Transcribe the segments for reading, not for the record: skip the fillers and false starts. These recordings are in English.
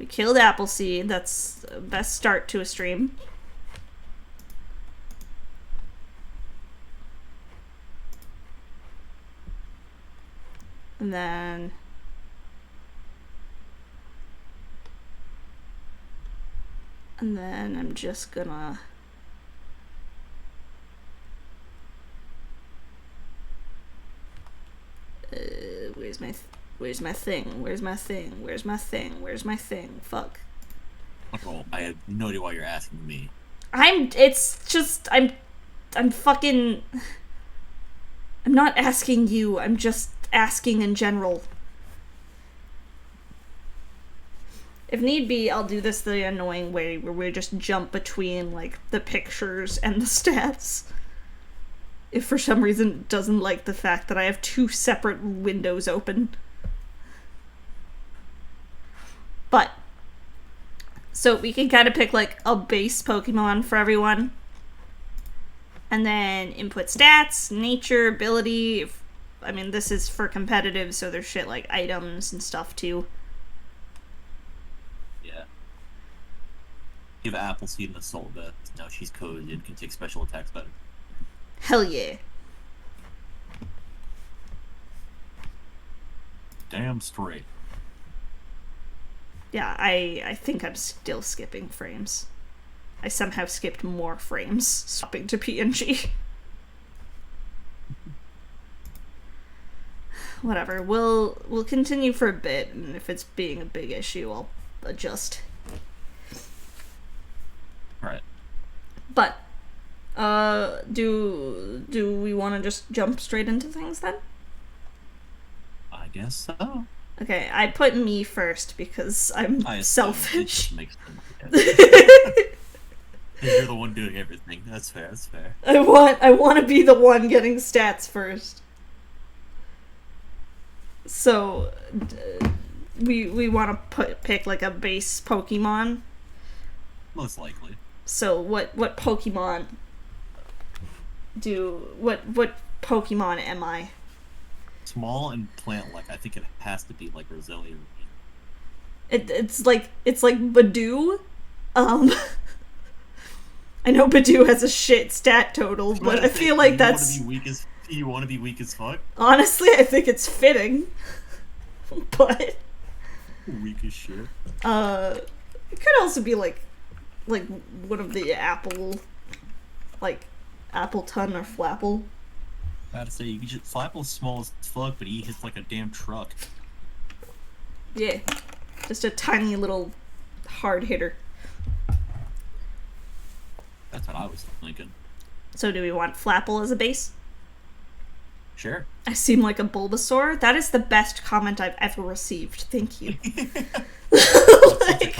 We killed Appleseed. That's the best start to a stream. And then... I'm just gonna... where's my thing? Where's my thing? Where's my thing? Where's my thing? Fuck. Oh, I have no idea why you're asking me. It's just, I'm fucking... I'm not asking you, I'm just asking in general. If need be, I'll do this the annoying way where we just jump between, like, the pictures and the stats. If for some reason it doesn't like the fact that I have 2 separate windows open. But, so we can kind of pick, like, a base Pokemon for everyone. And then input stats, nature, ability. I mean, this is for competitive, so there's shit like items and stuff, too. Yeah. Give Appleseed an Assault Vest. Now she's coded and can take special attacks better. Hell yeah. Damn straight. Yeah, I think I'm still skipping frames. I somehow skipped more frames, swapping to PNG. Whatever, we'll continue for a bit, and if it's being a big issue, I'll adjust. Alright. But, do we want to just jump straight into things then? I guess so. Okay, I put me first because I'm selfish. Makes You're the one doing everything. That's fair, that's fair. I want to be the one getting stats first. So, we want to pick like a base Pokemon. Most likely. So what Pokemon what Pokemon am I? Small and plant-like. I think it has to be like Roselia. It's like Badoo. I know Badoo has a shit stat total, but I feel like that's... You want to be weak as fuck? Honestly, I think it's fitting. But... Weak as shit. It could also be like one of the Apple... Like, Appleton or Flapple. I gotta say, you can just... Flapple's small as fuck, but he hits like a damn truck. Yeah. Just a tiny little hard hitter. That's what I was thinking. So do we want Flapple as a base? Sure. I seem like a Bulbasaur? That is the best comment I've ever received. Thank you. Like,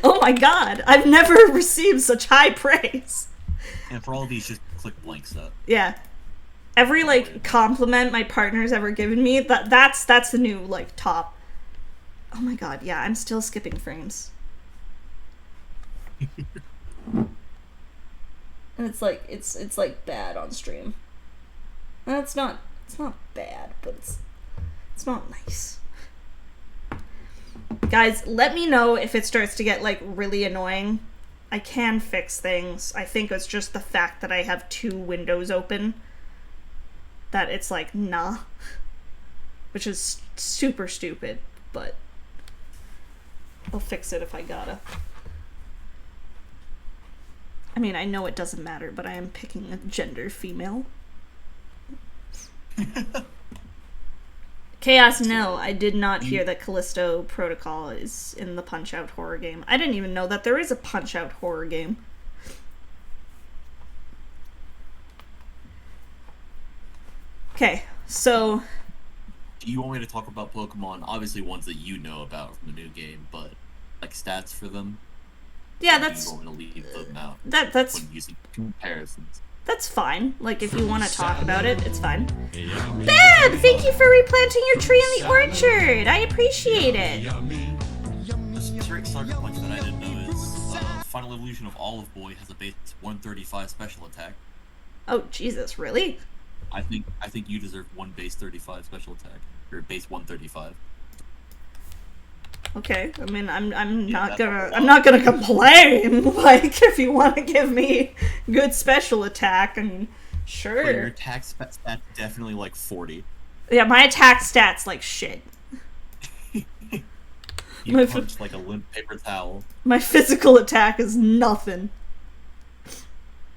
oh my god, I've never received such high praise. And for all of these, just click blanks up. Yeah. Every, like, compliment my partner's ever given me, that's the new, like, top. Oh my god, yeah, I'm still skipping frames. And it's like bad on stream. And it's not bad, but it's not nice. Guys, let me know if it starts to get like really annoying. I can fix things. I think it's just the fact that I have 2 windows open that it's like, nah. Which is super stupid, but I'll fix it if I gotta. I mean, I know it doesn't matter, but I am picking a gender female. Chaos, no, I did not hear that Callisto Protocol is in the Punch-Out horror game. I didn't even know that there is a Punch-Out horror game. Okay, so... Do you want me to talk about Pokemon? Obviously ones that you know about from the new game, but like stats for them? Yeah, that's... You want me to leave them out that's... when using comparisons. That's fine. Like, if you want to talk about it, it's fine. Bab, thank you for replanting your tree in the orchard. I appreciate it. A straight Sucker Punch that I didn't know is Final Evolution of Olive Boy has a base 135 special attack. Oh, Jesus, really? I think you deserve 1 base 35 special attack. Or base 135. Okay, I mean, I'm not gonna complain. Like, if you want to give me good special attack, and sure. But your attack stat definitely like 40. Yeah, my attack stats like shit. You punch like a limp paper towel. My physical attack is nothing.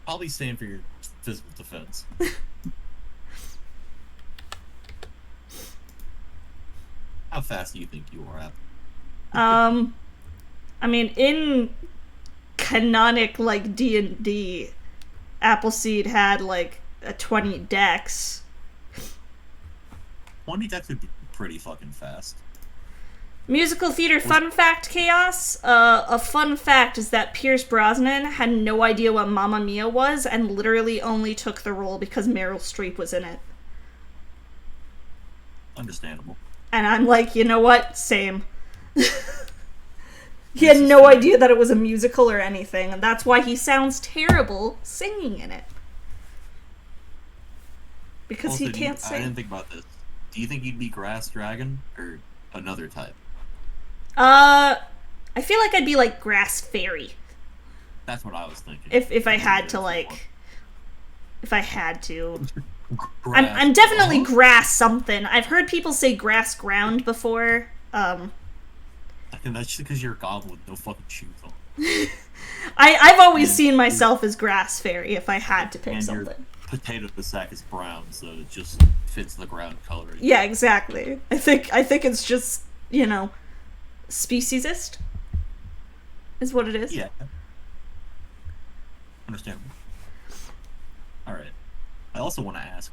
Probably same for your physical defense. How fast do you think you are, Apple? I mean, in canonic, like, D&D, Appleseed had, like, a 20 dex. 20 dex would be pretty fucking fast. Musical theater fun fact, Chaos. A fun fact is that Pierce Brosnan had no idea what Mamma Mia was and literally only took the role because Meryl Streep was in it. Understandable. And I'm like, you know what? Same. He had no idea that it was a musical or anything, and that's why he sounds terrible singing in it. Because also, he can't sing. I didn't think about this. Do you think you'd be Grass Dragon or another type? I feel like I'd be like Grass Fairy. That's what I was thinking. If I had to, like... If I had to... I'm definitely grass something. I've heard people say grass ground before. I think that's just because you're a goblin with no fucking shoes on. I've always seen myself as grass fairy if I had to pick and something. Your potato sack is brown, so it just fits the ground color. Yeah, exactly. I think it's just, you know, speciesist is what it is. Yeah. Understandable. Alright. I also want to ask,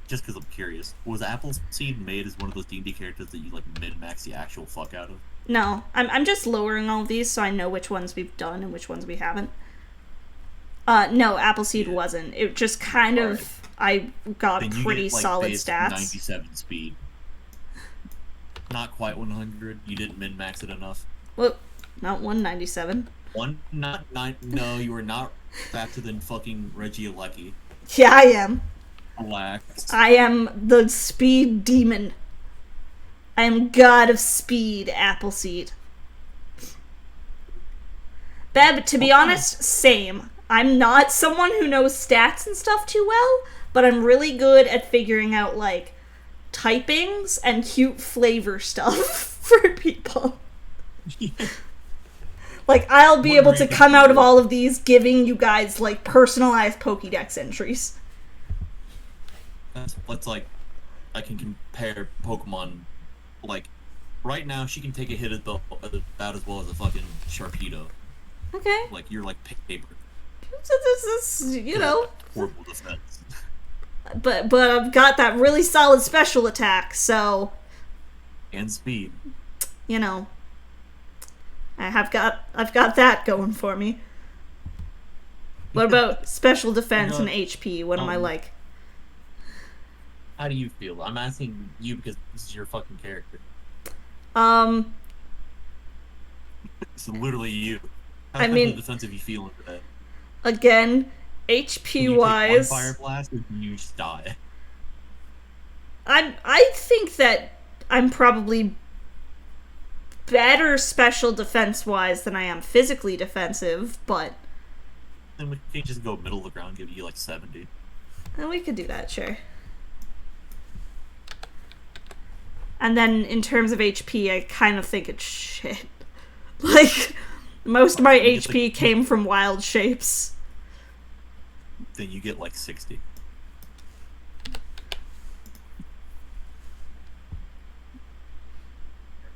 just because I'm curious, was Appleseed made as one of those D&D characters that you, like, min-max the actual fuck out of? No. I'm just lowering all of these so I know which ones we've done and which ones we haven't. No, Appleseed wasn't. It just kind of... I got then pretty get, like, solid base stats. 97 speed. Not quite 100. You didn't min-max it enough. Well, not 197. No, you were not faster than fucking Reggie Alecki. Yeah, I am. Relax. I am the speed demon. I am god of speed, Appleseed. But to be honest, same. I'm not someone who knows stats and stuff too well, but I'm really good at figuring out, like, typings and cute flavor stuff for people. Yeah. Like, I'll be able to come out of all of these giving you guys, like, personalized Pokédex entries. That's like, I can compare Pokemon, like, right now she can take a hit about as well as a fucking Sharpedo. Okay. Like, you're like paper. This, you know. Horrible defense. But I've got that really solid special attack, so... And speed. You know. I've got that going for me. What about special defense and HP? What am I like? How do you feel? I'm asking you because this is your fucking character. It's literally you. How defensive you feeling today? Again, HP wise, one fire blast or do you just die? I think that I'm probably better special defense wise than I am physically defensive, but then we can just go middle of the ground, give you like 70. And we could do that, sure. And then in terms of HP, I kind of think it's shit. Like, most of my HP came from wild shapes. Then you get like 60.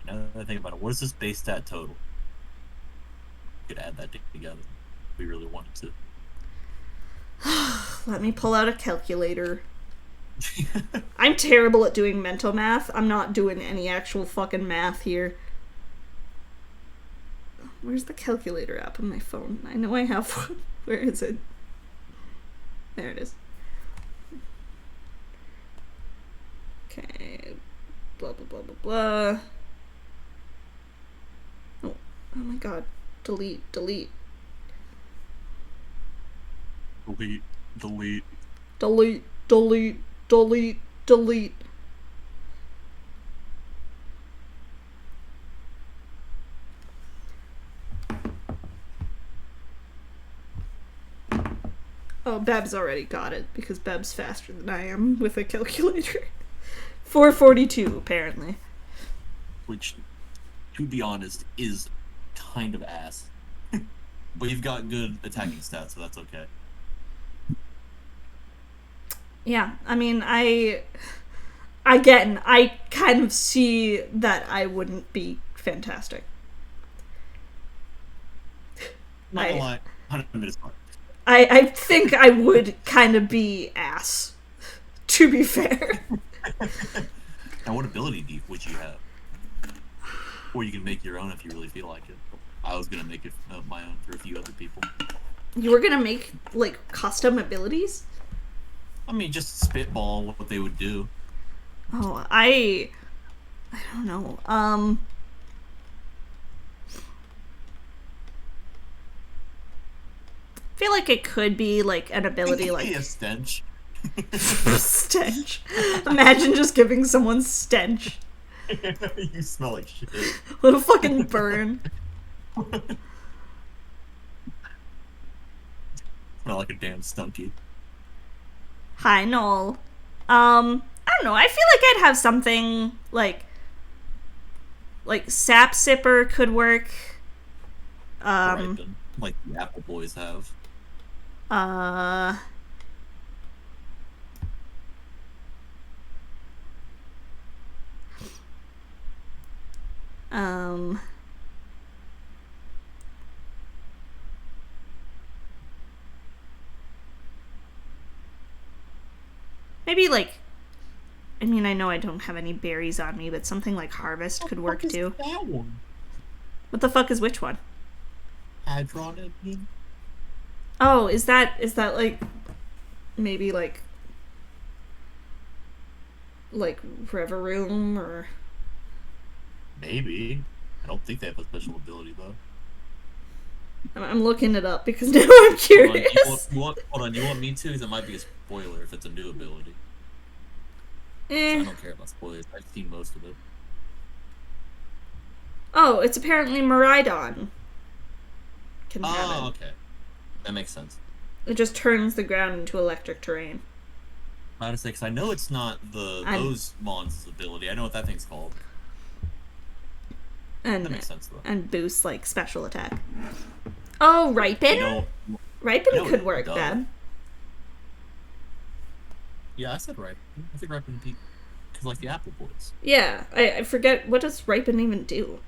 Now that I think about it, what is this base stat total? We could add that together if we really wanted to. Let me pull out a calculator. I'm terrible at doing mental math. I'm not doing any actual fucking math here. Where's the calculator app on my phone? I know I have one. Where is it? There it is. Okay. Blah, blah, blah, blah, blah. Oh my god. Delete. Delete. Oh, Beb's already got it, because Beb's faster than I am with a calculator. 442, apparently. Which, to be honest, is kind of ass. But you've got good attacking stats, so that's okay. Yeah, I mean, I kind of see that I wouldn't be fantastic. Not gonna lie, 100 minutes hard. I think I would kind of be ass, to be fair. Now, what ability would you have? Or you can make your own if you really feel like it. I was gonna make it my own for a few other people. You were gonna make, like, custom abilities? I mean, just spitball what they would do. Oh, I don't know. I feel like it could be, like, an ability, like... a stench. Stench. Imagine just giving someone stench. You smell like shit. What a fucking burn. Smell like a damn stunky. Hi, Noel. I don't know. I feel like I'd have something like Sap Sipper could work. Right, then. Like the Apple Boys have. Maybe, like, I mean, I know I don't have any berries on me, but something like Harvest could work too. That one? What the fuck is which one? Hadron, I mean. Oh, is that like maybe like Reverum or Maybe. I don't think they have a special ability though. I'm looking it up because now I'm curious. Hold on, you want me to? Because it might be a spoiler if it's a new ability. I don't care about spoilers. I've seen most of it. Oh, it's apparently Miraidon. Can have it. Okay. That makes sense. It just turns the ground into electric terrain. I was say, because I know it's not those Mons' ability. I know what that thing's called. And that makes sense, though. And boosts, like, special attack. Oh, Ripen? Ripen could work, Dad. Yeah, I said Ripen. I think Ripen peak. Because, like, the Apple Boys. Yeah, I forget. What does Ripen even do?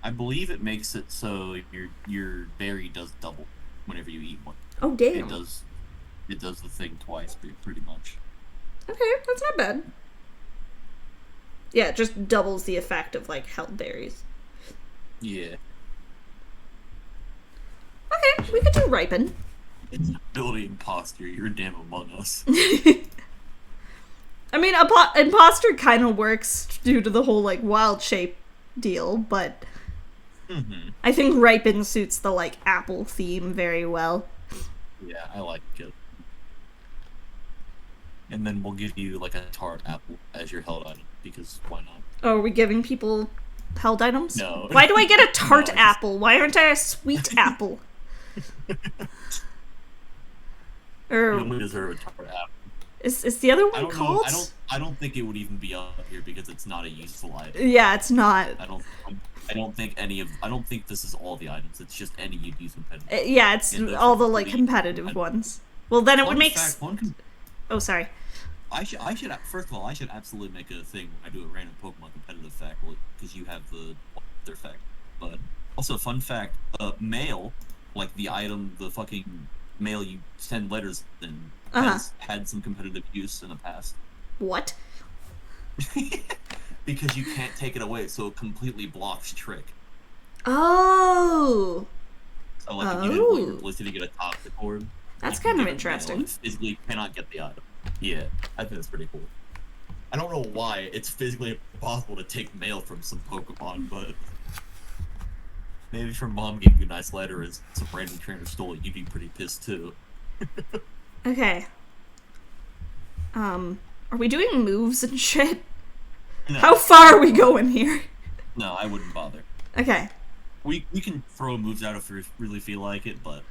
I believe it makes it so your berry does double whenever you eat one. Oh, damn. It does the thing twice, pretty much. Okay, that's not bad. Yeah, it just doubles the effect of, like, held berries. Yeah. Okay, we could do Ripen. It's an ability imposter. You're a damn Among Us. I mean, imposter kind of works due to the whole, like, wild shape deal, but I think Ripen suits the, like, apple theme very well. Yeah, I like it. And then we'll give you, like, a tart apple as your held item, because why not? Oh, are we giving people held items? No. Why do I get a tart apple? Why aren't I a sweet apple? You only deserve a tart apple. Is the other one called? I don't think it would even be up here because it's not a useful item. Yeah, it's not. I don't think this is all the items. It's just any you'd use competitive. Yeah, it's all the like competitive ones. Well, then it would make. Oh, sorry. I should first of all I should absolutely make a thing when I do a random Pokemon competitive fact because you have the other fact. But also fun fact, mail, like the item, the fucking mail you send letters in, has had some competitive use in the past. What? Because you can't take it away, so it completely blocks Trick. Oh. So like if you didn't want your Blissey to get a toxic orb, that's kind of interesting. You physically cannot get the item. Yeah, I think that's pretty cool. I don't know why it's physically impossible to take mail from some Pokemon, but maybe if your mom gave you a nice letter and some random trainer stole it, you'd be pretty pissed too. Okay. Are we doing moves and shit? No. How far are we going here? No, I wouldn't bother. Okay. We can throw moves out if we really feel like it, but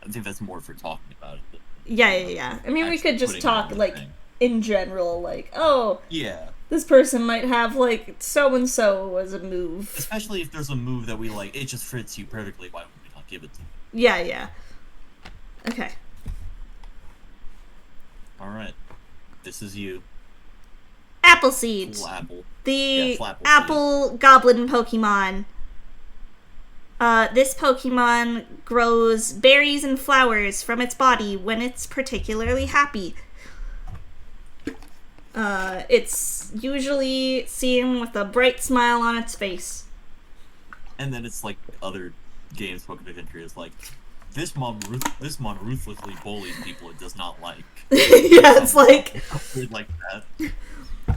I think that's more for talking about it. Yeah. I mean, we could just talk, like, in general, like, oh, yeah, this person might have, like, so-and-so as a move. Especially if there's a move that we like, it just fits you perfectly, why would we not give it to you? Yeah. Okay. Alright. This is you. Appleseed. Full apple. The apple goblin Pokemon. This Pokemon grows berries and flowers from its body when it's particularly happy. It's usually seen with a bright smile on its face. And then it's like other games Pokemon Country is like, this mon ruthlessly bullies people it does not like. Yeah, it's like that.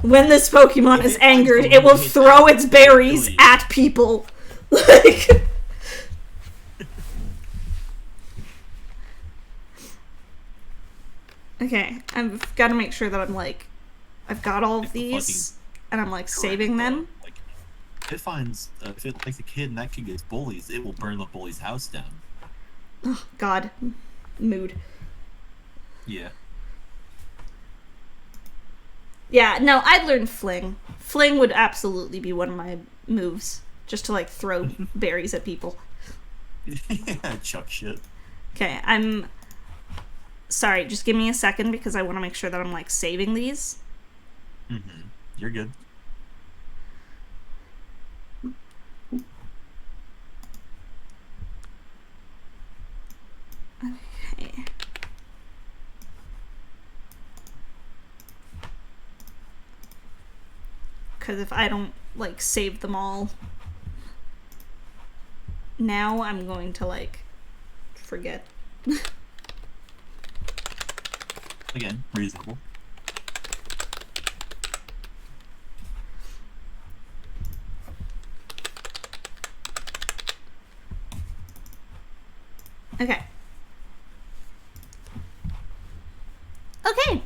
When this Pokemon is angered, it will throw its berries at people. Like... Okay, I've got to make sure that I'm like, I've got all of these, and I'm like saving them. Like, if it finds, if it likes a kid and that kid gets bullies, it will burn the bully's house down. Oh, God. Mood. Yeah. Yeah, no, I'd learn Fling. Fling would absolutely be one of my moves, just to like throw berries at people. Yeah, chuck shit. Okay, I'm... Sorry, just give me a second because I want to make sure that I'm, like, saving these. Mm-hmm. You're good. Okay. Because if I don't, like, save them all now, I'm going to, like, forget. Again, reasonable. Okay. Okay.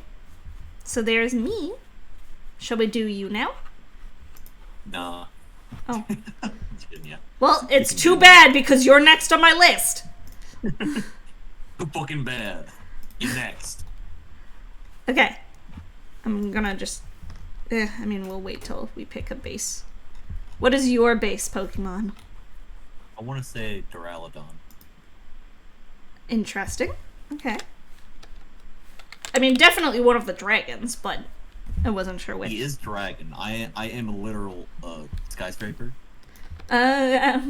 So there's me. Shall we do you now? Nah. Oh. Yeah. Well, it's too bad because you're next on my list. Fucking bad. You're next. Okay. I'm gonna just... I mean, we'll wait till we pick a base. What is your base Pokemon? I want to say Duraludon. Interesting. Okay. I mean, definitely one of the dragons, but I wasn't sure which. He is dragon. I am a literal skyscraper. I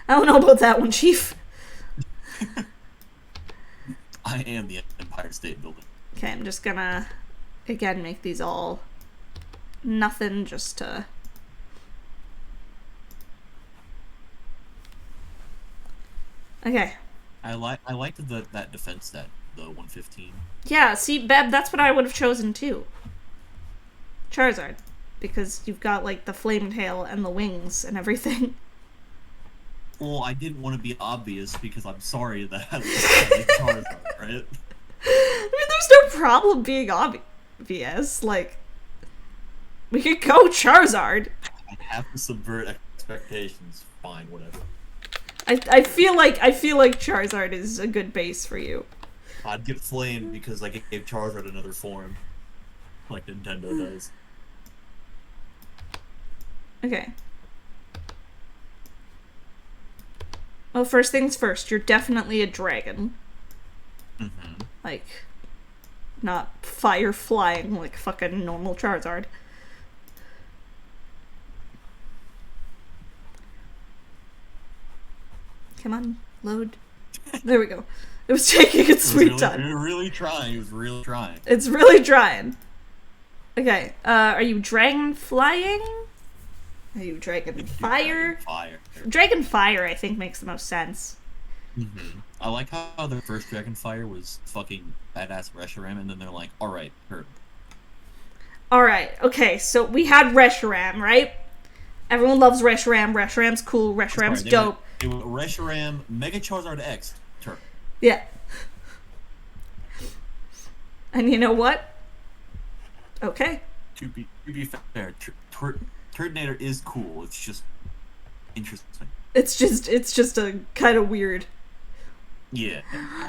don't know about that one, Chief. I am the Empire State Building. Okay, I'm just gonna, again, make these all nothing just to... Okay. I liked that defense stat, the 115. Yeah, see, Beb, that's what I would have chosen too. Charizard. Because you've got, like, the flame tail and the wings and everything. Well, I didn't want to be obvious because I'm sorry that I like Charizard, right? I mean, there's no problem being obvious. Like, we could go Charizard. I have to subvert expectations. Fine, whatever. I feel like Charizard is a good base for you. I'd get flamed because I gave Charizard another form, like Nintendo does. Okay. Well, first things first, you're definitely a dragon. Mm-hmm. Like, not fire flying like fucking normal Charizard. Come on, load. There we go. It was taking its sweet time. It was really trying. It was really trying. It's really trying. Okay, are you dragon flying? Are you dragon fire? Dragon fire, I think, makes the most sense. Mm-hmm. I like how their first dragon fire was fucking badass Reshiram, and then they're like, alright, hurt. Alright, okay, so we had Reshiram, right? Everyone loves Reshiram. Reshiram's cool. Reshiram's dope. It was Reshiram, Mega Charizard X, turn. Yeah. And you know what? Okay. To be fair, Turtonator is cool. It's just interesting. It's just a kind of weird. Yeah.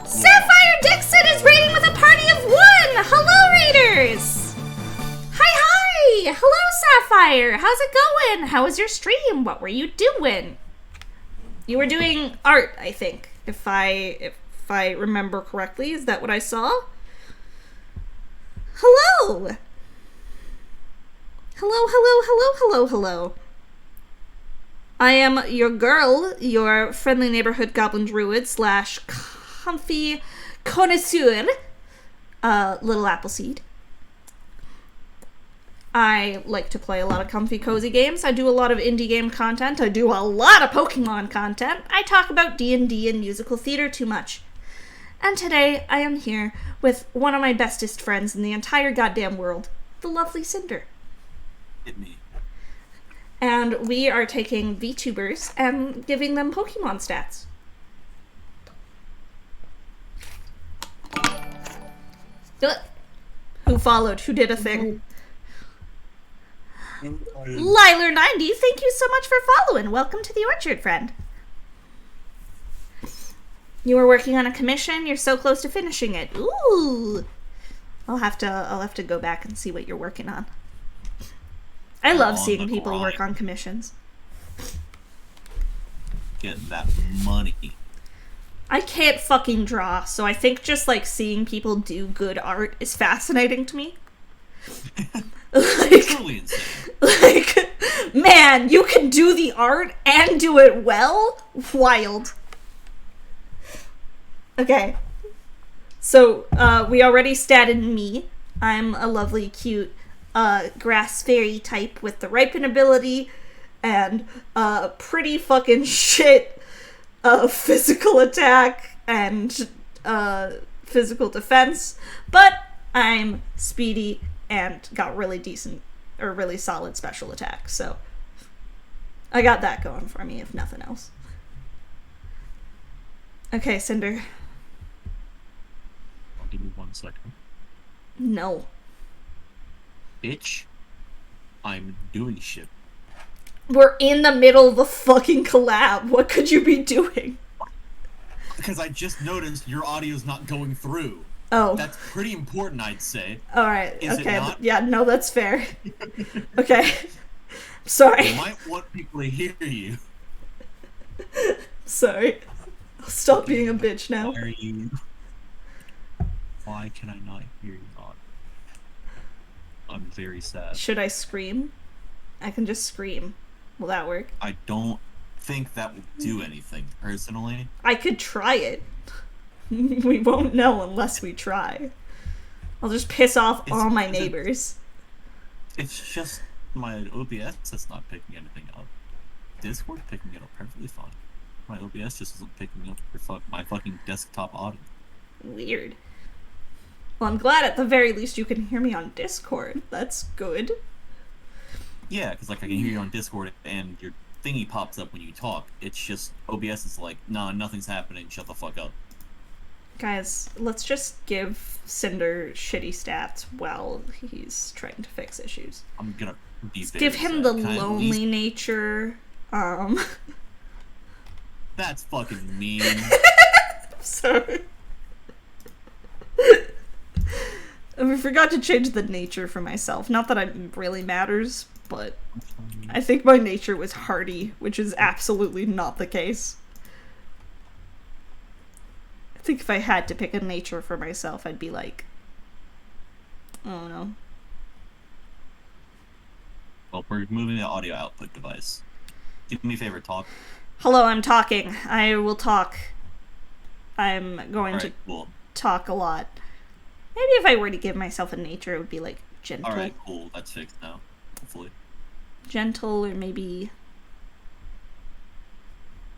Sapphire Dixon is raiding with a party of 1! Hello, raiders! Hi! Hello, Sapphire! How's it going? How was your stream? What were you doing? You were doing art, I think, if I remember correctly. Is that what I saw? Hello! Hello. I am your girl, your friendly neighborhood goblin druid / comfy connoisseur, Little Appleseed. I like to play a lot of comfy, cozy games. I do a lot of indie game content. I do a lot of Pokemon content. I talk about D&D and musical theater too much. And today I am here with one of my bestest friends in the entire goddamn world, the lovely Cinder. Hit me. And we are taking VTubers and giving them Pokemon stats. Who followed? Who did a thing? Liler90, thank you so much for following. Welcome to the orchard, friend. You were working on a commission. You're so close to finishing it. Ooh. I'll have to go back and see what you're working on. I love seeing people work on commissions. Get that money. I can't fucking draw, so I think just like seeing people do good art is fascinating to me. Truly insane. Like, man, you can do the art and do it well? Wild. Okay. So, we already statted me. I'm a lovely, cute, grass fairy type with the ripen ability and, pretty fucking shit, physical attack and, physical defense. But I'm speedy and got really decent, or really solid special attack, so I got that going for me, if nothing else. Okay, Cinder. I'll give you 1 second. No. Bitch, I'm doing shit. We're in the middle of the fucking collab. What could you be doing? Because I just noticed your audio's not going through. Oh. That's pretty important, I'd say. Alright, Is okay. it not? Yeah, no, that's fair. Okay. Sorry. You might want people to hear you. Sorry. I'll stop being a bitch now. Why are you... Why can I not hear you not? I'm very sad. Should I scream? I can just scream. Will that work? I don't think that will do anything, personally. I could try it. We won't know unless we try. I'll just piss off all my neighbors. It's just my OBS that's not picking anything up. Discord picking it up perfectly fine. My OBS just isn't picking up my fucking desktop audio. Weird. Well, I'm glad at the very least you can hear me on Discord. That's good. Yeah, because like I can hear you on Discord and your thingy pops up when you talk. It's just OBS is like, nah, nothing's happening. Shut the fuck up. Guys, let's just give Cinder shitty stats while he's trying to fix issues. I'm gonna be very give him sad. the lonely nature. That's fucking mean. Sorry. I forgot to change the nature for myself. Not that it really matters, but I think my nature was hardy, which is absolutely not the case. I think if I had to pick a nature for myself, I'd be like, I don't know. Well, we're moving the audio output device. Do me a favor, talk. Hello, I'm talking. I will talk. I'm going to talk a lot. Maybe if I were to give myself a nature, it would be like gentle. Alright, cool. That's fixed now. Hopefully. Gentle, or maybe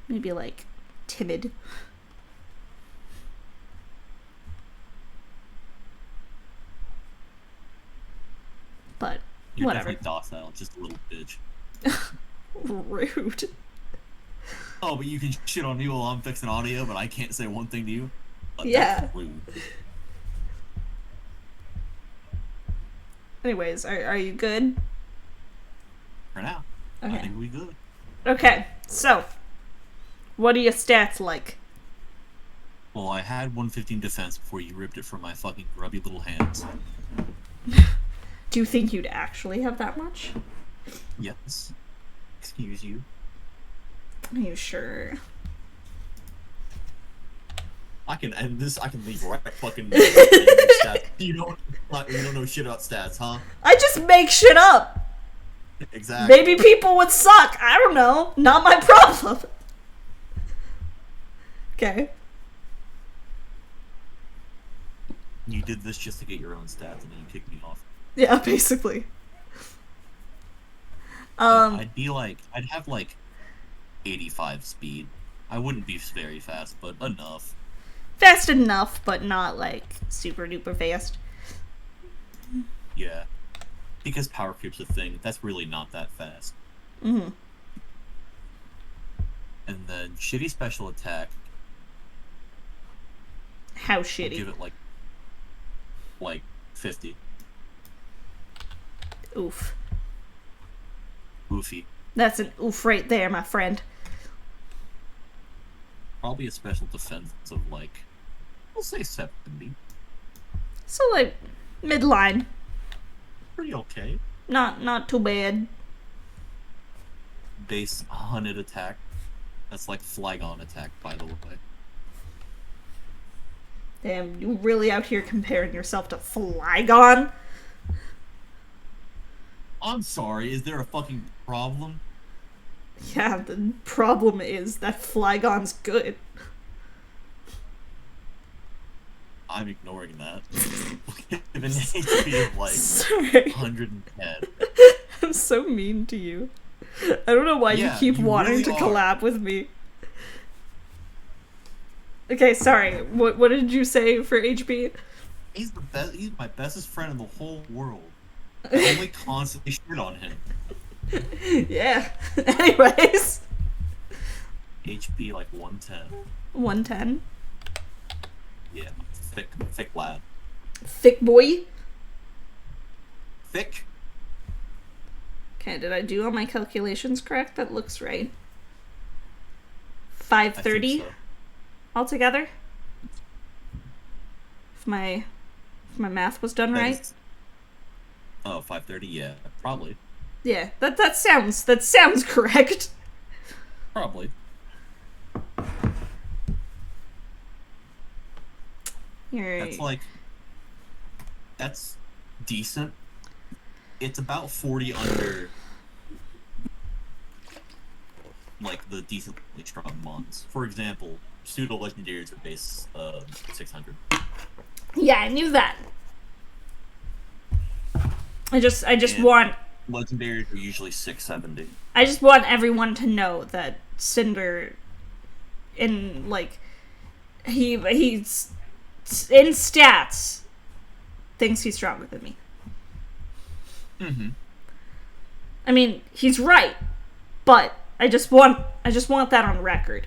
like timid. But You're whatever. definitely docile, just a little bitch. Rude. Oh, but you can shit on me while I'm fixing audio, but I can't say one thing to you? Yeah. That's rude. Anyways, are you good? For now. Okay. I think we good. Okay, so what are your stats like? Well, I had 115 defense before you ripped it from my fucking grubby little hands. Do you think you'd actually have that much? Yes. Excuse you. Are you sure? I can end this. I can leave right fucking. Stats. You don't know shit about stats, huh? I just make shit up. Exactly. Maybe people would suck. I don't know. Not my problem. Okay. You did this just to get your own stats, and then you kicked me off. Yeah, basically. I'd have like 85 speed. I wouldn't be very fast, but enough. Fast enough, but not like super duper fast. Yeah. Because power creep's a thing, that's really not that fast. Mm-hmm. And then shitty special attack. How shitty? I'll give it like 50. Oof. Oofy. That's an oof right there, my friend. Probably a special defense of like, we'll say 70. So like midline. Pretty okay. Not too bad. Base hunted attack. That's like Flygon attack, by the way. Damn, you really out here comparing yourself to Flygon? I'm sorry, is there a fucking problem? Yeah, the problem is that Flygon's good. I'm ignoring that. Given HP of like Sorry. 110. I'm so mean to you. I don't know why you keep wanting really to are. collab with me. Okay, sorry. What did you say for HP? He's the best. He's my bestest friend in the whole world. I only constantly shit on him. Yeah. Anyways. HP like 110. 110. Yeah, thick lad. Thick boy. Thick. Okay, did I do all my calculations correct? That looks right. 530 So. altogether. If my math was done right. Oh, 530. Yeah, probably. Yeah, that sounds correct. Probably. That's decent. It's about 40 under like the decently strong mons. For example, pseudo legendaries are base 600. Yeah, I knew that. I just And want legendaries are usually 670. I just want everyone to know that Cinder in like he's in stats thinks he's stronger than me. Mm-hmm. I mean, he's right, but I just want that on record.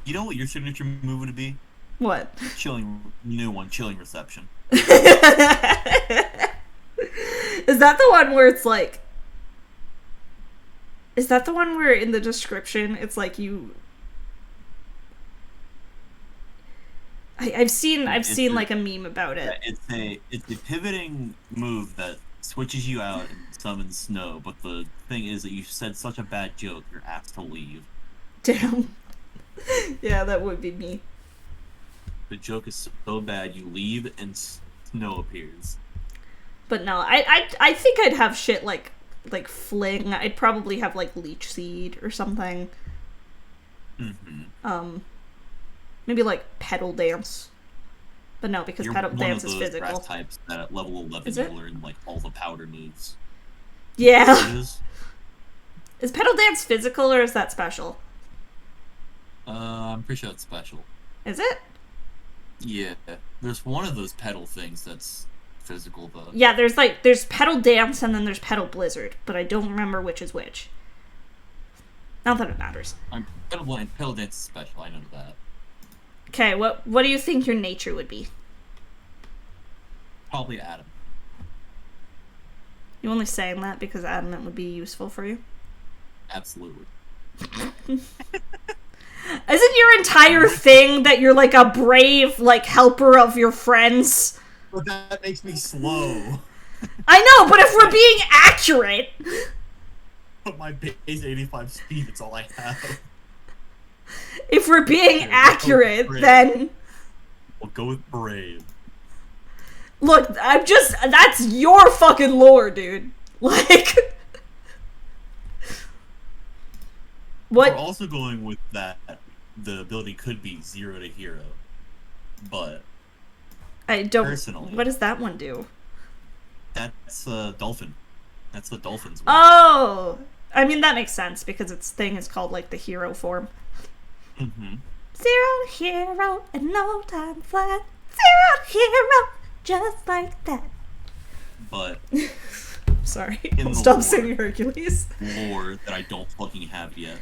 You know what your signature move would be? What? Chilling reception. Is that the one where it's like... Is that the one where in the description it's like you... I've seen like a meme about it. It's a pivoting move that switches you out and summons snow, but the thing is that you said such a bad joke, you're asked to leave. Damn. Yeah, that would be me. The joke is so bad you leave and snow appears. But no, I think I'd have shit like fling. I'd probably have like leech seed or something. Mm-hmm. Maybe like pedal dance. But no, because You're pedal one dance of is those physical. grass types that at level 11 Is you it? learn like all the powder moves. Yeah. It is. Is pedal dance physical or is that special? I'm pretty sure it's special. Is it? Yeah, there's one of those pedal things that's physical though. Yeah, there's pedal dance and then there's pedal blizzard, but I don't remember which is which. Not that it matters. Pedal dance is special. I know that. Okay, what do you think your nature would be? Probably Adam. You only saying that because adamant would be useful for you? Absolutely. Isn't your entire thing that you're like a brave, like, helper of your friends? But that makes me slow. I know, but if we're being accurate... But my base 85 speed, that's all I have. If we're being accurate, then... We'll go with brave. Look, that's your fucking lore, dude. Like... What? We're also going with that the ability could be 0 to hero. But... I don't... Personally... What does that one do? That's a dolphin. That's the dolphin's one. Oh! I mean, that makes sense, because its thing is called, like, the hero form. Mm-hmm. 0 to hero and no time flat. 0 to hero, just like that. But... Sorry, I'll stop singing Hercules. Lore that I don't fucking have yet.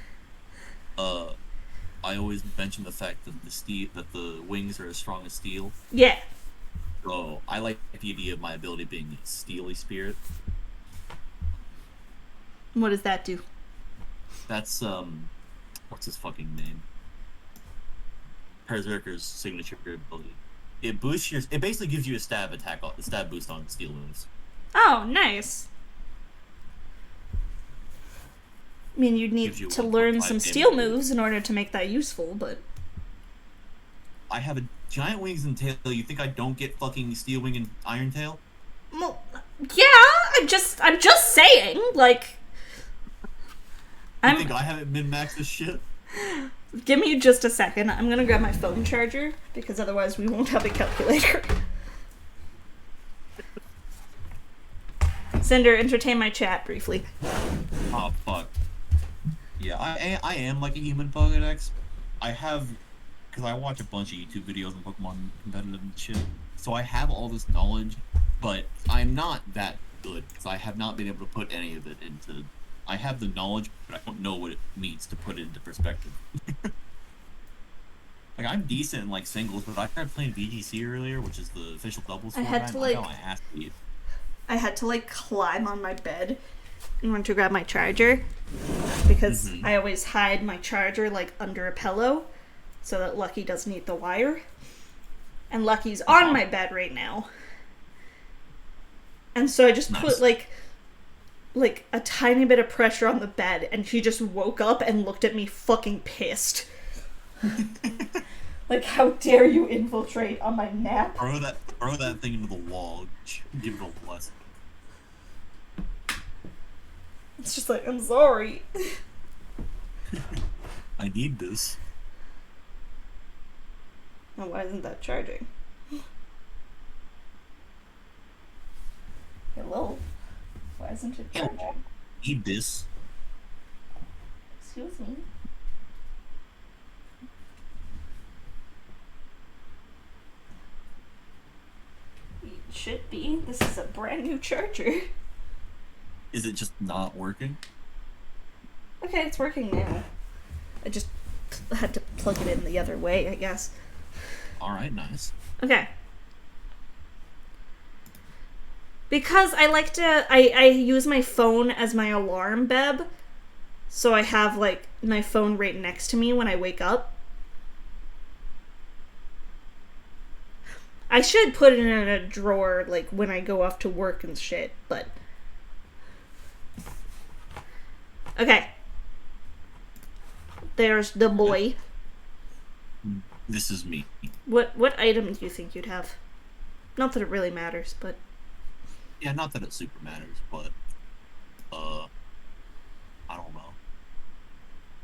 I always mention the fact that the wings are as strong as steel. Yeah. So I like the idea of my ability being a steely spirit. What does that do? That's what's his fucking name? Berserker's signature ability. It boosts your. It basically gives you a stab boost on steel moves. Oh, nice. I mean, you'd need to learn some steel moves in order to make that useful, but... I have a giant wings and tail. You think I don't get fucking steel wing and iron tail? Well, yeah, I'm just saying, like... You think I haven't min-maxed this shit? Give me just a second. I'm gonna grab my phone charger, because otherwise we won't have a calculator. Cinder, entertain my chat briefly. Oh, fuck. Yeah, I am like a human Pokedex. I have... Because I watch a bunch of YouTube videos on Pokemon competitive and shit. So I have all this knowledge, but I'm not that good. Because I have not been able to put any of it into... I have the knowledge, but I don't know what it means to put it into perspective. Like, I'm decent in, like, singles, but I tried playing VGC earlier, which is the official doubles format. I got my ass beat. I had to, like, climb on my bed in order to grab my charger, because I always hide my charger, like, under a pillow, so that Lucky doesn't eat the wire. And Lucky's on my bed right now. And so I just put, like a tiny bit of pressure on the bed, and she just woke up and looked at me fucking pissed. Like, how dare you infiltrate on my nap? Throw that thing into the wall. Give it a lesson. It's just like, I'm sorry. I need this. Now, why isn't that charging? Hello? Why isn't it charging? Need this. Excuse me? It should be. This is a brand new charger. Is it just not working? Okay, it's working now. I just had to plug it in the other way, I guess. Alright, nice. Okay. Because I like to... I use my phone as my alarm beb. So I have, like, my phone right next to me when I wake up. I should put it in a drawer, like, when I go off to work and shit, but... Okay. There's the boy. This is me. What item do you think you'd have? Not that it really matters, but... Yeah, not that it super matters, but... I don't know.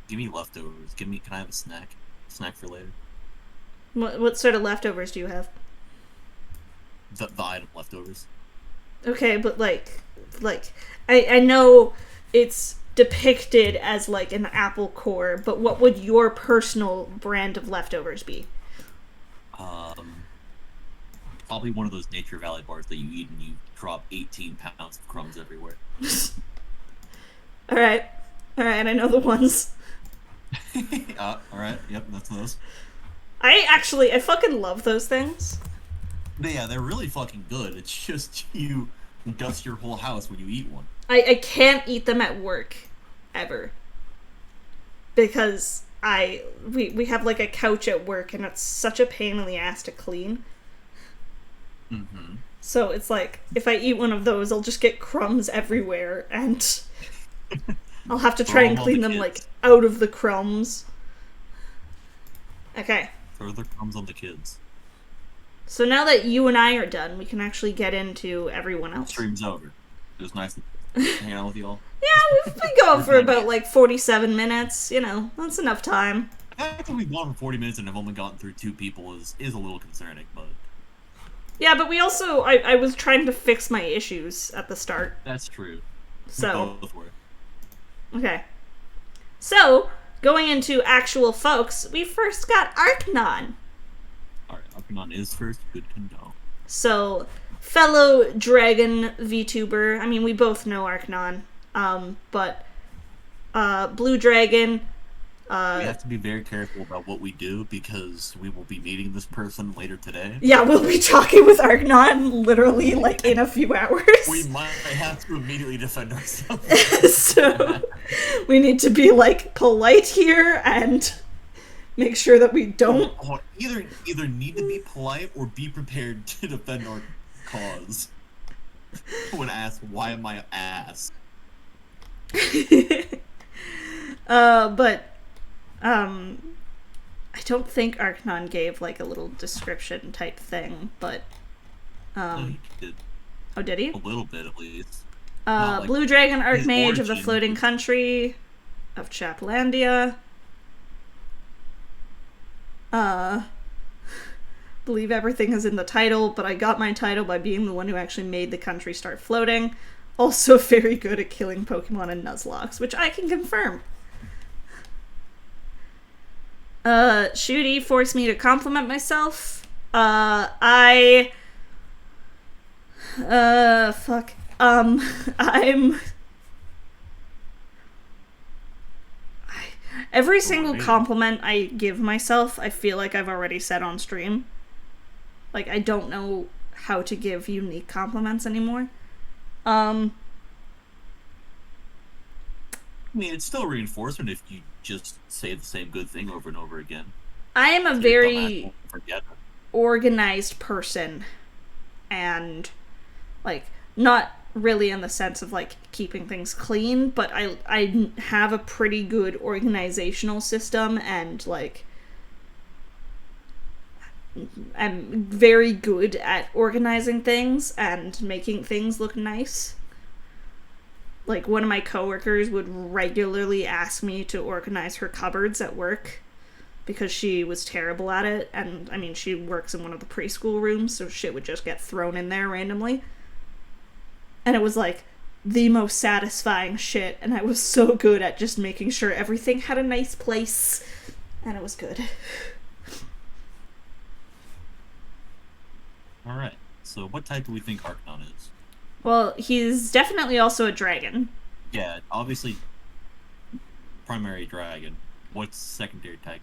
Give me leftovers. Can I have a snack? Snack for later. What sort of leftovers do you have? The item leftovers. Okay, but like... I know it's depicted as, like, an apple core, but what would your personal brand of leftovers be? Probably one of those Nature Valley bars that you eat and you drop 18 pounds of crumbs everywhere. Alright, I know the ones. Alright, yep, that's those. I fucking love those things. Yeah, they're really fucking good. It's just you dust your whole house when you eat one. I can't eat them at work. Ever. Because we have like a couch at work, and it's such a pain in the ass to clean. Mm-hmm. So it's like, if I eat one of those, I'll just get crumbs everywhere, and I'll have to try and clean them, like, out of the crumbs. Okay. Throw the crumbs on the kids. So now that you and I are done, we can actually get into everyone else. Stream's over. It was nice to hang out with y'all. Yeah, we've been going for about, like, 47 minutes. You know, that's enough time. The fact that we've gone for 40 minutes and have only gotten through 2 people is a little concerning, but... Yeah, but we also... I was trying to fix my issues at the start. That's true. So... Both were. Okay. So, going into actual folks, we first got Arcnon. Alright, Arcnon is first. Good to know. So, fellow dragon VTuber. I mean, we both know Arcnon. But... Blue Dragon... we have to be very careful about what we do, because we will be meeting this person later today. Yeah, we'll be talking with Arcnon literally, like, in a few hours. We might have to immediately defend ourselves. So, we need to be, like, polite here and make sure that we don't... Either need to be polite or be prepared to defend our cause. When asked, why am I ass? But... I don't think Arcnon gave, like, a little description type thing, but, No, he did. Oh, did he? A little bit, at least. Not, like, Blue Dragon Archmage of the origin. Floating Country of Chaplandia. Believe everything is in the title, but I got my title by being the one who actually made the country start floating. Also very good at killing Pokemon and Nuzlocke, which I can confirm. Shooty forced me to compliment myself. Every single compliment I give myself, I feel like I've already said on stream. Like, I don't know how to give unique compliments anymore. I mean, it's still reinforcement if you just say the same good thing over and over again. I am a So very forget it. organized person, and, like, not really in the sense of, like, keeping things clean, but I have a pretty good organizational system, and, like, I'm very good at organizing things and making things look nice. Like, one of my coworkers would regularly ask me to organize her cupboards at work because she was terrible at it, and, I mean, she works in one of the preschool rooms, so shit would just get thrown in there randomly. And it was, like, the most satisfying shit, and I was so good at just making sure everything had a nice place, and it was good. Alright, so what type do we think Arcnon is? Well, he's definitely also a dragon. Yeah, obviously primary dragon. What's secondary type?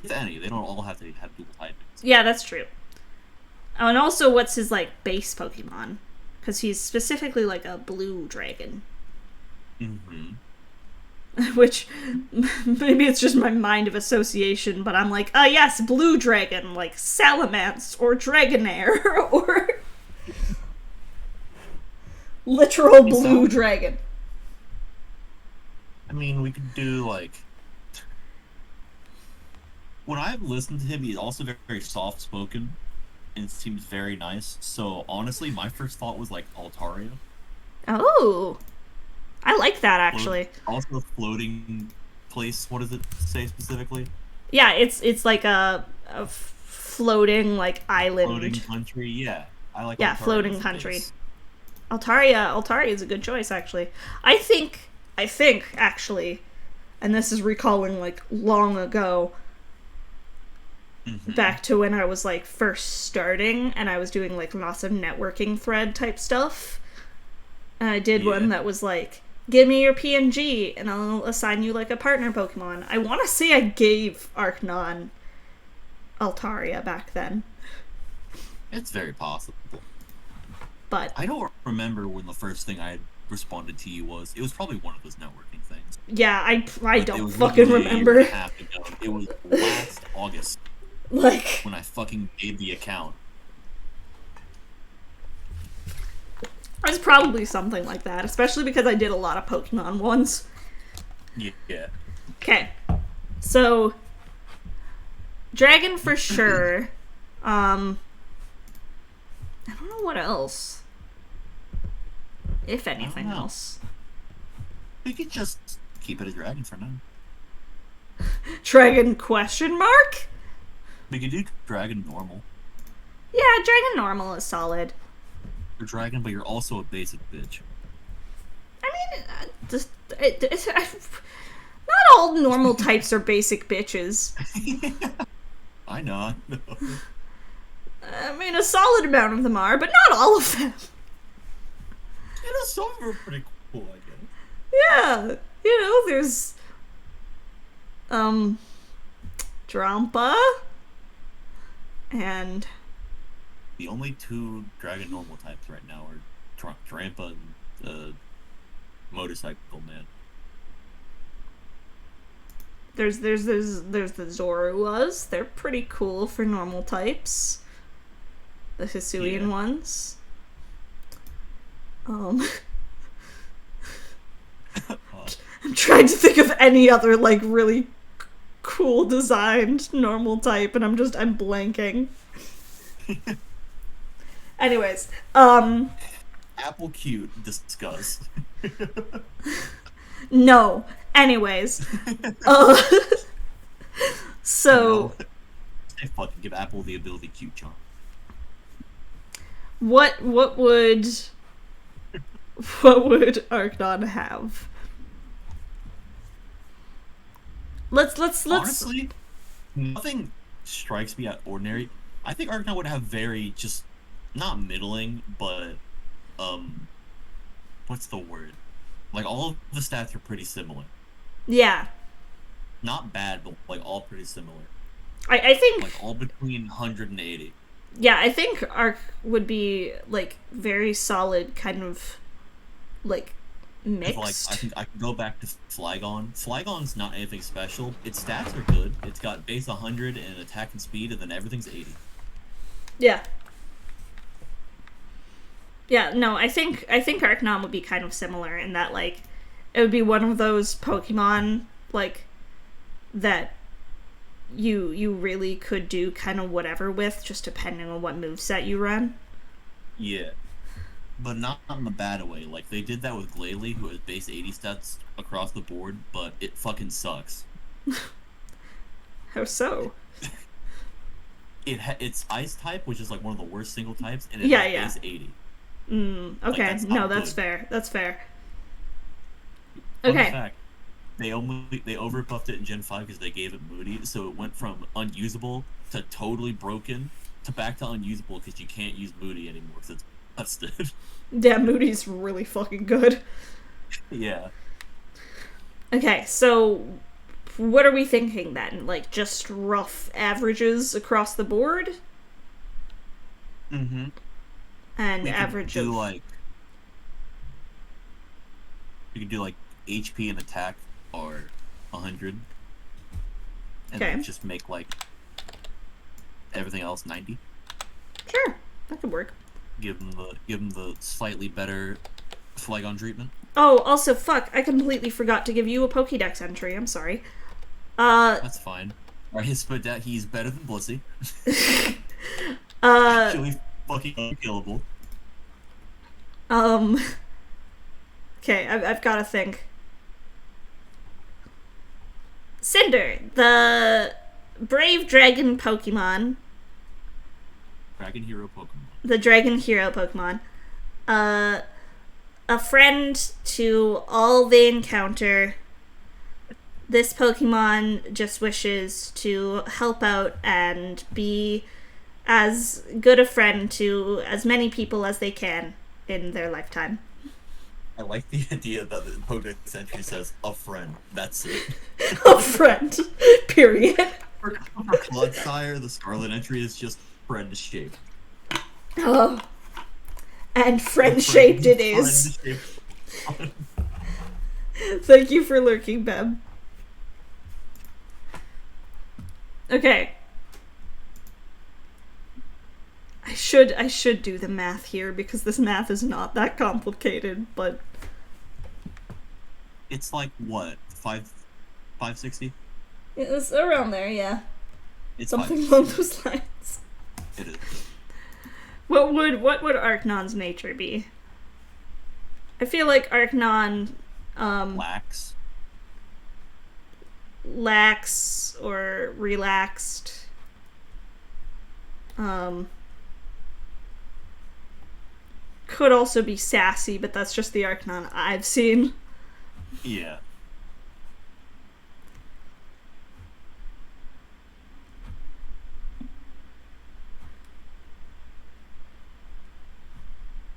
If any, they don't all have to have dual typings. Yeah, that's true. Oh, and also, what's his, like, base Pokemon? Because he's specifically, like, a blue dragon. Mm-hmm. Which, maybe it's just my mind of association, but I'm like, yes, blue dragon, like Salamence, or Dragonair, or... literal blue dragon. I mean, we could do, like... When I've listened to him, he's also very, very soft-spoken, and seems very nice. So, honestly, my first thought was, like, Altaria. Oh! I like that, actually. Also, floating place, what does it say specifically? Yeah, it's like a floating, like, island. Floating country, yeah. I like Yeah, Altaria floating as a country. base. Altaria is a good choice, actually. I think, actually, and this is recalling, like, long ago, back to when I was, like, first starting, and I was doing, like, lots of networking thread type stuff. And I did one that was, like, give me your PNG, and I'll assign you, like, a partner Pokemon. I want to say I gave Arcnon Altaria back then. It's very possible. But I don't remember when the first thing I responded to you was. It was probably one of those networking things. yeah, I Like, don't it was fucking literally remember. half a ago. It was last August Like, when I fucking made the account. it's probably something like that, especially because I did a lot of Pokemon ones. Yeah. Okay, so Dragon for sure. I don't know what else. If anything else. We could just keep it a dragon for now. Dragon question mark? We could do dragon normal. Yeah, Dragon normal is solid. You're dragon, but you're also a basic bitch. I mean, not all normal types are basic bitches. I know. I mean, a solid amount of them are, but not all of them. You know, some of them are pretty cool, I guess. Yeah, you know, there's Drampa and The only two dragon normal types right now are Drampa and Motorcycle Man. there's the Zoruas. They're pretty cool for normal types. The Hisuian ones. I'm trying to think of any other, like, really cool designed normal type, and I'm blanking. Anyways, Apple cute, discuss. no. Anyways, so I fucking give Apple the ability cute charm. what would Arcnon have? Let's Honestly, nothing strikes me out ordinary. I think Arcnon would have very just not middling, but what's the word? Like all of the stats are pretty similar. Yeah. Not bad, but like all pretty similar. I think like all between 180. Yeah, I think Arc would be like very solid, kind of like mixed. Like I think I can go back to Flygon. Flygon's not anything special. Its stats are good. It's got base 100 and attack and speed, and then everything's 80. Yeah. Yeah, no, I think Arcanum would be kind of similar in that, like, it would be one of those Pokemon, like, that you really could do kind of whatever with, just depending on what moveset you run. Yeah. But not in a bad way. Like, they did that with Glalie, who has base 80 stats across the board, but it fucking sucks. How so? It's Ice type, which is, like, one of the worst single types, and it has base 80. Okay, like, no, that's good. fair. That's fair. Fun Okay. fact, they overbuffed it in Gen 5 because they gave it Moody, so it went from unusable to totally broken to back to unusable because you can't use Moody anymore because it's busted. Yeah, Moody's really fucking good. Yeah. Okay, so what are we thinking then? Like, just rough averages across the board? Mm-hmm. And average of... We could do, like, HP and attack are 100. And then just make, like, everything else 90. Sure, that could work. Give them the slightly better Flygon treatment. Oh, also, fuck, I completely forgot to give you a Pokédex entry. I'm sorry. That's fine. Alright, he's better than Blissey. Actually fucking unkillable. Okay, I've got to think. Cinder, the brave dragon Pokemon. Dragon hero Pokemon. The dragon hero Pokemon. A friend to all they encounter. This Pokemon just wishes to help out and be as good a friend to as many people as they can in their lifetime. I like the idea that the Pokedex entry says, a friend. That's it. A friend. Period. For Clodsire, the Scarlet entry is just friend-shaped. Oh. And friend-shaped it is. Thank you for lurking, Beb. Okay. I should do the math here because this math is not that complicated, but It's like what, 560? it's around there, yeah. It's Something 560. along those lines. It is. What would Arcnon's nature be? I feel like Arcnon lax or relaxed. Could also be sassy, but that's just the Arcnon I've seen. Yeah.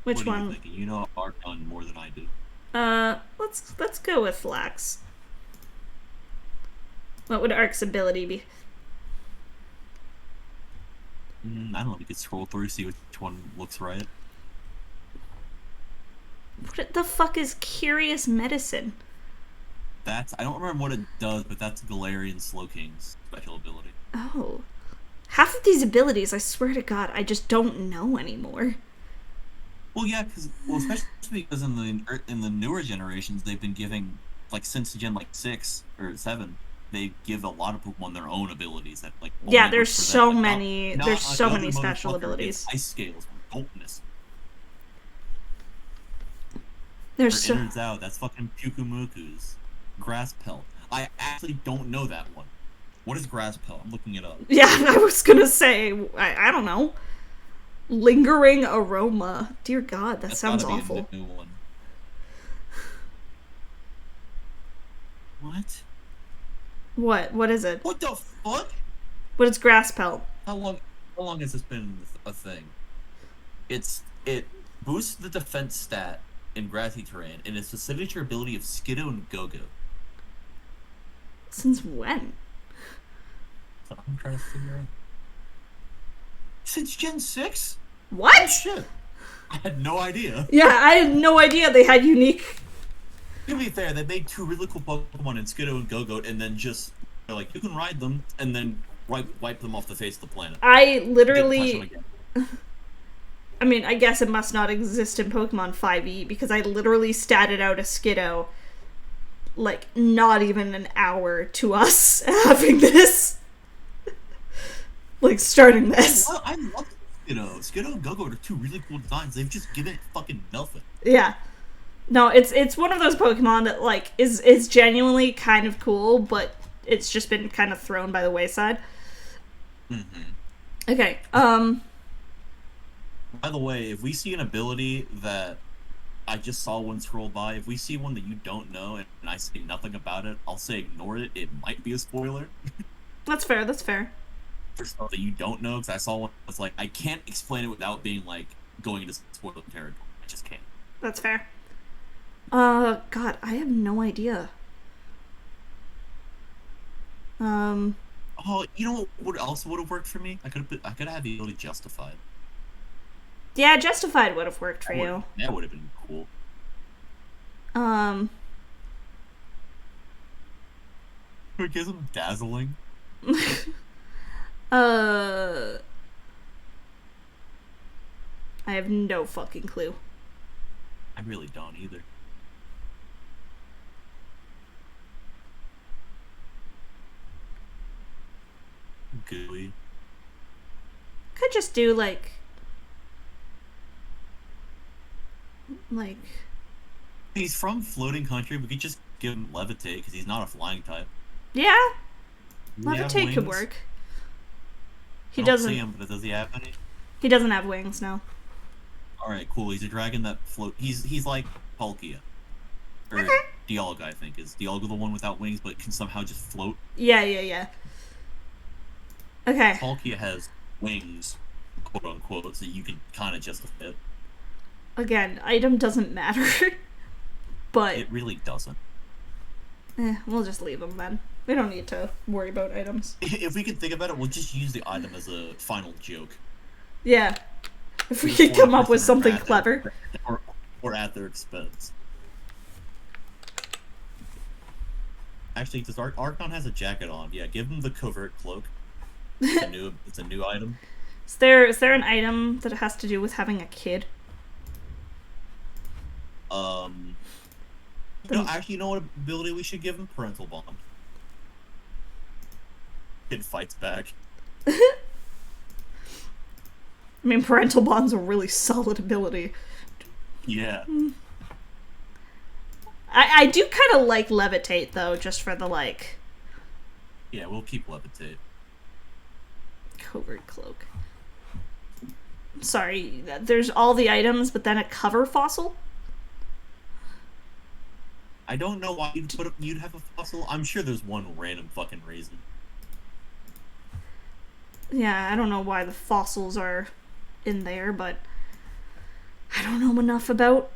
Which what are one? you thinking? You know Archon more than I do. Let's go with lax. What would Arc's ability be? I don't know. We could scroll through, see which one looks right. What the fuck is Curious Medicine? I don't remember what it does, but that's Galarian Slowking's special ability. Oh. Half of these abilities, I swear to God, I just don't know anymore. Well, yeah, especially because in the newer generations, they've been giving, like, since Gen, like, 6 or 7, they give a lot of Pokemon their own abilities that, like, Yeah, only there's work for so them. Like, many. There's so many another special motherfucker abilities. gets Ice Scales or Goltness. There's Or so. Innards Out, that's fucking Pukumuku's. Grass Pelt. I actually don't know that one. What is Grass Pelt? I'm looking it up. Yeah, I was gonna say, I don't know. Lingering Aroma. Dear God, that sounds gotta be awful. a new one. What? What is it? What the fuck? What is Grass Pelt? How long has this been a thing? It boosts the defense stat in grassy terrain, and it's the signature ability of Skiddo and Go-Go. Since when? So I'm trying to figure out. Since Gen 6? What? Oh, shit. I had no idea. Yeah, I had no idea they had unique. To be fair, they made 2 really cool Pokemon in Skiddo and Go-Go, and then they're like, you can ride them, and then wipe them off the face of the planet. I Didn't literally. touch them again. I mean, I guess it must not exist in Pokemon 5e because I literally statted out a Skiddo, like, not even an hour to us having this. Like, starting this. I love Skiddo. Skiddo and Go-Go are 2 really cool designs. They've just given it fucking nothing. Yeah. No, it's one of those Pokemon that, like, is genuinely kind of cool, but it's just been kind of thrown by the wayside. Mm-hmm. Okay, By the way, if we see an ability that I just saw one scroll by, if we see one that you don't know and I say nothing about it, I'll say ignore it. It might be a spoiler. that's fair, that's fair. For stuff that you don't know, because I saw one that's like, I can't explain it without being, like, going into spoiler territory. I just can't. That's fair. God, I have no idea. Oh, you know what also would have worked for me? I could have the ability Justified. Yeah, Justified would have worked for you. That would have been cool. It gives him Dazzling. I have no fucking clue. I really don't either. Gooey. Could just do, like... He's from Floating Country. We could just give him Levitate because he's not a flying type. Yeah, Do we have Levitate could wings? work. I don't see him, but does he have any? He doesn't have wings, no. Alright, cool. He's a dragon that float. He's like Palkia. Or Okay. Dialga, I think. Is Dialga the one without wings but can somehow just float? Yeah. Okay. Palkia has wings, quote unquote, so you can kind of just fit. Again, item doesn't matter. But, It really doesn't. we'll just leave them then. We don't need to worry about items. If we can think about it, we'll just use the item as a final joke. Yeah. If we could come up with something clever. Or at their expense. Actually, does Archon has a jacket on? Yeah, give him the covert cloak. It's a new item. Is there an item that has to do with having a kid? Actually, you know what ability we should give him? Parental bond. Kid fights back. I mean, parental bond's a really solid ability. Yeah. I do kind of like levitate, though, just for the, like... Yeah, we'll keep levitate. Covert cloak. Sorry, there's all the items, but then a cover fossil? I don't know why you'd have a fossil. I'm sure there's one random fucking reason. Yeah, I don't know why the fossils are in there, but I don't know enough about.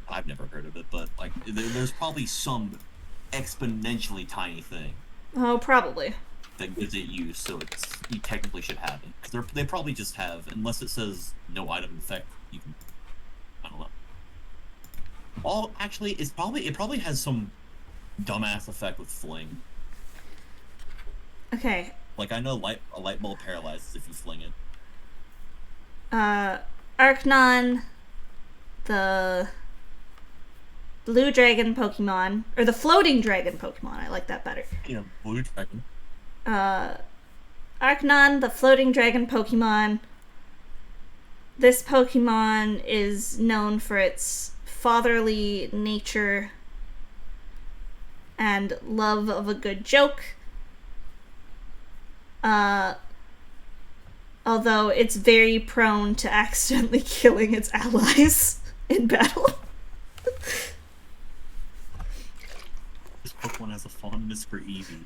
I've never heard of it, but like, there's probably some exponentially tiny thing Oh, probably. that gives it use, so you technically should have it. Because they probably just have, unless it says no item effect, you can. I don't know. Actually, it probably has some dumbass effect with fling. Okay. Like, I know a light bulb paralyzes if you fling it. Arcnon, the blue dragon Pokemon, or the floating dragon Pokemon, I like that better. Yeah, blue dragon. Arcnon, the floating dragon Pokemon. This Pokemon is known for its fatherly nature and love of a good joke. Although it's very prone to accidentally killing its allies in battle. This Pokemon has a fondness for Eevee.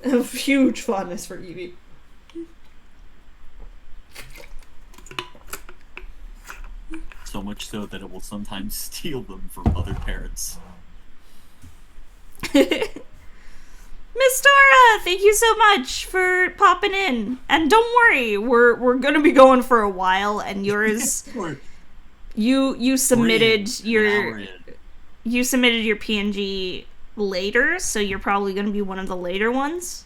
A huge fondness for Eevee. So much so that it will sometimes steal them from other parents. Miss Dora, thank you so much for popping in. And don't worry, we're gonna be going for a while. And yours, you submitted your PNG later, so you're probably gonna be one of the later ones.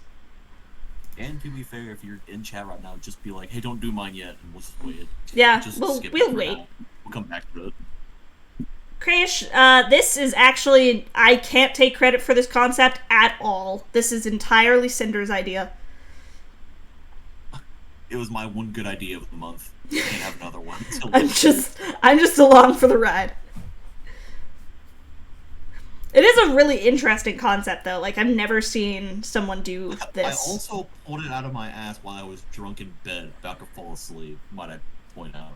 And to be fair, if you're in chat right now, just be like, "Hey, don't do mine yet," and we'll just wait. Yeah, just we'll wait. Now. We'll come back to it. Krish, this is actually, I can't take credit for this concept at all. This is entirely Cinder's idea. It was my one good idea of the month. I can't have another one. I'm just along for the ride. It is a really interesting concept, though. Like, I've never seen someone do this. I also pulled it out of my ass while I was drunk in bed, about to fall asleep, might I point out.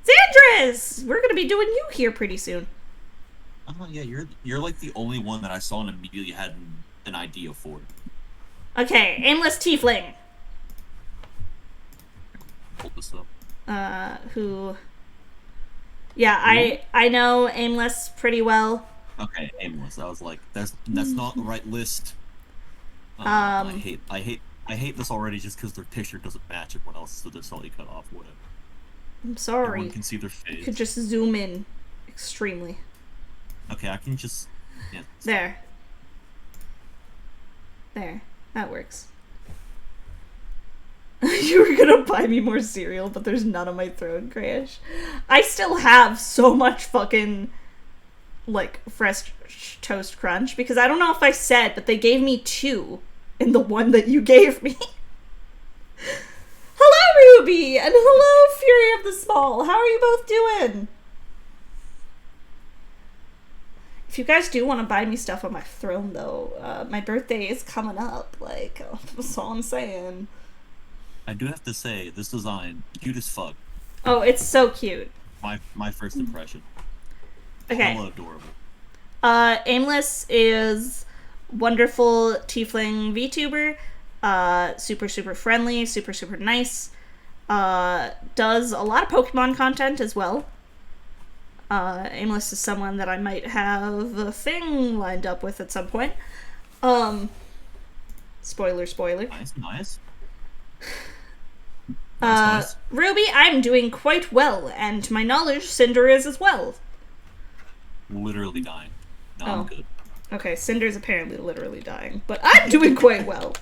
Xandris! We're gonna be doing you here pretty soon. Oh yeah, you're like the only one that I saw and immediately had an idea for. Okay, aimless tiefling. Hold this up. Who? Yeah, I know aimless pretty well. Okay, aimless. I was like, that's not the right list. I hate this already just because their picture doesn't match everyone else, so they're slightly cut off. Whatever. I'm sorry. Everyone can see their face. You could just zoom in extremely. Okay, I can just... Yeah. There. That works. You were gonna buy me more cereal, but there's none on my throat, Crash. I still have so much fucking, like, fresh toast crunch, because I don't know if I said, but they gave me 2 in the one that you gave me. Hello, Ruby! And hello, Fury of the Small! How are you both doing? If you guys do want to buy me stuff on my throne, though, my birthday is coming up. Like, that's all I'm saying. I do have to say, this design, cute as fuck. Oh, it's so cute. My first impression. Okay. Hella adorable. Aimless is wonderful tiefling VTuber. Super, super friendly, super, super nice. Does a lot of Pokemon content as well. Aimless is someone that I might have a thing lined up with at some point. Spoiler. Nice. Nice. Ruby, I'm doing quite well, and to my knowledge, Cinder is as well. Literally dying. No, I'm good. Okay, Cinder's apparently literally dying, but I'm doing quite well.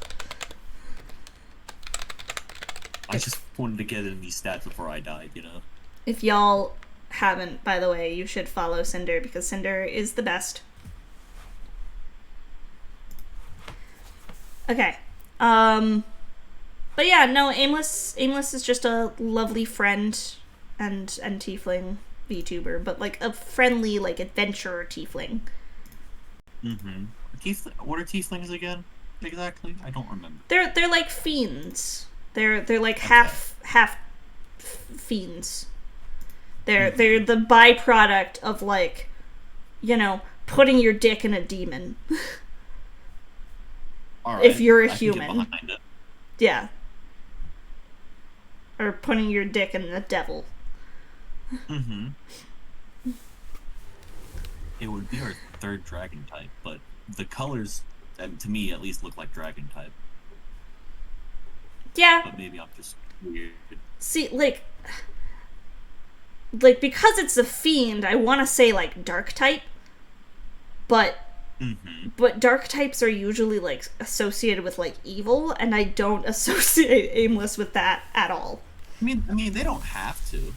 wanted to get in these stats before I died, you know? If y'all haven't, by the way, you should follow Cinder because Cinder is the best. Okay. But yeah, no, Aimless is just a lovely friend and tiefling VTuber, but like a friendly, like, adventurer tiefling. Mm-hmm. What are tieflings again? Exactly? I don't remember. They're like fiends. They're like Okay. half fiends. They're the byproduct of, like, you know, putting your dick in a demon. All right. If you're a I can get human. behind it. Yeah. Or putting your dick in the devil. Mm-hmm. It would be our third dragon type, but the colors, to me at least, look like dragon type. Yeah. But maybe I'm just weird. See, like because it's a fiend, I want to say, like, dark type, but dark types are usually, like, associated with, like, evil, and I don't associate Aimless with that at all. I mean, they don't have to.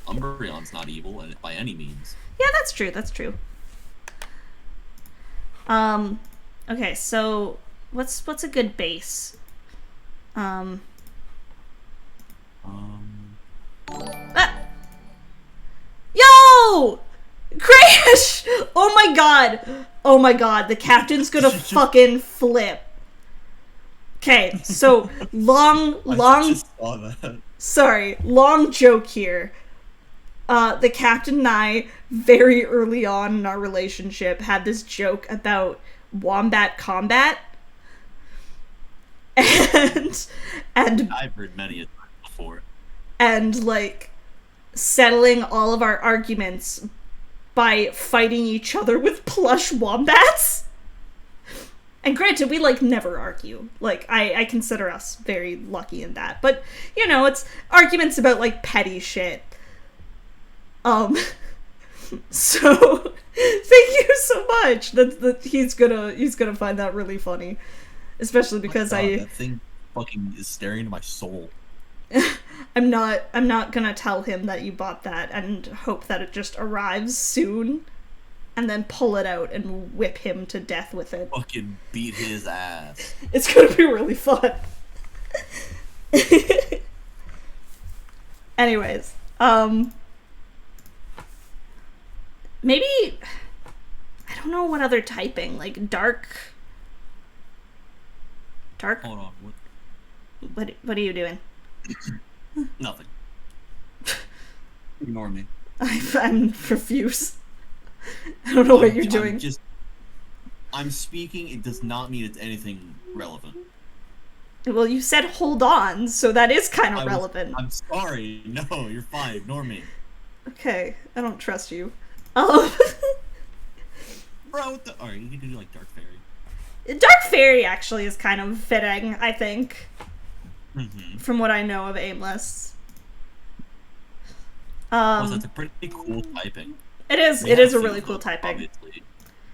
Umbreon's not evil by any means. Yeah, that's true. Okay, so what's a good base? Ah! Yo! Crash! Oh my god, the captain's gonna fucking flip. Okay, so long I just saw that. sorry, long joke here. The captain and I, very early on in our relationship, had this joke about wombat combat. And I've heard many a time before. And, like, settling all of our arguments by fighting each other with plush wombats. And granted, we, like, never argue. Like, I consider us very lucky in that. But, you know, it's arguments about, like, petty shit. So thank you so much. That he's gonna find that really funny, especially because that thing fucking is staring into my soul. I'm not gonna tell him that you bought that and hope that it just arrives soon, and then pull it out and whip him to death with it. Fucking beat his ass. It's gonna be really fun. Anyways, maybe, I don't know what other typing, like dark. Hold on. What are you doing? Nothing. Ignore me. I'm profuse. I don't know what you're doing. I'm speaking. It does not mean it's anything relevant. Well, you said hold on, so that is kind of relevant. I'm sorry. No, you're fine. Ignore me. Okay, I don't trust you. Bro, alright, you can do, like, Dark Fairy. Dark Fairy actually is kind of fitting, I think. Mm-hmm. From what I know of Aimless. Also, it's a pretty cool typing. It is a really cool typing. Obviously,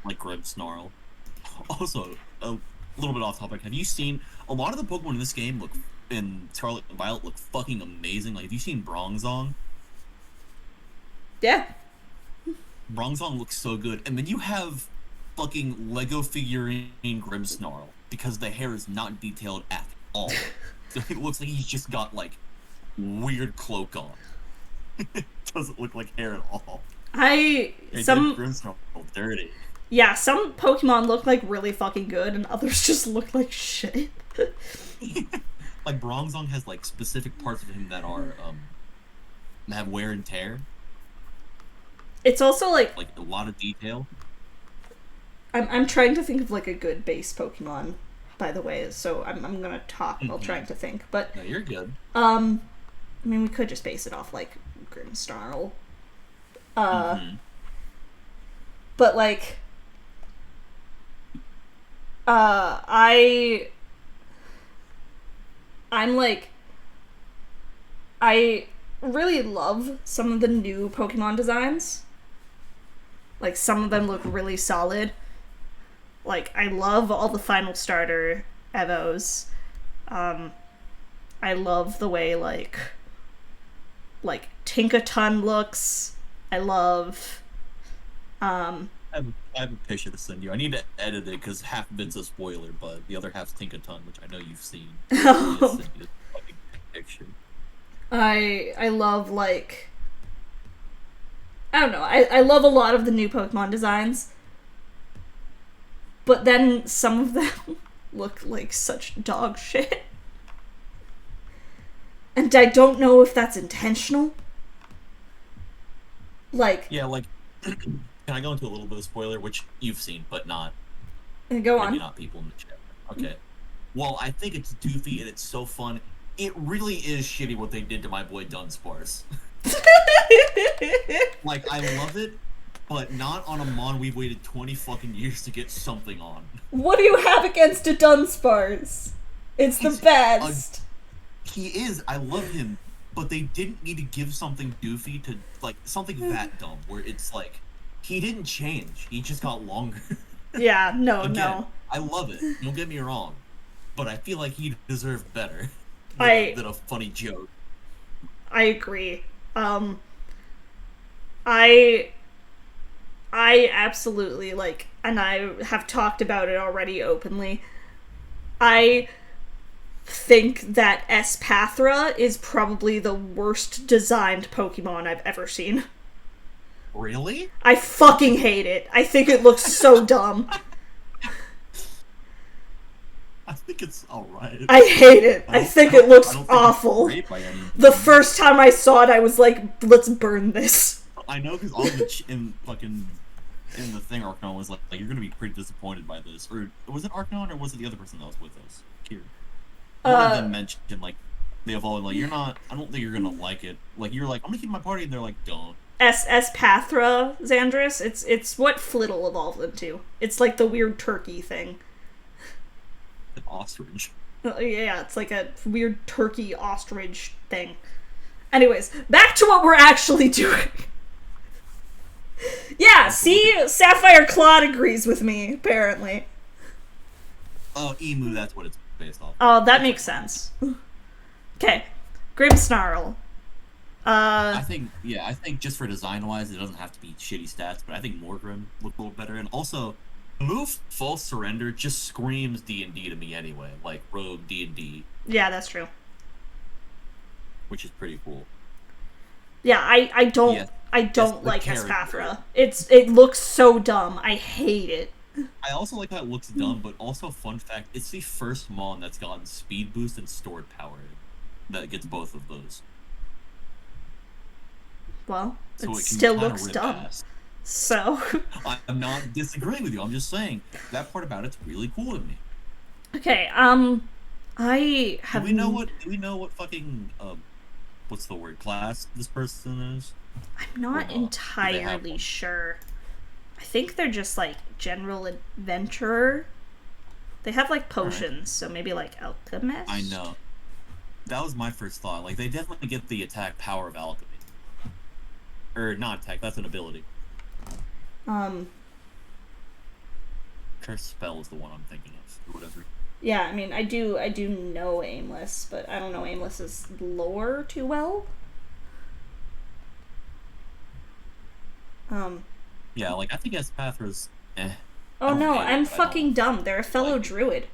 like Grimmsnarl. Also, a little bit off topic. Have you seen a lot of the Pokemon in this game in Scarlet and Violet look fucking amazing? Like, have you seen Bronzong? Yeah. Bronzong looks so good. And then you have fucking Lego figurine Grimmsnarl, because the hair is not detailed at all. So it looks like he's just got, like, weird cloak on. It doesn't look like hair at all. Some Grimmsnarl dirty. Yeah, some Pokemon look like really fucking good, and others just look like shit. Like Bronzong has like specific parts of him that are have wear and tear. It's also like a lot of detail. I'm trying to think of like a good base Pokemon, by the way. So I'm gonna talk while trying to think, but no, you're good. I mean, we could just base it off like Grimmsnarl. But like, I'm like, I really love some of the new Pokemon designs. Like, some of them look really solid. Like, I love all the final starter Evos. I love the way, like Tinkaton looks. I love, I have a picture to send you. I need to edit it because half of it's a spoiler, but the other half's Tinkaton, which I know you've seen. I need to send you a fucking picture. I love, like, I don't know, I love a lot of the new Pokemon designs, but then some of them look like such dog shit. And I don't know if that's intentional. Like... Yeah, like, can I go into a little bit of spoiler, which you've seen, but not... Go on. Maybe not people in the chat. Okay. Well, I think it's doofy and it's so fun. It really is shitty what they did to my boy Dunsparce. Like, I love it, but not on a Mon we've waited 20 fucking years to get something on. What do you have against a Dunsparce? It's the best. He is. I love him. But they didn't need to give something doofy to, like, something that dumb, where it's like, he didn't change. He just got longer. Yeah, no, Again, no. I love it. Don't get me wrong. But I feel like he deserved better than a funny joke. I agree. I absolutely, like, and I have talked about it already openly, I think that Espathra is probably the worst designed Pokemon I've ever seen. Really? I fucking hate it. I think it looks so dumb. I think it's alright. I hate it. I think it looks awful. The first time I saw it, I was like, let's burn this. I know, because all the in the thing, Arcanon was like, you're gonna be pretty disappointed by this. Or was it Arcanon, or was it the other person that was with us? Kieran. One of them mentioned, like, they evolved, like, I don't think you're gonna like it. Like, you're like, I'm gonna keep my party, and they're like, don't. Espathra, Xandris, it's what Flittle evolved into. It's like the weird turkey thing. An ostrich. Yeah, it's like a weird turkey ostrich thing. Anyways, back to what we're actually doing. Yeah, see? Sapphire Claude agrees with me, apparently. Oh, Emu, that's what it's based off. Oh, that makes sense. Okay. Grimmsnarl. I think just for design-wise, it doesn't have to be shitty stats, but I think Morgrim looked a little better. And also, the move False Surrender just screams D&D to me anyway, like Rogue D&D. Yeah, that's true. Which is pretty cool. Yeah, I don't like Espathra. It looks so dumb. I hate it. I also like how it looks dumb, but also, fun fact, it's the first Mon that's gotten Speed Boost and Stored Power that gets both of those. Well, so it still looks dumb. Ass. So... I'm not disagreeing with you, I'm just saying, that part about it's really cool to me. Okay, I have... Do we know what fucking, what's the word, class this person is? I'm not entirely sure. I think they're just, like, general adventurer. They have, like, potions, so maybe, like, alchemist? I know. That was my first thought. Like, they definitely get the attack power of alchemy. Or, not attack, that's an ability. Curse Spell is the one I'm thinking of, or whatever. Yeah, I mean, I do know Aimless, but I don't know Aimless's lore too well. Yeah, like, I think Espathra's Oh no, I'm fucking dumb. They're a fellow druid.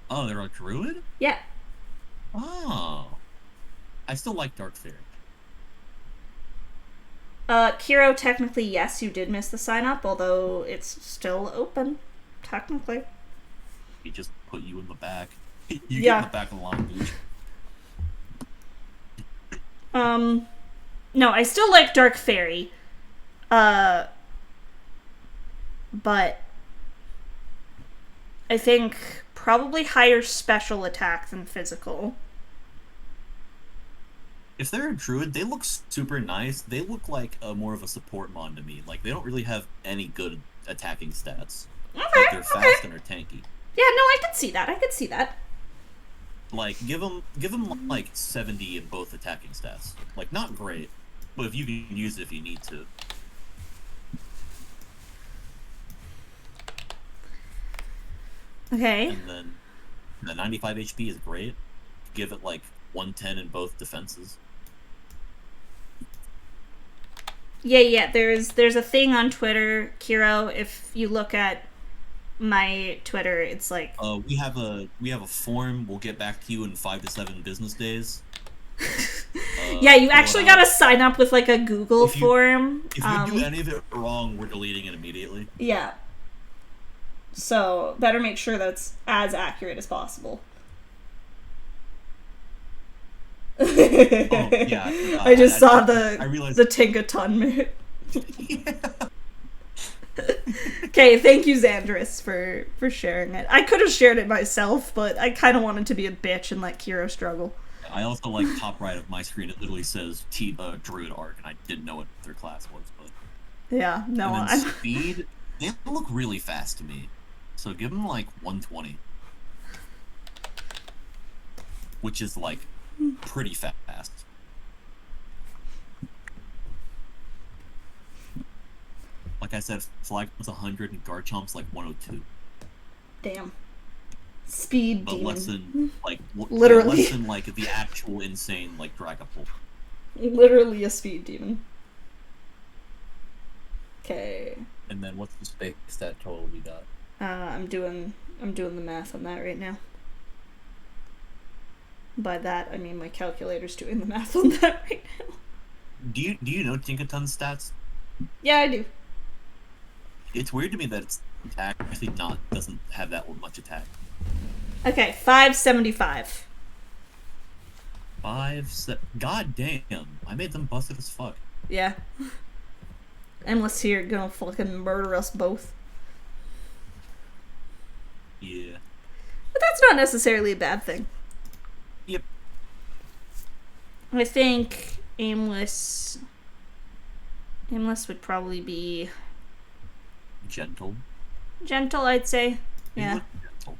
Oh, they're a druid? Yeah. Oh. I still like Dark Fairy. Kiro, technically, yes, you did miss the sign-up, although it's still open, technically. He just put you in the back. You get in the back of the line, dude. No, I still like Dark Fairy. But I think probably higher special attack than physical. If they're a druid, they look super nice. They look like more of a support mon to me. Like, they don't really have any good attacking stats. Okay, like, they're fast and are tanky. Yeah, no, I could see that. Like, give them like 70 in both attacking stats. Like, not great, but if you can use it if you need to. Okay. And then the 95 HP is great. give it like 110 in both defenses. Yeah. There's a thing on Twitter, Kiro. If you look at my Twitter, it's like we have a form. We'll get back to you in 5 to 7 business days. Yeah, you actually gotta sign up with like a Google form. If you do any of it wrong, we're deleting it immediately. Yeah. So better make sure that's as accurate as possible. Yeah. I just saw the the Tinkaton move. Okay, thank you, Xandris, for sharing it. I could have shared it myself, but I kind of wanted to be a bitch and let Kiro struggle. I also like top right of my screen. It literally says Druid Arc, and I didn't know what their class was. But yeah, no. And then speed, they look really fast to me. So give them like 120, which is like pretty fast. Like I said, Flagman's 100 and Garchomp's like 102. Damn. Speed but demon. less than like literally less than like the actual insane like Dragapult. Literally a speed demon. Okay. And then what's the space stat total we got? I'm doing the math on that right now. By that I mean my calculator's doing the math on that right now. Do you know Tinkaton's stats? Yeah, I do. It's weird to me that its attack actually doesn't have that much attack. Okay, 575. God damn! I made them busted as fuck. Yeah. Endless here gonna fucking murder us both. Yeah. But that's not necessarily a bad thing. Yep. I think Aimless would probably be gentle. Gentle, I'd say. Yeah. Gentle.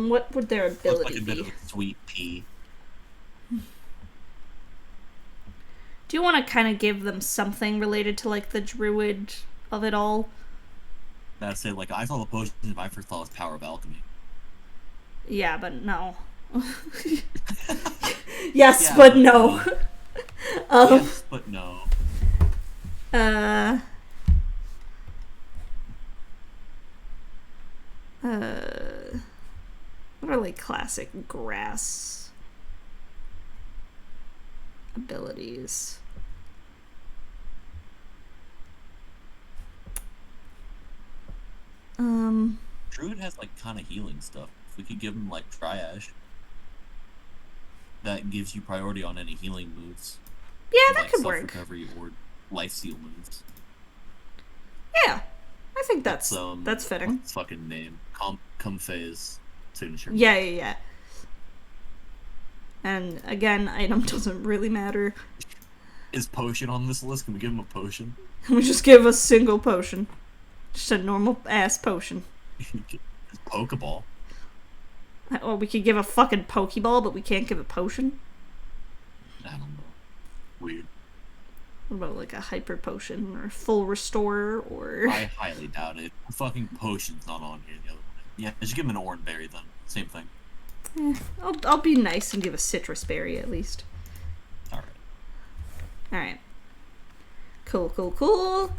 What would their ability like a bit be? of a sweet pea. Do you want to kind of give them something related to like the druid of it all? That's it. Like I saw the potion, my first thought was power of alchemy. Yeah, but no. Yes, yeah, but no. Yes, but no. What are like classic grass abilities? Druid has like kind of healing stuff. If we could give him like Triash, that gives you priority on any healing moves. Yeah, that like could work. Recovery or life steal moves. Yeah, I think that's fitting. What's fucking name? Comfey's signature. Yeah. And again, item doesn't really matter. Is potion on this list? Can we give him a potion? Can we just give a single potion? Just a normal ass potion. Pokeball. Or we could give a fucking Pokeball, but we can't give a potion? I don't know. Weird. What about like a hyper potion or a full restorer or... I highly doubt it. A fucking potion's not on here. The other one. Yeah, just give him an orange berry then. Same thing. I'll be nice and give a citrus berry at least. Alright. Cool.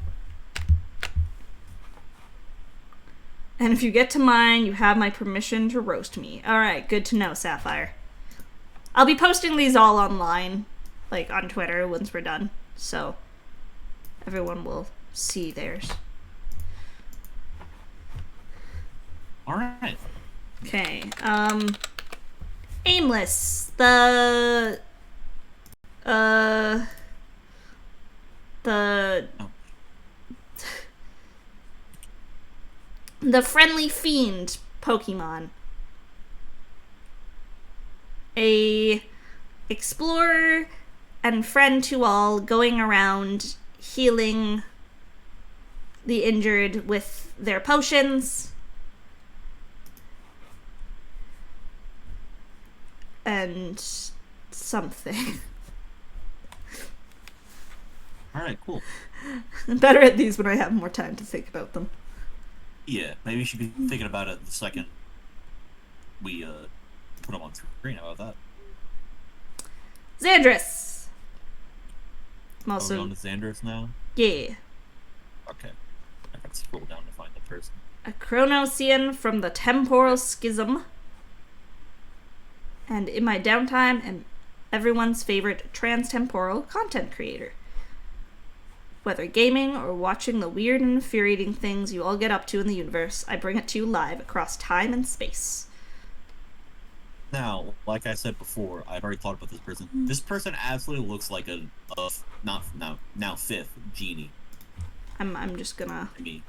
And if you get to mine, you have my permission to roast me. Alright, good to know, Sapphire. I'll be posting these all online, like on Twitter once we're done, so everyone will see theirs. Alright. Okay, Aimless, the friendly fiend Pokemon. A explorer and friend to all, going around healing the injured with their potions. And something. Alright, cool. I'm better at these when I have more time to think about them. Yeah, maybe you should be thinking about it the second we put them on screen. How about that? Xandris. I'm Are we also on to Xanders now? yeah. Okay. I gotta scroll down to find the person. A Chronosian from the Temporal Schism. And in my downtime, am everyone's favorite trans-temporal content creator. Whether gaming or watching the weird and infuriating things you all get up to in the universe, I bring it to you live across time and space. Now, like I said before, I've already thought about this person. This person absolutely looks like a now fifth genie. I'm just gonna To me.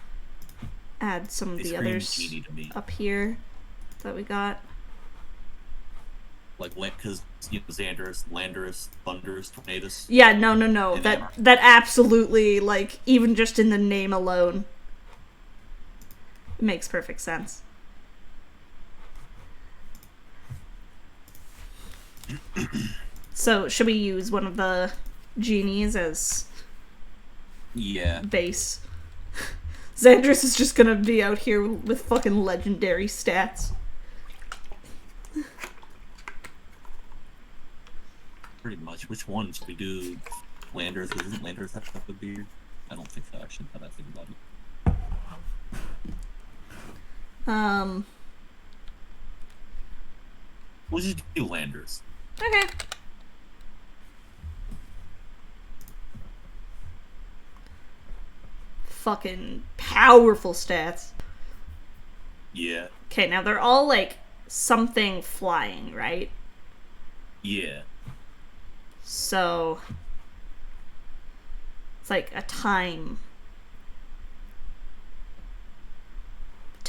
add some of They the scream others genie to me. up here that we got. Like, because, you know, Xanders, Landers, Thunders, Tornadus. Yeah, no. And That absolutely, like, even just in the name alone, it makes perfect sense. So, should we use one of the genies as Yeah. base? Xandris is just gonna be out here with fucking legendary stats. Pretty much. Which one should we do? Landers? Doesn't Landers have a beard? I don't think so, actually. Now that I think about it. We'll just do Landers. Okay. Fucking powerful stats. Yeah. Okay, now they're all like something flying, right? Yeah. So it's like a time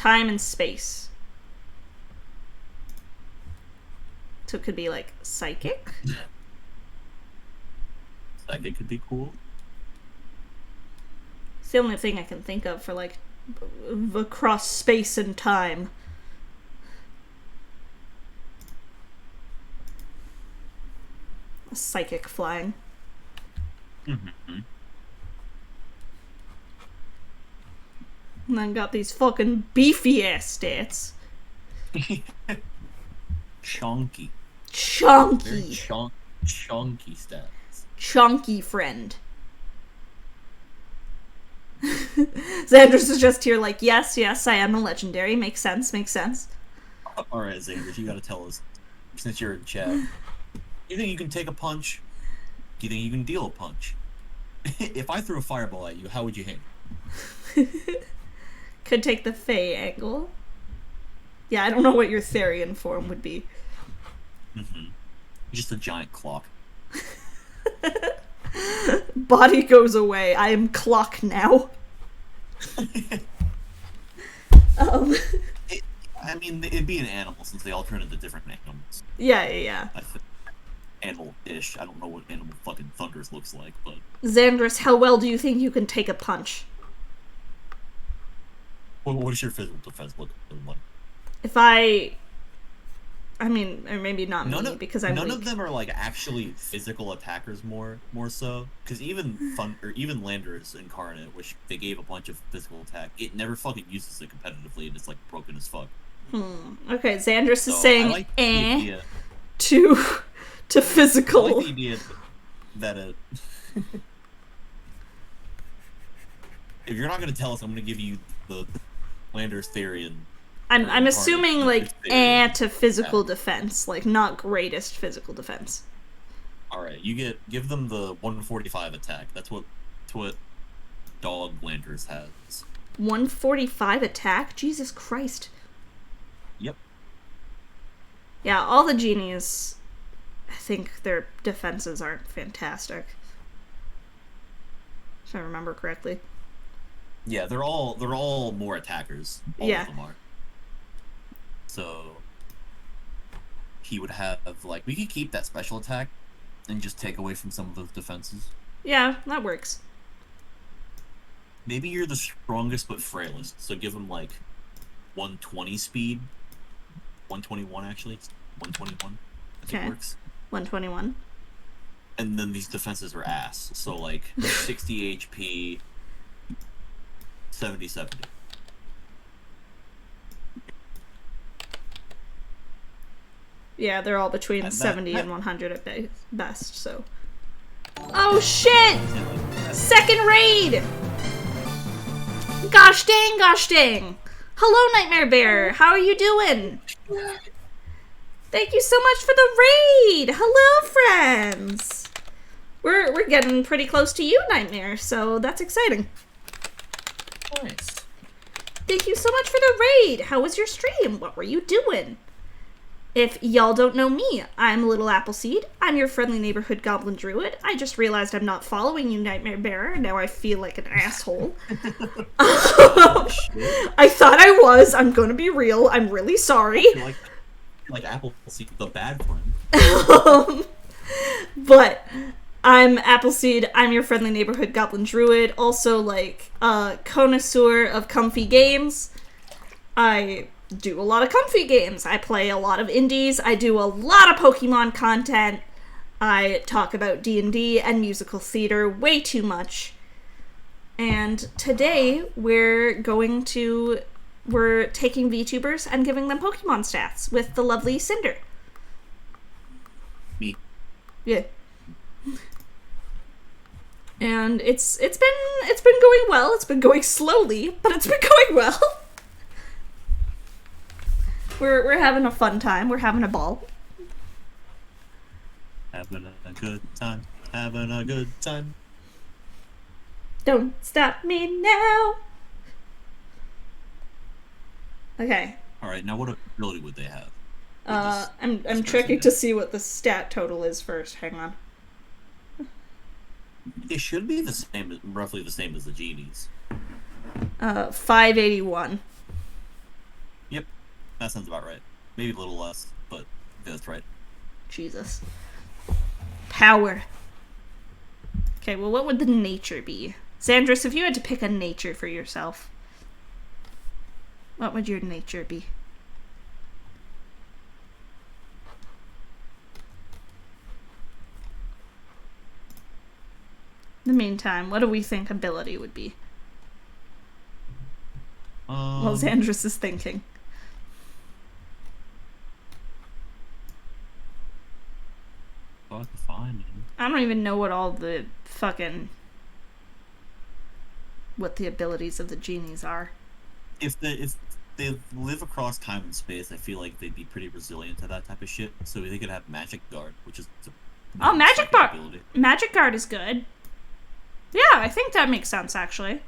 and space. So it could be like psychic. Psychic could be cool. It's the only thing I can think of for like across space and time. A psychic flying. Mm-hmm. And then got these fucking beefy ass stats. Chunky. Very Chunky. chunky stats. Chunky friend. Xandris is just here like, yes, I am a legendary. Makes sense. Alright, Xanders, you gotta tell us, since you're in chat. You think you can take a punch? Do you think you can deal a punch? If I threw a fireball at you, how would you handle? Could take the Fey angle. Yeah, I don't know what your Therian form would be. Mm-hmm. Just a giant clock. Body goes away. I am clock now. I mean, it'd be an animal since they all turn into different animals. Yeah. I think animal-ish. I don't know what animal fucking Thunders looks like, but Xandris, how well do you think you can take a punch? what does your physical defense look like? If I mean, or maybe not me, because I'm none weak. of them are like actually physical attackers more so, because even Landers Incarnate, which they gave a bunch of physical attack, it never fucking uses it competitively, and it's like broken as fuck. Okay, Xandris is So saying I like the idea, to physical. I like the idea that if you're not gonna tell us, I'm gonna give you the Landers Therian. I'm assuming like to physical Yeah. defense, like not greatest physical defense. Alright, give them the 145 attack. That's what Dog Landers has. 145 attack? Jesus Christ. Yep. Yeah, all the genies, I think their defenses aren't fantastic. If I remember correctly. Yeah, they're all more attackers. All Yeah. of them are. So he would have like, we could keep that special attack and just take away from some of those defenses. Yeah, that works. Maybe you're the strongest but frailest, so give him like 120 speed. 121 actually. 121. I think Okay. works. 121. And then these defenses are ass. So like 60 HP, 70. Yeah, they're all between And 70 and 100 at best, so. Oh shit! Second raid! Gosh dang, gosh dang. Hello, Nightmare Bear. How are you doing? Thank you so much for the raid! Hello, friends! We're getting pretty close to you, Nightmare, so that's exciting. Nice. Thank you so much for the raid! How was your stream? What were you doing? If y'all don't know me, I'm Little Appleseed. I'm your friendly neighborhood goblin druid. I just realized I'm not following you, Nightmare Bearer. Now I feel like an asshole. I thought I was. I'm gonna be real. I'm really sorry. You're like Appleseed, the bad friend. But I'm Appleseed. I'm your friendly neighborhood goblin druid. Also, like, connoisseur of comfy games. I do a lot of comfy games. I play a lot of indies. I do a lot of Pokemon content. I talk about D&D and musical theater way too much. And today we're taking VTubers and giving them Pokemon stats with the lovely Cinder. Me. Yeah. And it's been going well. It's been going slowly, but it's been going well. We're having a fun time. We're having a ball. Having a good time. Having a good time. Don't stop me now. Okay. All right. Now, what ability would they have? I'm checking to see what the stat total is first. Hang on. It should be the same, roughly the same as the genies. 581. Yep, that sounds about right. Maybe a little less, but that's right. Jesus. Power. Okay, well, what would the nature be? Xandris, if you had to pick a nature for yourself, what would your nature be? In the meantime, what do we think ability would be? Well, Xandris is thinking. Fuck, fine. I don't even know what what the abilities of the genies are. If they live across time and space, I feel like they'd be pretty resilient to that type of shit. So they could have Magic Guard, which is Magic Guard. ability. Magic Guard is good. Yeah, I think that makes sense, actually.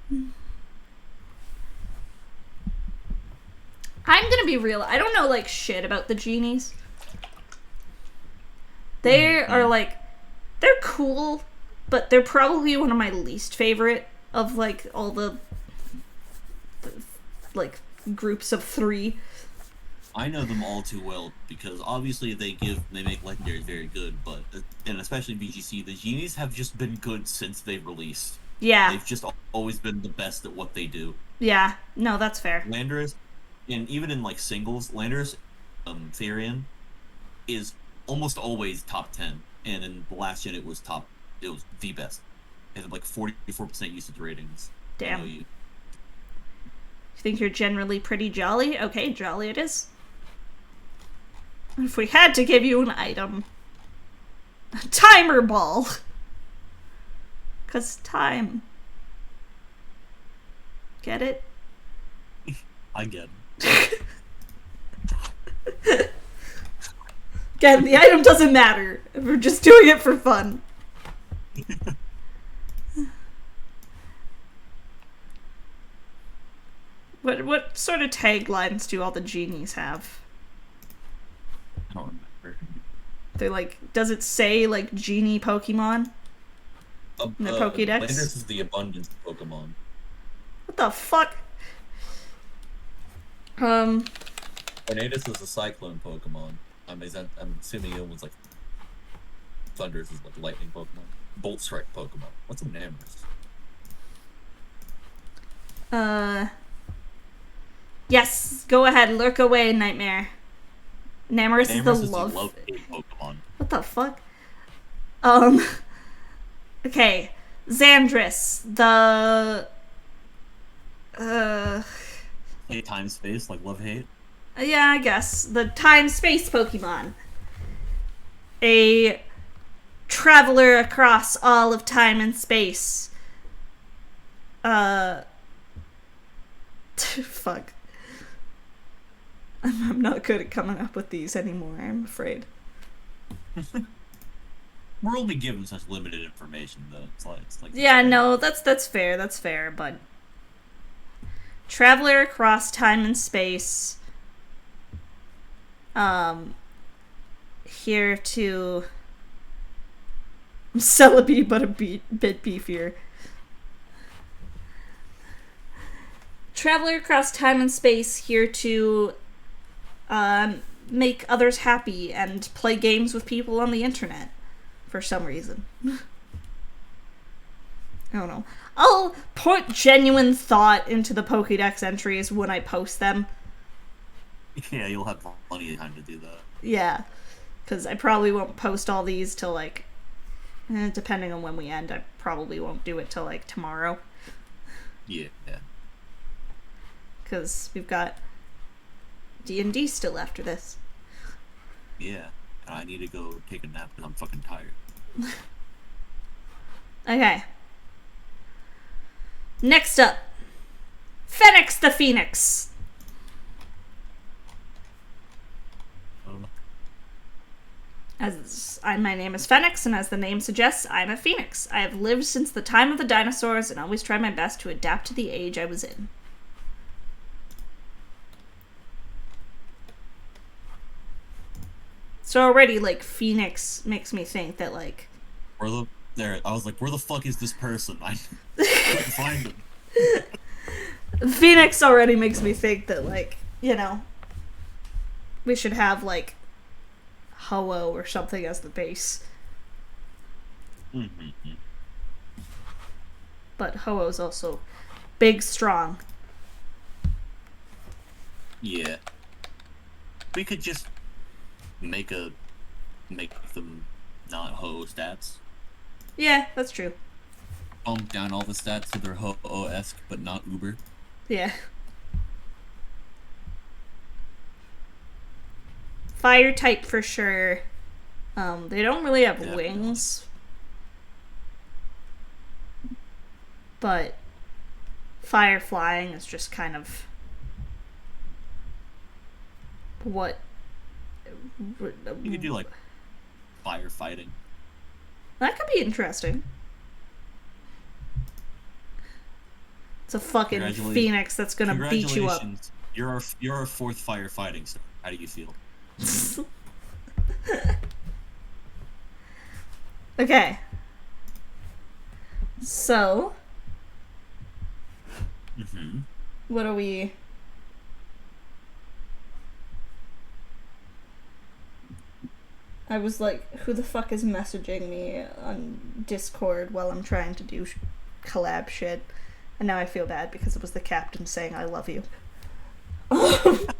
I'm gonna be real. I don't know, like, shit about the genies. They are, like, they're cool, but they're probably one of my least favorite of, like, all the like, groups of 3. I know them all too well because obviously they make legendaries very good, but and especially VGC, the genies have just been good since they've released. Yeah. They've just always been the best at what they do. Yeah. No, that's fair. Landorus, and even in like singles, Landorus, Therian, is almost always top 10, and in the last gen it was the best. It had like 44% usage ratings. Damn. You think you're generally pretty jolly? Okay, jolly it is. If we had to give you an item, a timer ball. 'Cause time. Get it? I get it. Again, the item doesn't matter. We're just doing it for fun. What sort of taglines do all the genies have? I don't remember. They're like, does it say, like, genie Pokemon? In their Pokédex? Landorus is the abundance Pokemon. What the fuck? Tornadus is a cyclone Pokemon. I'm assuming it was like Thunders is like lightning Pokemon. Bolt Strike Pokemon. What's a Namorous? Yes, go ahead, lurk away, Nightmare. Namorous is the love Pokemon. What the fuck? Okay. Xandris, the Hate time space, like love hate. Yeah, I guess. The time-space Pokemon. A traveler across all of time and space. Fuck. I'm not good at coming up with these anymore, I'm afraid. We're only given such limited information, though. It's like yeah, no, that's fair, but traveler across time and space. Here to Celebi, but a bit beefier. Traveler across time and space, here to make others happy and play games with people on the internet. For some reason. I don't know. I'll put genuine thought into the Pokédex entries when I post them. Yeah, you'll have plenty of time to do that. Yeah. Because I probably won't post all these till, like, depending on when we end, I probably won't do it till, like, tomorrow. Yeah. Because we've got D&D still after this. Yeah. I need to go take a nap because I'm fucking tired. Okay. Next up. Fenix the Phoenix. My name is Fenix, and as the name suggests, I'm a phoenix. I have lived since the time of the dinosaurs and always tried my best to adapt to the age I was in. So already, like, Phoenix makes me think that, like... I was like, where the fuck is this person? I couldn't find him. Phoenix already makes me think that, like, you know, we should have, like, Ho-Oh or something as the base. Mm-hmm. But Ho-Oh's also big, strong. Yeah. We could just make them not Ho-Oh stats. Yeah, that's true. Bump down all the stats to their Ho-Oh-esque, but not Uber. Yeah. Fire type for sure. They don't really have wings. But fire flying is just kind of what... You could do, like, firefighting. That could be interesting. It's a fucking phoenix that's gonna beat you up. You're our fourth firefighting star. How do you feel? Okay. So... Mm-hmm. What are we... I was like, who the fuck is messaging me on Discord while I'm trying to do collab shit? And now I feel bad because it was the captain saying I love you. But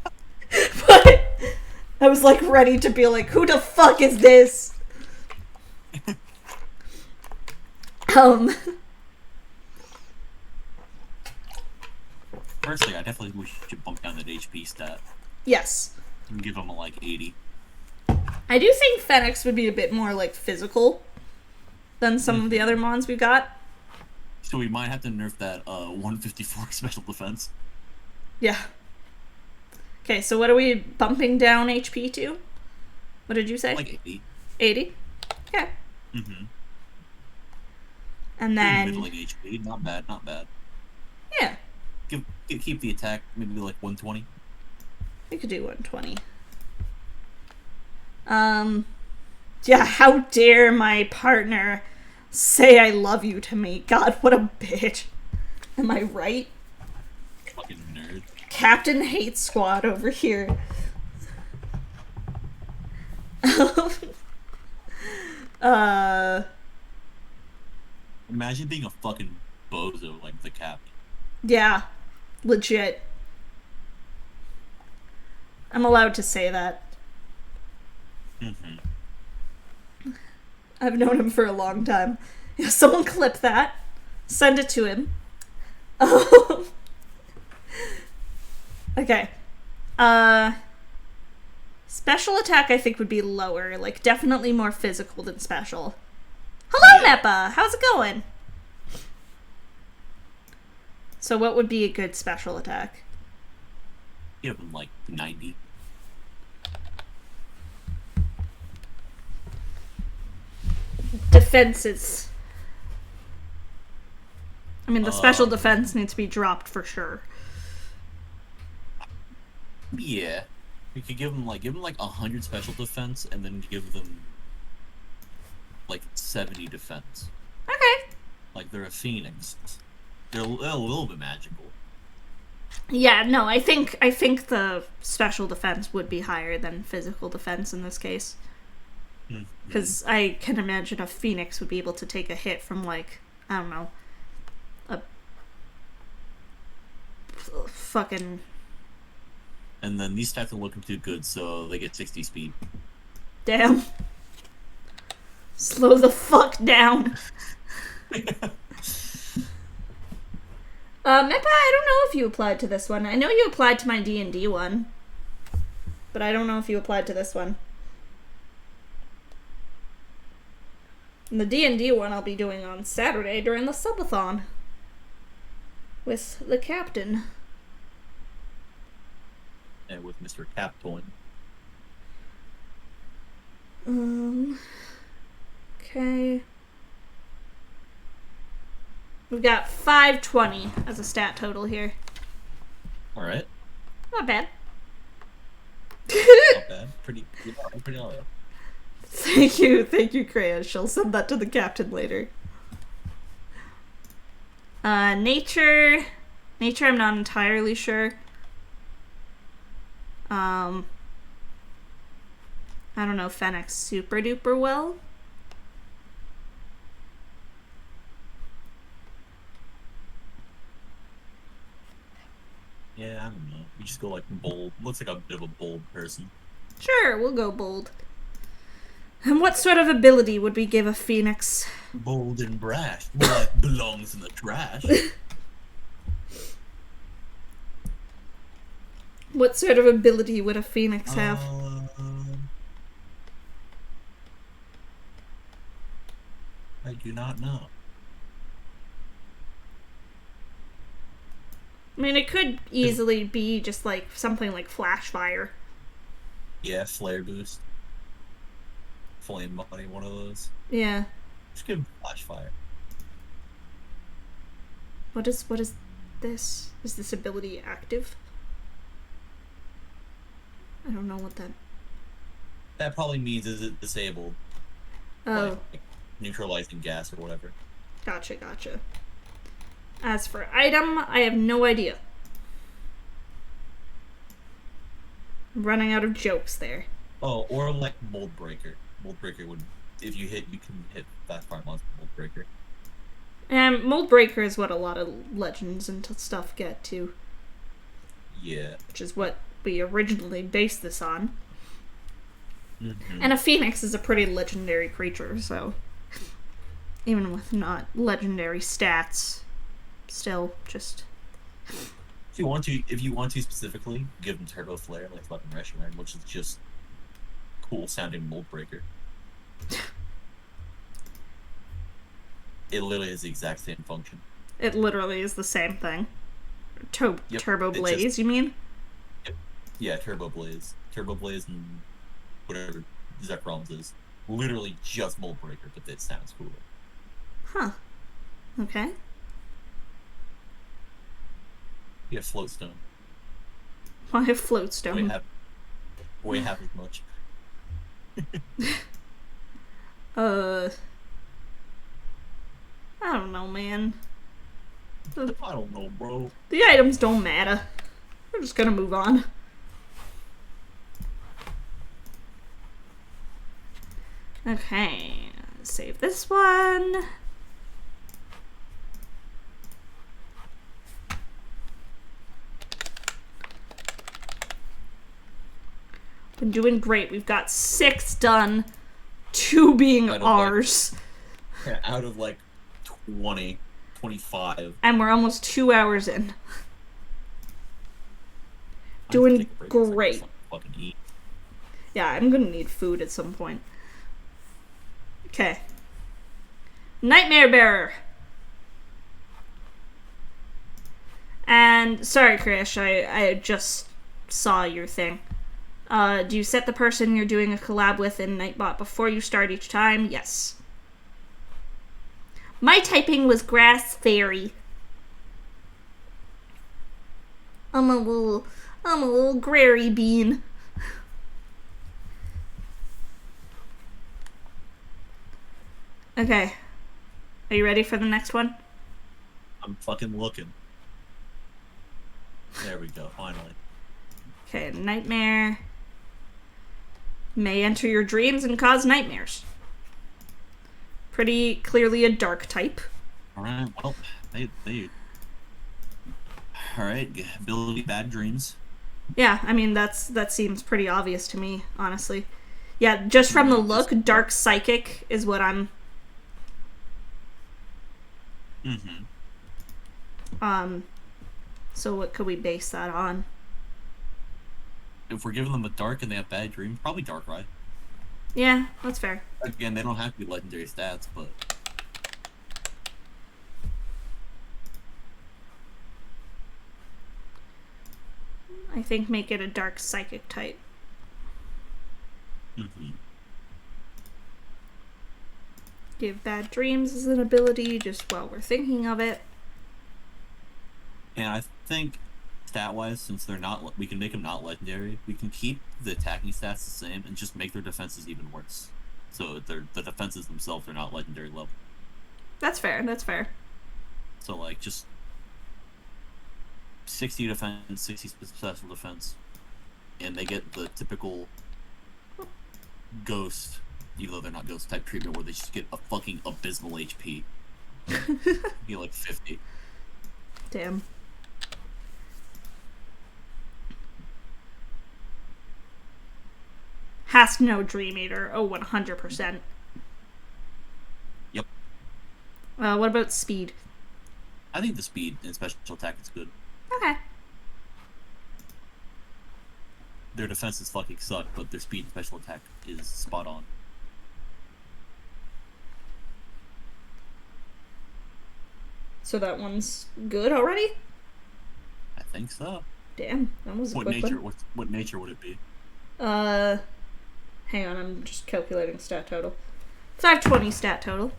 I was like ready to be like, who the fuck is this? Firstly, I definitely think we should bump down that HP stat. Yes. And give them a, like, 80. I do think Fenix would be a bit more, like, physical than some of the other mons we got. So we might have to nerf that 154 special defense. Yeah. Okay, so what are we bumping down HP to? What did you say? Like 80. 80? Okay. Mm-hmm. And then... Middling HP. Not bad, not bad. Yeah. Keep the attack maybe like 120. We could do 120. Yeah, how dare my partner say I love you to me. God, what a bitch. Am I right? Fucking nerd. Captain Hate Squad over here. Imagine being a fucking bozo like the captain. Yeah, legit. I'm allowed to say that. Mm-hmm. I've known him for a long time. Yeah, someone clip that. Send it to him. Okay. Special attack, I think, would be lower. Like, definitely more physical than special. Hello, Yeah. Meppa! How's it going? So what would be a good special attack? Give him like 90. Defenses. I mean, the special defense needs to be dropped for sure. Yeah. We could give him like 100 special defense and then give them like 70 defense. Okay. Like they're a phoenix. They're a little bit magical. Yeah, no, I think the special defense would be higher than physical defense in this case. Because I can imagine a phoenix would be able to take a hit from, like, I don't know, a fucking... And then these stats are looking too good, so they get 60 speed. Damn. Slow the fuck down. Meppa, I don't know if you applied to this one. I know you applied to my D&D one. But I don't know if you applied to this one. And the D&D one I'll be doing on Saturday during the subathon. With the captain. And with Mr. Captoin. Okay. We've got 520 as a stat total here. Alright. Not bad. Not bad. Pretty alright. Thank you, Kreia. She'll send that to the captain later. Nature. Nature, I'm not entirely sure. I don't know Fennec super duper well. Yeah, I don't know. We just go like bold. Looks like a bit of a bold person. Sure, we'll go bold. And what sort of ability would we give a phoenix? Bold and brash. What belongs in the trash? What sort of ability would a phoenix have? I do not know. I mean, it could easily be just like something like flash fire. Yeah, flare boost. Flame body, one of those. Yeah. Just give him flash fire. What is this? Is this ability active? I don't know what that... That probably means is it disabled. Oh. Like neutralizing gas or whatever. Gotcha. As for item, I have no idea. I'm running out of jokes there. Oh, or like Mold Breaker. Mold Breaker would, if you hit, you can hit that fire monster Mold Breaker. And Mold Breaker is what a lot of legends and stuff get too. Yeah. Which is what we originally based this on. Mm-hmm. And a phoenix is a pretty legendary creature, so even with not legendary stats, still just... If you want to specifically, give them Turbo Flare like fucking Reshiram, which is just cool sounding Mold Breaker. It literally is the exact same function. It literally is the same thing. Turbo Blaze, you mean? Yep. Yeah, Turbo Blaze. Turbo Blaze and whatever Zekron's is. Literally just Mold Breaker, but it sounds cooler. Huh. Okay. Yeah, Floatstone. Why a Floatstone? Way half as much. I don't know, man. I don't know, bro. The items don't matter. We're just gonna move on. Okay, save this one. Been doing great. We've got 6 done, 2 being ours. Yeah, out of like 20, 25. And we're almost 2 hours in. Doing great. Fucking eat. Yeah, I'm gonna need food at some point. Okay. Nightmare Bearer. And, sorry, Krish, I just saw your thing. Do you set the person you're doing a collab with in Nightbot before you start each time? Yes. My typing was Grass Fairy. I'm a little grary bean. Okay. Are you ready for the next one? I'm fucking looking. There we go, finally. Okay, nightmare. May enter your dreams and cause nightmares. Pretty clearly a dark type. Alright, well, they Alright, ability bad dreams. Yeah, I mean, that seems pretty obvious to me, honestly. Yeah, just from the look, dark psychic is what I'm... So what could we base that on? If we're giving them a dark and they have bad dreams, probably dark, right? Yeah, that's fair. Again, they don't have to be legendary stats, but... I think make it a dark psychic type. Give bad dreams as an ability just while we're thinking of it. And I think, stat-wise, since they're not, we can make them not legendary. We can keep the attacking stats the same and just make their defenses even worse. So the defenses themselves are not legendary level. That's fair. That's fair. So like just 60 defense, 60 special defense, and they get the typical ghost, even though they're not ghost type treatment, where they just get a fucking abysmal HP. Be like 50. Damn. Has to know Dream Eater. Oh, 100%. Yep. What about speed? I think the speed and special attack is good. Okay. Their defenses fucking suck, but their speed and special attack is spot on. So that one's good already? I think so. Damn, that was a quick one. What nature would it be? Hang on, I'm just calculating stat total. 520 stat total.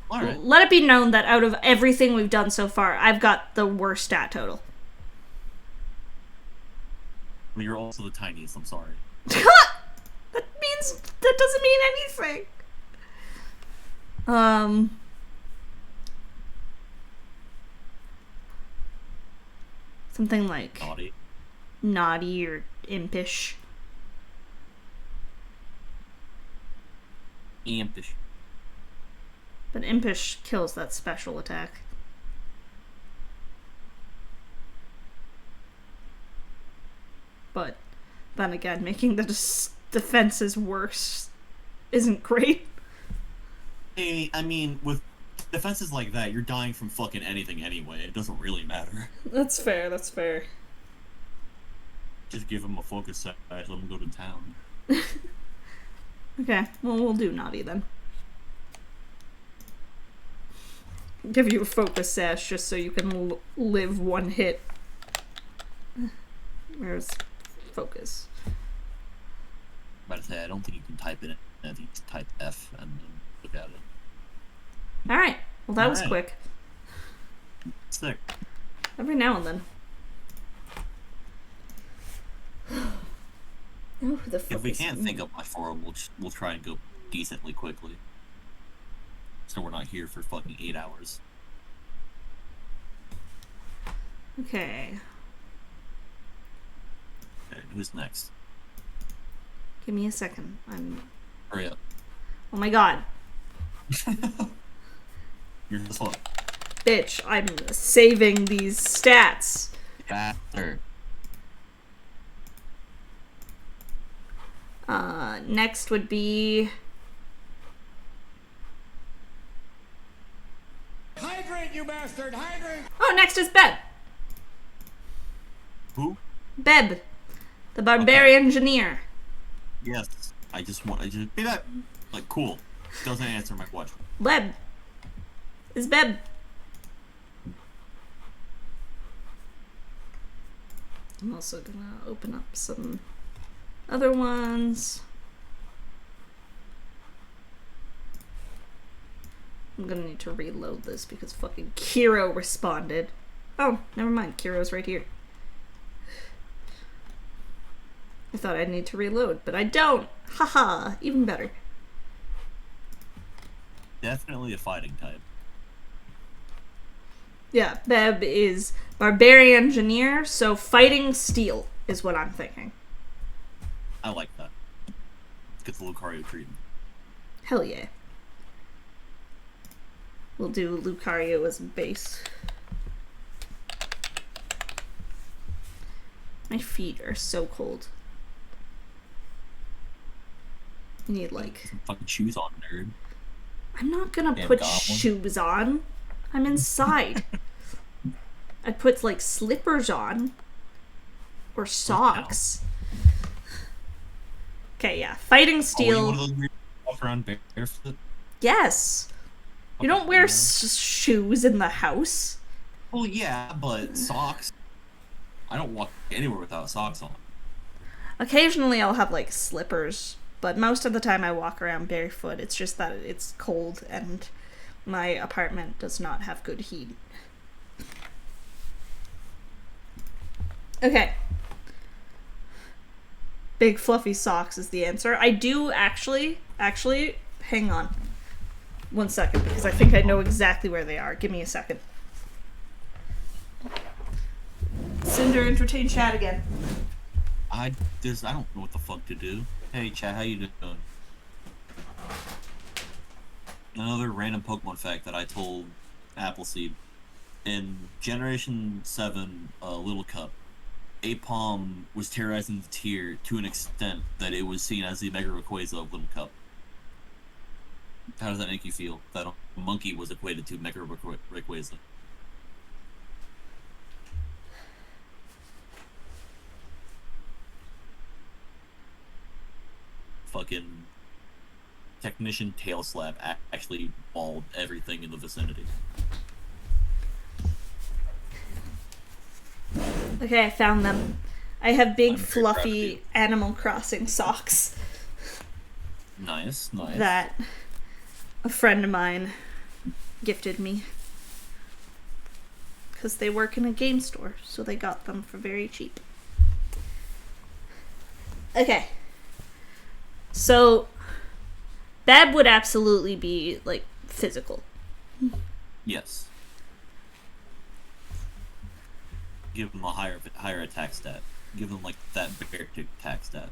Alright. Let it be known that out of everything we've done so far, I've got the worst stat total. Well, you're also the tiniest, I'm sorry. That doesn't mean anything. Something like naughty or impish. Impish. But impish kills that special attack. But then again, making the defenses worse isn't great. Hey, I mean, with defenses like that, you're dying from fucking anything anyway. It doesn't really matter. That's fair, that's fair. Just give them a focus set, let them go to town. Okay, well, we'll do naughty then. Give you a focus sash just so you can live one hit. Where's focus? About to say, I don't think you can type it in. I think you just type F and look at it. Alright, well that was quick. Sick. Every now and then. Oh, the If we can't think up much for them, we'll try and go decently quickly. So we're not here for fucking 8 hours. Okay. Okay, who's next? Give me a second. Hurry up. Oh my god. You're this one. Bitch, I'm saving these stats. Faster. Next would be... Hydrate, you bastard! Hydrate! Oh, next is Beb. Who? Beb. The Barbarian Engineer. Yes. I just be that. Like, cool. Doesn't answer my question. Beb. It's Beb. I'm also gonna open up some other ones. I'm gonna need to reload this because fucking Kiro responded. Oh, never mind. Kiro's right here. I thought I'd need to reload, but I don't. Haha, even better. Definitely a fighting type. Yeah, Beb is Barbarian Engineer, so fighting steel is what I'm thinking. I like that. Get the Lucario treatment. Hell yeah. We'll do Lucario as base. My feet are so cold. I need like... Some fucking shoes on, nerd. I'm not gonna Damn put goblin. shoes on. I'm inside. I'd put like slippers on. Or socks. Okay, yeah. Fighting Oh, steel. you one of those weird walk around barefoot? Yes. You don't wear shoes in the house. Well, yeah, but socks. I don't walk anywhere without socks on. Occasionally I'll have like slippers, but most of the time I walk around barefoot. It's just that it's cold and my apartment does not have good heat. Okay. Big fluffy socks is the answer. I do actually, hang on. 1 second, because I think I know exactly where they are. Give me a second. Cinder, entertain chat again. I don't know what the fuck to do. Hey, chat, how you doing? Another random Pokemon fact that I told Appleseed. In Generation 7, Little Cup, Apom was terrorizing the tier to an extent that it was seen as the Mega Rayquaza of Little Cup. How does that make you feel? That a monkey was equated to Mega Rayquaza. Fucking Technician Tail Slap actually mauled everything in the vicinity. Okay, I found them. I have big I'm very proud of fluffy you. Animal Crossing socks Nice, nice. that a friend of mine gifted me. Because they work in a game store, so they got them for very cheap. Okay. So, Bab would absolutely be, like, physical. Yes. Give him a higher attack stat. Give him like that bear tick attack stat.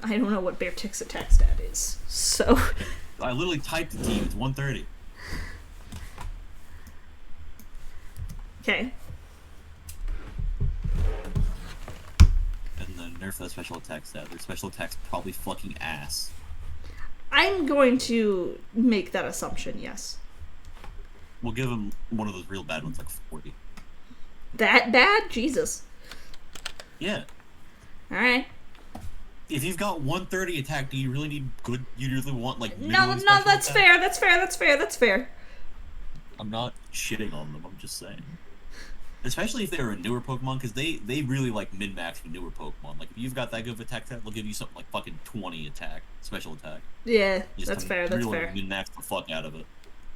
I don't know what Bear Tick's attack stat is, so... I literally typed it to you. It's 130. Okay. And then nerf that special attack stat. Their special attack's probably fucking ass. I'm going to make that assumption, yes. We'll give him one of those real bad ones, like 40. That bad? Jesus. Yeah. Alright. If you've got 130 attack, do you really need good? You really want like No, middling no, special that's attack? fair, that's fair. I'm not shitting on them. I'm just saying. Especially if they're a newer Pokemon, because they really like min-max newer Pokemon. Like if you've got that good of attack stat, they'll give you something like fucking 20 attack, special attack. Yeah, You just that's can fair, that's really fair. min-max the fuck out of it.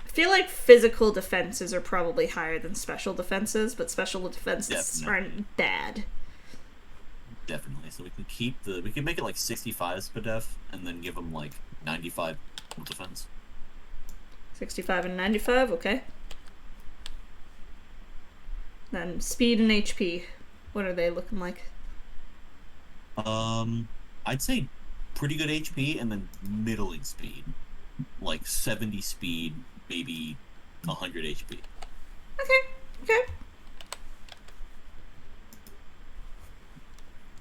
I feel like physical defenses are probably higher than special defenses, but special defenses Definitely. aren't bad. Definitely. So we can make it like 65 SPDF, and then give them like 95 defense. 65 and 95, okay. Then speed and HP, what are they looking like? I'd say pretty good HP and then middling speed, like 70 speed, maybe 100 HP. Okay.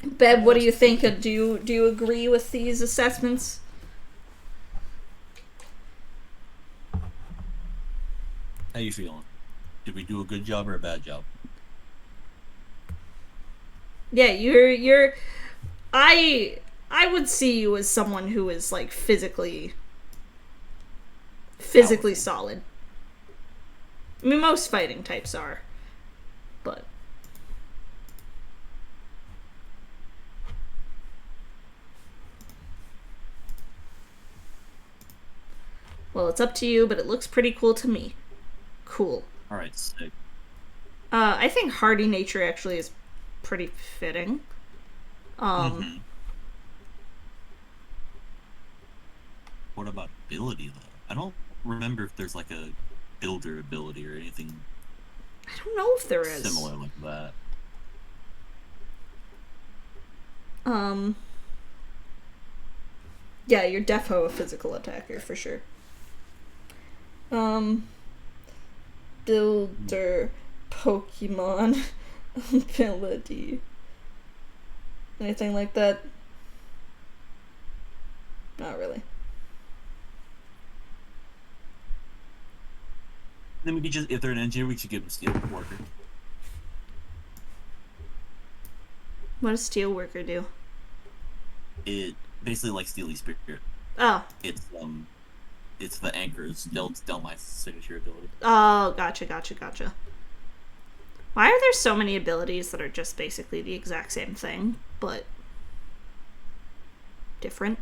Beb, what do you think? Do you agree with these assessments? How you feeling? Did we do a good job or a bad job? Yeah, you're I I would see you as someone who is, like, physically Powerful. solid. I mean, most fighting types are. But... well, it's up to you, but it looks pretty cool to me. Cool. Alright, sick. I think hardy nature actually is pretty fitting. What about ability, though? I don't remember if there's, like, a builder ability or anything I don't know if there is. similar like that. Yeah, you're defo a physical attacker for sure. Builder Pokemon ability. Anything like that? Not really. Then we could just, if they're an engineer, we should give them steel worker. What does Steelworker do? It basically like Steely Spirit. Oh. It's the anchors. Delmai's signature ability. Oh, gotcha. Why are there so many abilities that are just basically the exact same thing, but different?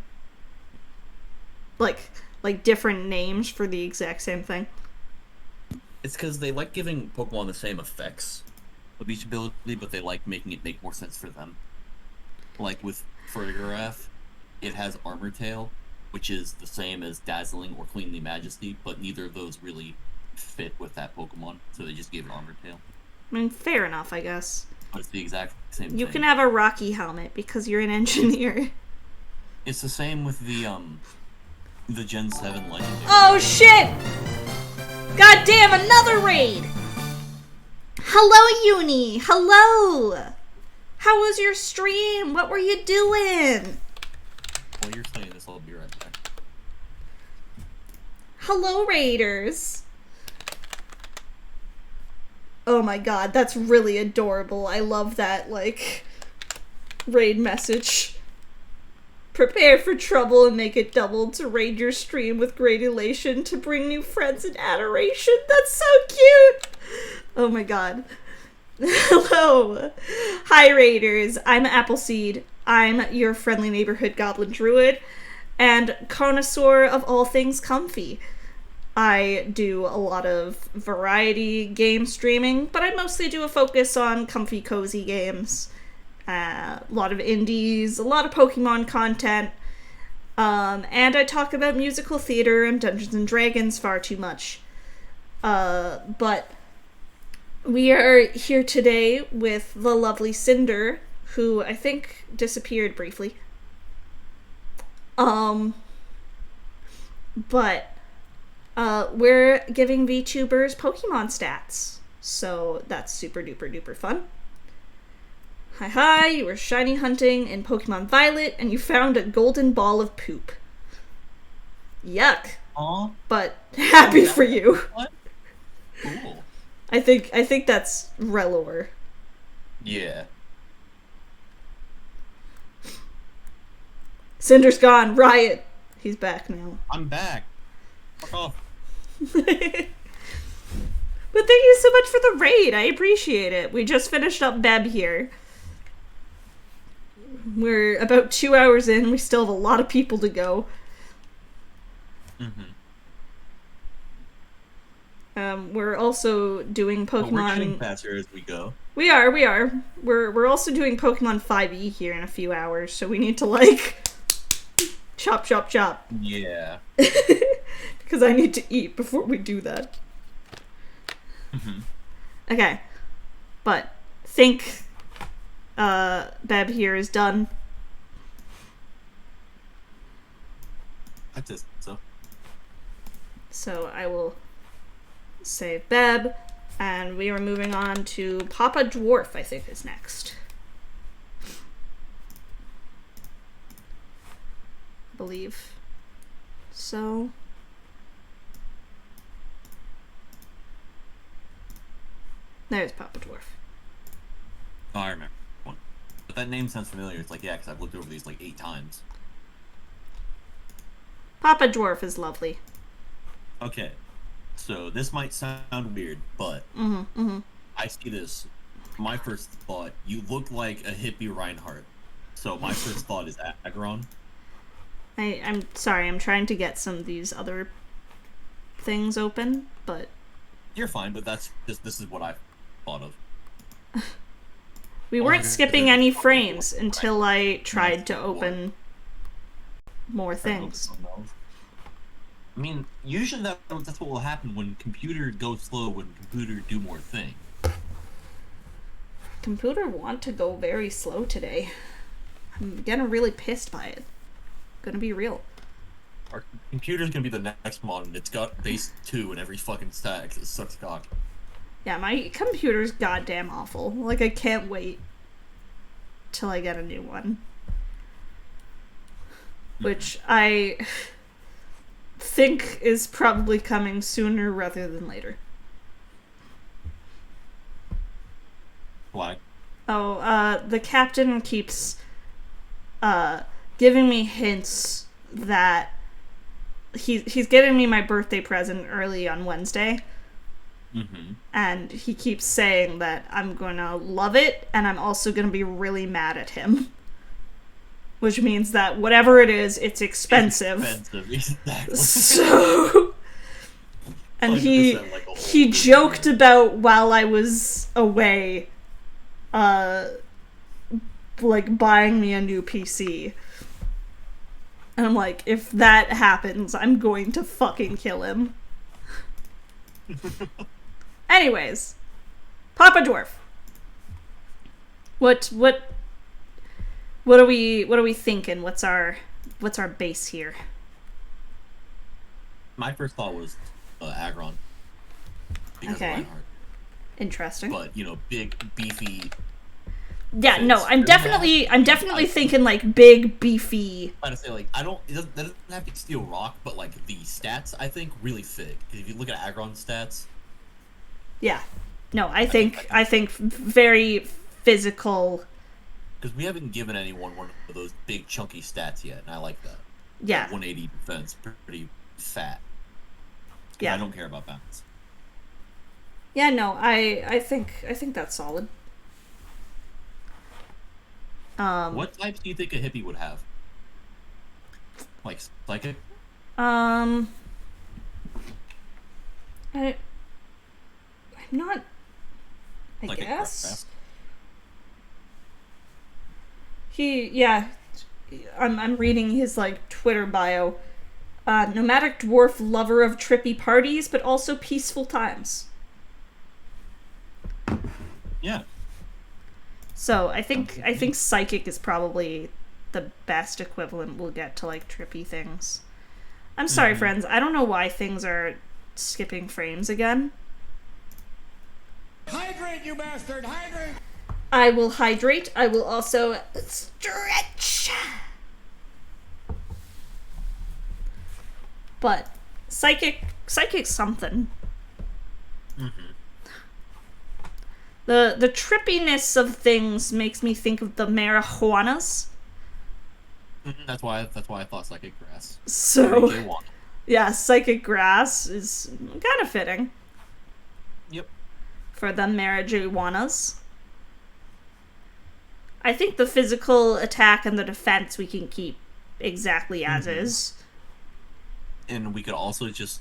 Like different names for the exact same thing? It's because they like giving Pokemon the same effects of each ability, but they like making it make more sense for them. Like with Fertigiraf, it has Armor Tail, which is the same as Dazzling or Queenly Majesty, but neither of those really fit with that Pokemon, so they just gave it Armor Tail. I mean, fair enough, I guess. But it's the exact same thing. You can have a Rocky helmet because you're an engineer. It's the same with the Gen 7 Legendary. Oh shit! God damn, another raid! Hello, Uni! Hello! How was your stream? What were you doing? While you're saying this, I'll be right back. Hello, Raiders! Oh my god, that's really adorable. I love that, like, raid message. Prepare for trouble and make it double to raid your stream with great elation to bring new friends and adoration. That's so cute! Oh my god. Hello! Hi, Raiders. I'm Appleseed. I'm your friendly neighborhood goblin druid and connoisseur of all things comfy. I do a lot of variety game streaming, but I mostly do a focus on comfy, cozy games. A lot of indies, a lot of Pokemon content, and I talk about musical theater and Dungeons and Dragons far too much. But we are here today with the lovely Cinder, who I think disappeared briefly. But we're giving VTubers Pokemon stats, so that's super duper duper fun. Hi, you were shiny hunting in Pokemon Violet, and you found a golden ball of poop. Yuck. Aw. But happy for you. What? Cool. I think that's Relor. Yeah. Cinder's gone. Riot. He's back now. I'm back. Fuck off. But thank you so much for the raid. I appreciate it. We just finished up Beb here. We're about 2 hours in. We still have a lot of people to go. We're also doing Pokemon. But we're getting faster as we go. We are. We're also doing Pokemon 5e here in a few hours, so we need to like chop. Yeah. Because I need to eat before we do that. Okay, but think Beb here is done. I just so. So I will save Beb, and we are moving on to Papa Dwarf, I think, is next. I believe. So. There's Papa Dwarf. Oh, I remember one. But That name sounds familiar. It's like, yeah, because I've looked over these like 8 times. Papa Dwarf is lovely. Okay, so this might sound weird, but I see this. My first thought, you look like a hippie Reinhardt. So my first thought is Aggron. I'm sorry, I'm trying to get some of these other things open, but... You're fine, but this is what I thought of. We weren't skipping any frames until I tried to open more things. I mean, usually that's what will happen when computer goes slow, when computer do more thing. Computer want to go very slow today. I'm getting really pissed by it. Gonna be real. Our computer's gonna be the next modern. It's got base 2 in every fucking stack. It sucks cock. Yeah, my computer's goddamn awful. Like, I can't wait till I get a new one. Which I think is probably coming sooner rather than later. Why? Oh, the captain keeps giving me hints that he's giving me my birthday present early on Wednesday. And he keeps saying that I'm gonna love it, and I'm also gonna be really mad at him. Which means that whatever it is, it's expensive. Exactly. So... And he joked about while I was away, like, buying me a new PC. And I'm like, if that happens, I'm going to fucking kill him. Anyways, Papa Dwarf. What are we thinking? What's our base here? My first thought was Aggron. Because of Reinhardt. Interesting. But, you know, big, beefy... Yeah, no, I'm definitely thinking, like, big, beefy... I'm trying to say, like, it doesn't have to steal rock, but, like, the stats, I think, really fit. Because if you look at Aggron's stats... Yeah. No, I think very physical... Because we haven't given anyone one of those big, chunky stats yet, and I like that. Yeah. Like 180 defense, pretty fat. Yeah. I don't care about balance. Yeah, no, I think that's solid. What types do you think a hippie would have? Like psychic? I'm not. I Psychic guess. grass? I'm reading his like Twitter bio. Nomadic dwarf, lover of trippy parties, but also peaceful times. Yeah. So I think psychic is probably the best equivalent we'll get to like trippy things. I'm sorry, friends. I don't know why things are skipping frames again. Hydrate, you bastard! Hydrate! I will hydrate. I will also stretch. But psychic something. The trippiness of things makes me think of the marijuanas. That's why I thought psychic grass. So yeah, psychic grass is kind of fitting. Yep. For the marijuanas. I think the physical attack and the defense we can keep exactly as is. And we could also just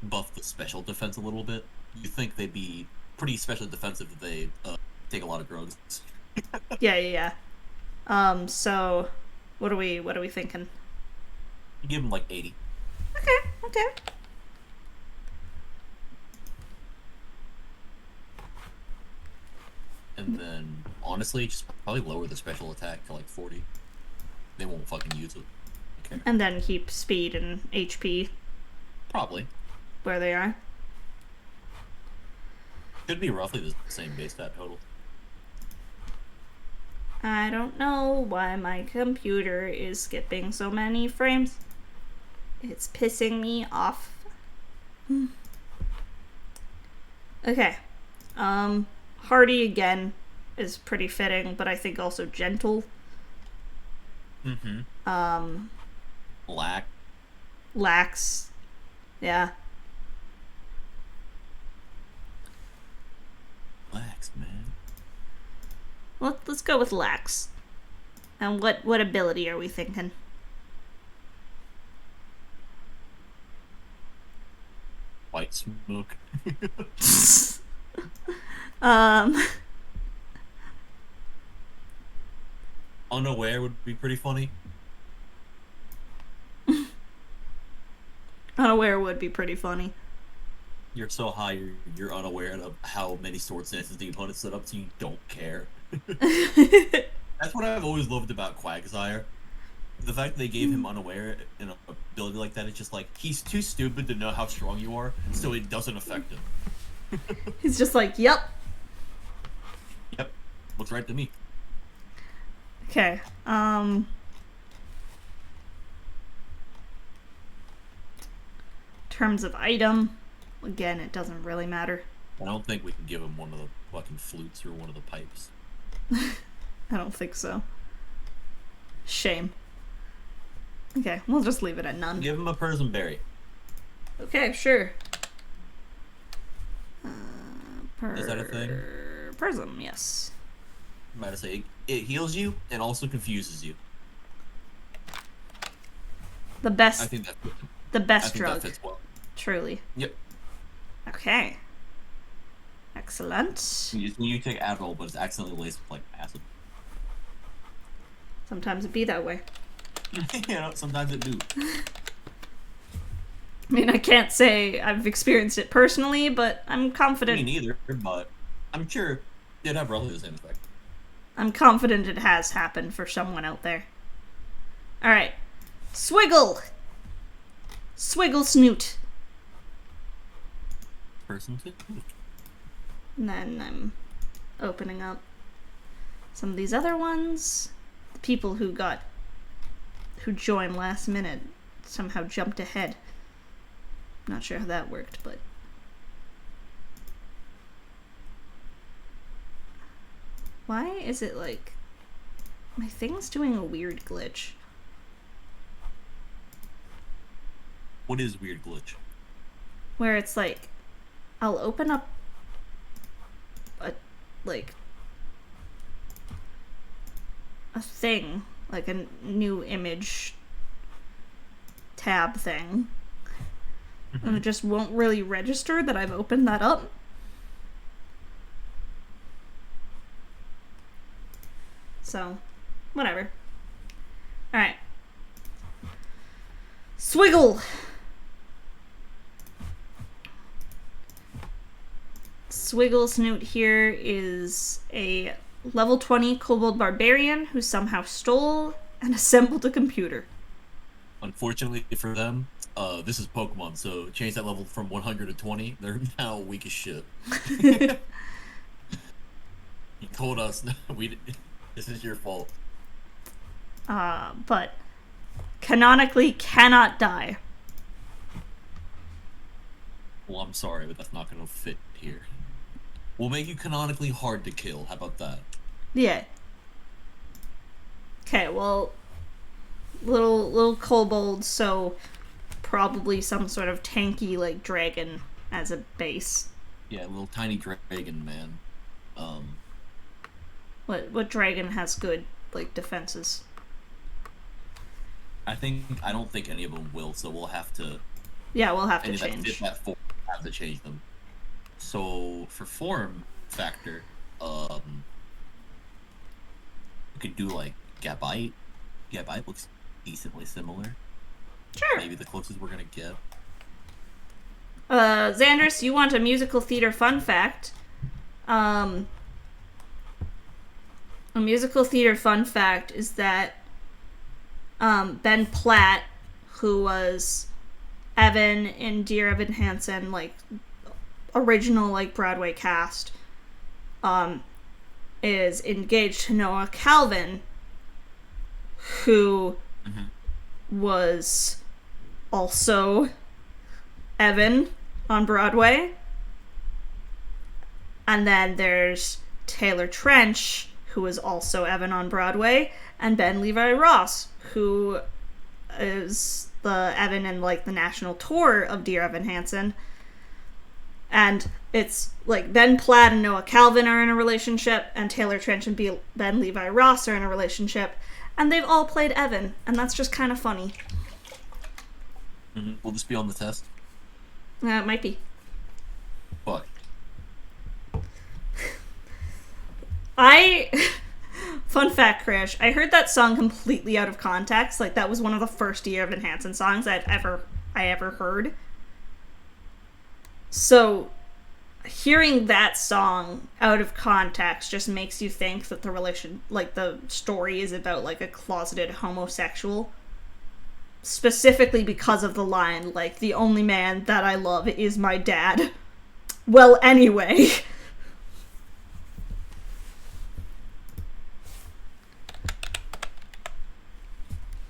buff the special defense a little bit. You think they'd be pretty special defensive if they take a lot of drugs. Yeah. So what are we thinking? You give them like 80. Okay. And then honestly, just probably lower the special attack to like 40. They won't fucking use it. Okay. And then keep speed and HP Probably. where they are. Could be roughly the same base stat total. I don't know why my computer is skipping so many frames. It's pissing me off. Okay. Hardy again. is pretty fitting, but I think also gentle. Lax. Yeah. Lax, man. Let's go with lax. And what ability are we thinking? White smoke. Unaware would be pretty funny. Unaware would be pretty funny. You're so high, you're unaware of how many sword stances the opponent set up, so you don't care. That's what I've always loved about Quagsire. The fact that they gave him unaware in an ability like that, it's just like, he's too stupid to know how strong you are, so it doesn't affect him. He's just like, yep. Yep. Looks right to me. Okay, terms of item, again, it doesn't really matter. I don't think we can give him one of the fucking flutes or one of the pipes. I don't think so. Shame. Okay, we'll just leave it at none. Give him a Prism Berry. Okay, sure. Is that a thing? Prism, yes. I'm about to say, it heals you and also confuses you. The best. I think the best I think drug. that fits well. Truly. Yep. Okay. Excellent. You take Adderall, but it's accidentally laced with, like, acid. Sometimes it be that way. You know, sometimes it do. I mean, I can't say I've experienced it personally, but I'm confident. Me neither, but I'm sure it'd have roughly the same effect. I'm confident it has happened for someone out there. Alright. Swiggle! Swiggle Snoot. Person to. And then I'm opening up some of these other ones. The people who joined last minute somehow jumped ahead. Not sure how that worked, but... Why is it like... My thing's doing a weird glitch. What is weird glitch? Where it's like... I'll open up a thing, like a new image tab thing, and it just won't really register that I've opened that up. So, whatever. Alright. Swiggle! Swiggle Snoot here is a level 20 Kobold Barbarian who somehow stole and assembled a computer. Unfortunately for them, this is Pokemon, so change that level from 100 to 20, they're now weak as shit. You told us, this is your fault. But canonically cannot die. Well, I'm sorry, but that's not gonna fit here. We'll make you canonically hard to kill, how about that? Yeah. Okay, well, little kobold, so probably some sort of tanky, like, dragon as a base. Yeah, little tiny dragon, man. What dragon has good, like, defenses? I don't think any of them will, so we'll have to... Yeah, we'll have to Any that change. fit that form, have to change them. So, for form factor, we could do, like, Gabite. Gabite looks decently similar. Sure. Maybe the closest we're gonna get. Xandris, you want a musical theater fun fact. A musical theater fun fact is that Ben Platt, who was Evan in Dear Evan Hansen, like, original, like, Broadway cast, is engaged to Noah Calvin, who was also Evan on Broadway. And then there's Taylor Trench, who is also Evan on Broadway, and Ben Levi Ross, who is the Evan in like the national tour of Dear Evan Hansen. And it's like Ben Platt and Noah Calvin are in a relationship, and Taylor Trench and Ben Levi Ross are in a relationship, and they've all played Evan, and that's just kind of funny. Mm-hmm. Will this be on the test? It might be. Fuck. Fun fact, Crash, I heard that song completely out of context. Like, that was one of the first Dear Evan Hansen songs I ever heard. So, hearing that song out of context just makes you think that the story is about, like, a closeted homosexual. Specifically because of the line, like, the only man that I love is my dad. Well, anyway.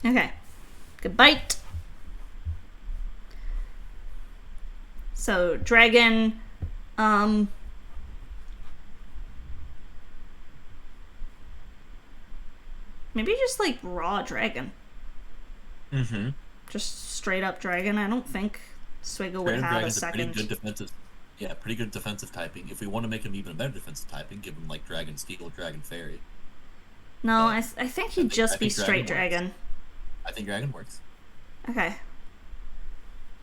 Okay. Good bite. So, dragon, maybe just, like, raw dragon. Mm-hmm. Just straight up dragon. I don't think Swiggle would have a second. Pretty good defensive typing. If we want to make him even better defensive typing, give him, like, Dragon Steel or Dragon Fairy. No, I think he'd just be straight dragon. I think Dragon works. Okay.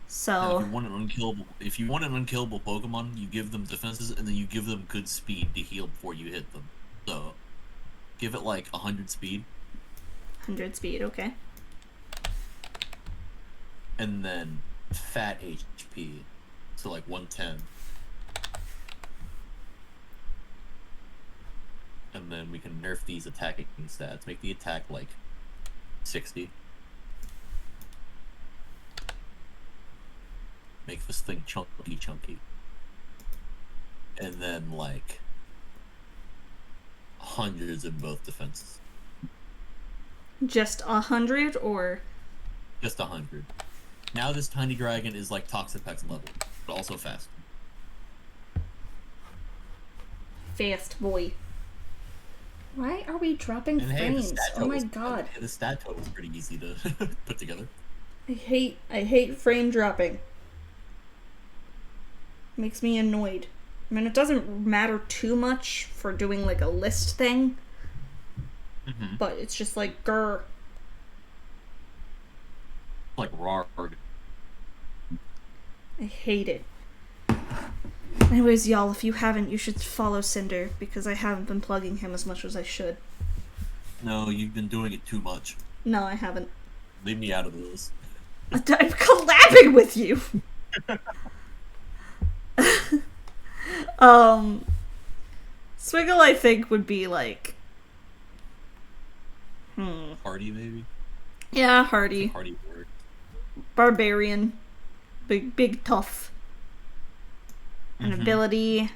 So now, if you want an unkillable Pokemon, you give them defenses and then you give them good speed to heal before you hit them. So give it like 100 speed. 100 speed, okay. And then fat HP, so like 110. And then we can nerf these attacking stats. Make the attack like 60. Make this thing chunky. And then like hundreds in both defenses. Just 100 or? Just 100. Now this tiny dragon is like Toxapex level, but also fast. Fast boy. Why are we dropping frames? Oh my god. The stat total is pretty easy to put together. I hate frame dropping. Makes me annoyed. I mean, it doesn't matter too much for doing like a list thing. Mm-hmm. But it's just like, grr. Like raw. I hate it. Anyways, y'all, if you haven't, you should follow Cinder, because I haven't been plugging him as much as I should. No, you've been doing it too much. No, I haven't. Leave me out of this. I'm collabing with you! Swiggle, I think, would be like... Hardy, maybe? Yeah, Hardy. Hardy word. Barbarian. Big, tough. An ability.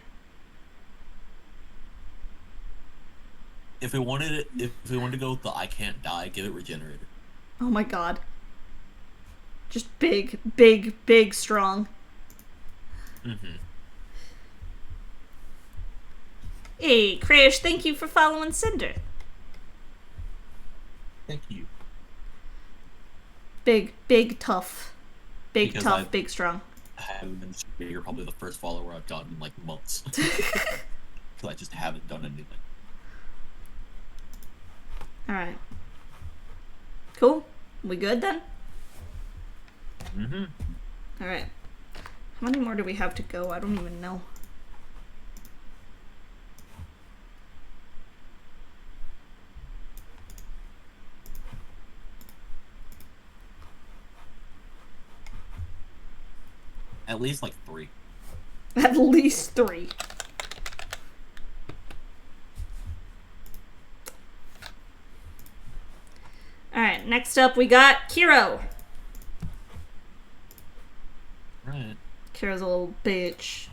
If we wanted to go with the I can't die, give it Regenerator. Oh my god. Just big, strong. Mm-hmm. Hey, Crash, thank you for following Cinder. Thank you. Big, tough. Big, Because tough, big, strong. I haven't been. You're probably the first follower I've gotten in like months. Because I just haven't done anything. Alright. Cool. We good then? Mm-hmm. Alright. How many more do we have to go? I don't even know. At least like 3. At least 3. Alright, next up we got Kiro. Right. Kiro's a little bitch.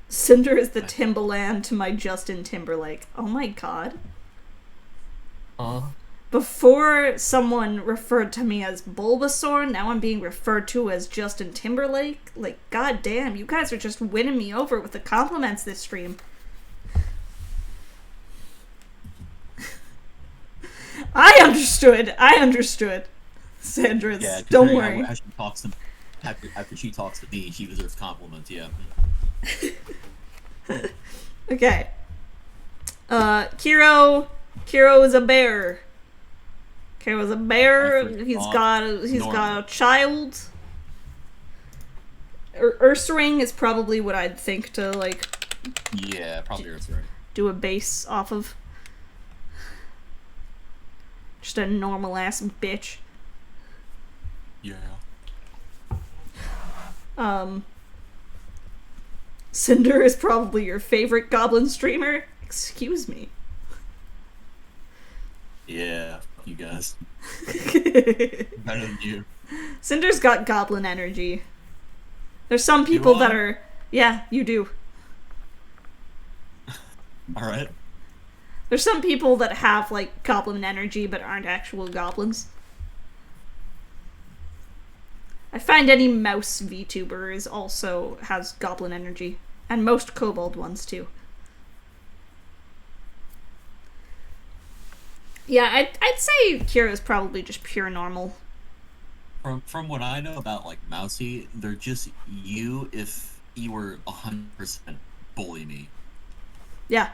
Cinder is the Timbaland to my Justin Timberlake. Oh my god. Before someone referred to me as Bulbasaur, now I'm being referred to as Justin Timberlake. Like, goddamn, you guys are just winning me over with the compliments this stream. I understood. Sandra's, Yeah, don't worry. How she talks to, after she talks to me, she deserves compliments, yeah. Okay. Kiro is a bear. Kiro's a bear. He's got a child. Ursaring is probably what I'd think to, like... Yeah, probably Ursaring. Do a base off of. Just a normal-ass bitch. Yeah. Cinder is probably your favorite goblin streamer? Excuse me. Yeah, fuck you guys. Better than you. Cinder's got goblin energy. There's some people that are... Yeah, you do. Alright. There's some people that have, like, goblin energy but aren't actual goblins. I find any mouse VTuber also has goblin energy. And most kobold ones, too. Yeah, I'd say Kira's probably just pure normal. From what I know about, like, Mousy, they're just you if you were 100% bully me. Yeah.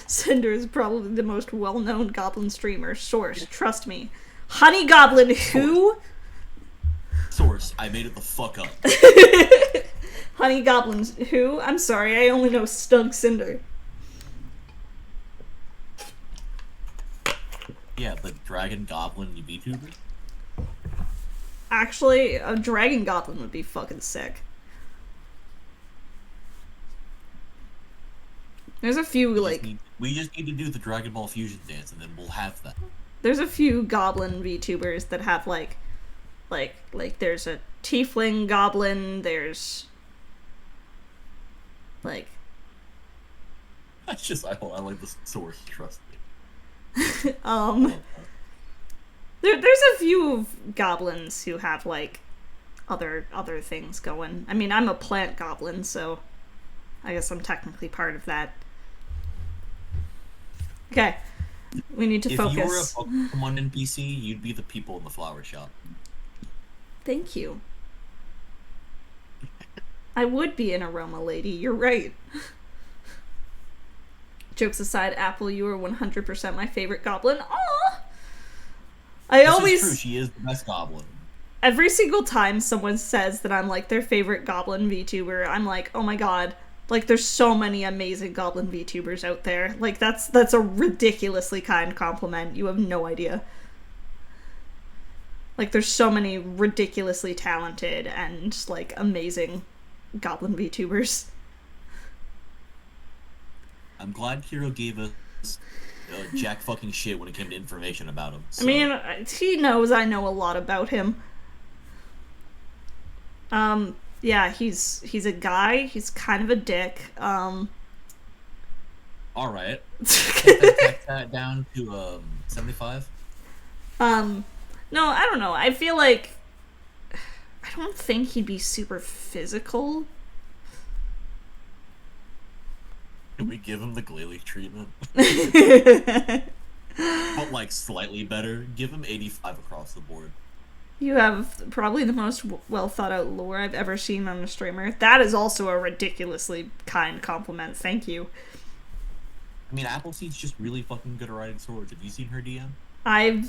Cinder is probably the most well-known goblin streamer. Source, trust me. Honey Goblin who? Source, I made it the fuck up. Honey Goblins who? I'm sorry, I only know Stug Cinder. Yeah, the Dragon Goblin VTuber? Actually, a Dragon Goblin would be fucking sick. There's a few, We just need to do the Dragon Ball Fusion dance, and then we'll have that. There's a few Goblin VTubers that have, like, there's a Tiefling Goblin, there's, like... That's just, I like the source, trust me. There's a few goblins who have, like, other things going. I mean, I'm a plant goblin, so I guess I'm technically part of that. Okay, we need to focus. If you were a Pokemon NPC, you'd be the people in the flower shop. Thank you. I would be an aroma lady, you're right. Jokes aside, Apple, you are 100% my favorite goblin. Aww! This is true, she is the best goblin. Every single time someone says that I'm, like, their favorite goblin VTuber, I'm like, oh my god. Like, there's so many amazing goblin VTubers out there. Like, that's a ridiculously kind compliment. You have no idea. Like, there's so many ridiculously talented and, like, amazing goblin VTubers. I'm glad Kiro gave us jack fucking shit when it came to information about him. So. I mean, he knows I know a lot about him. Yeah, he's a guy. He's kind of a dick. Alright. That down to 75? No, I don't know. I feel like I don't think he'd be super physical. Can we give him the Glalie treatment? But, like, slightly better. Give him 85 across the board. You have probably the most well-thought-out lore I've ever seen on a streamer. That is also a ridiculously kind compliment. Thank you. I mean, Appleseed's just really fucking good at riding swords. Have you seen her DM? I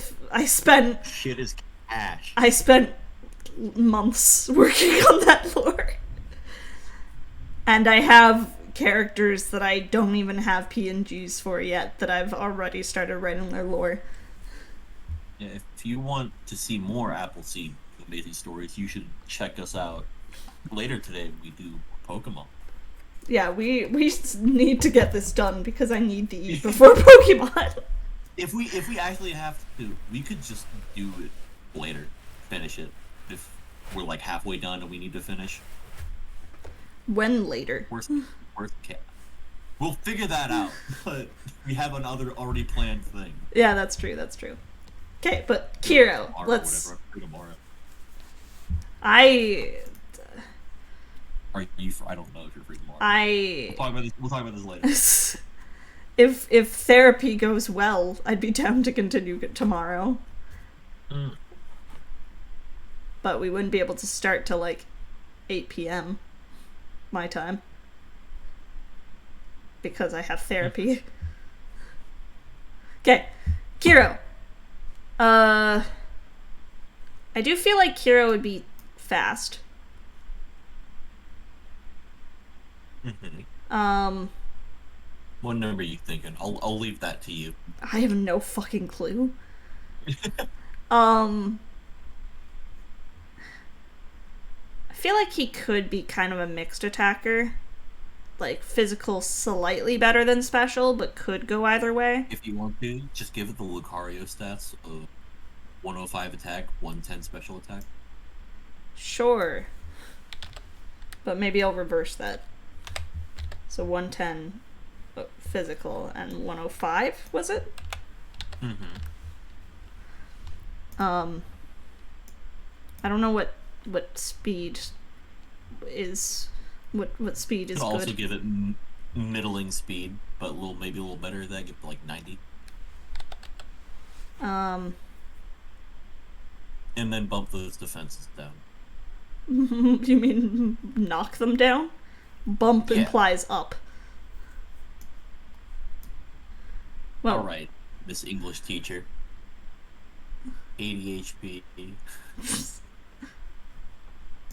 spent... Shit is cash. I spent months working on that lore. And I have characters that I don't even have PNGs for yet that I've already started writing their lore. Yeah, if you want to see more Appleseed amazing stories, you should check us out. Later today, we do Pokemon. Yeah, we need to get this done because I need to eat before Pokemon. If we actually have to, we could just do it later. Finish it. If we're like halfway done and we need to finish. When later? Worst case. We'll figure that out, but we have another already planned thing. Yeah, that's true. That's true. Okay, but Kiro, let's. Tomorrow. I Are you? I don't know if you're free tomorrow. We'll talk about this later. if therapy goes well, I'd be down to continue tomorrow. But we wouldn't be able to start till like 8 p.m. my time. Because I have therapy. Okay, Kiro. I do feel like Kiro would be fast. What number are you thinking? I'll leave that to you. I have no fucking clue. I feel like he could be kind of a mixed attacker. Like, physical slightly better than special, but could go either way. If you want to, just give it the Lucario stats of 105 attack, 110 special attack. Sure. But maybe I'll reverse that. So 110 physical and 105, was it? I don't know what speed is. What speed is Could good. also give it middling speed, but maybe a little better than that. Give it like 90. And then bump those defenses down. You mean knock them down? Bump implies up. Well, alright, Miss English teacher. 80 HP.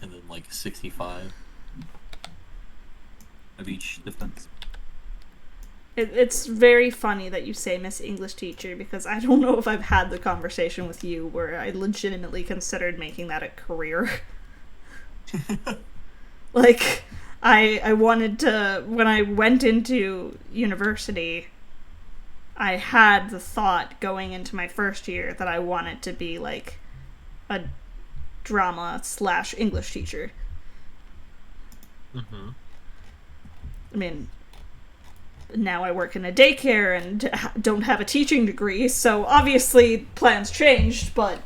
And then like 65 of each defense. It's very funny that you say Miss English teacher, because I don't know if I've had the conversation with you where I legitimately considered making that a career. Like, I wanted to, when I went into university, I had the thought going into my first year that I wanted to be like a drama/English teacher. I mean, now I work in a daycare and don't have a teaching degree, so obviously plans changed, but...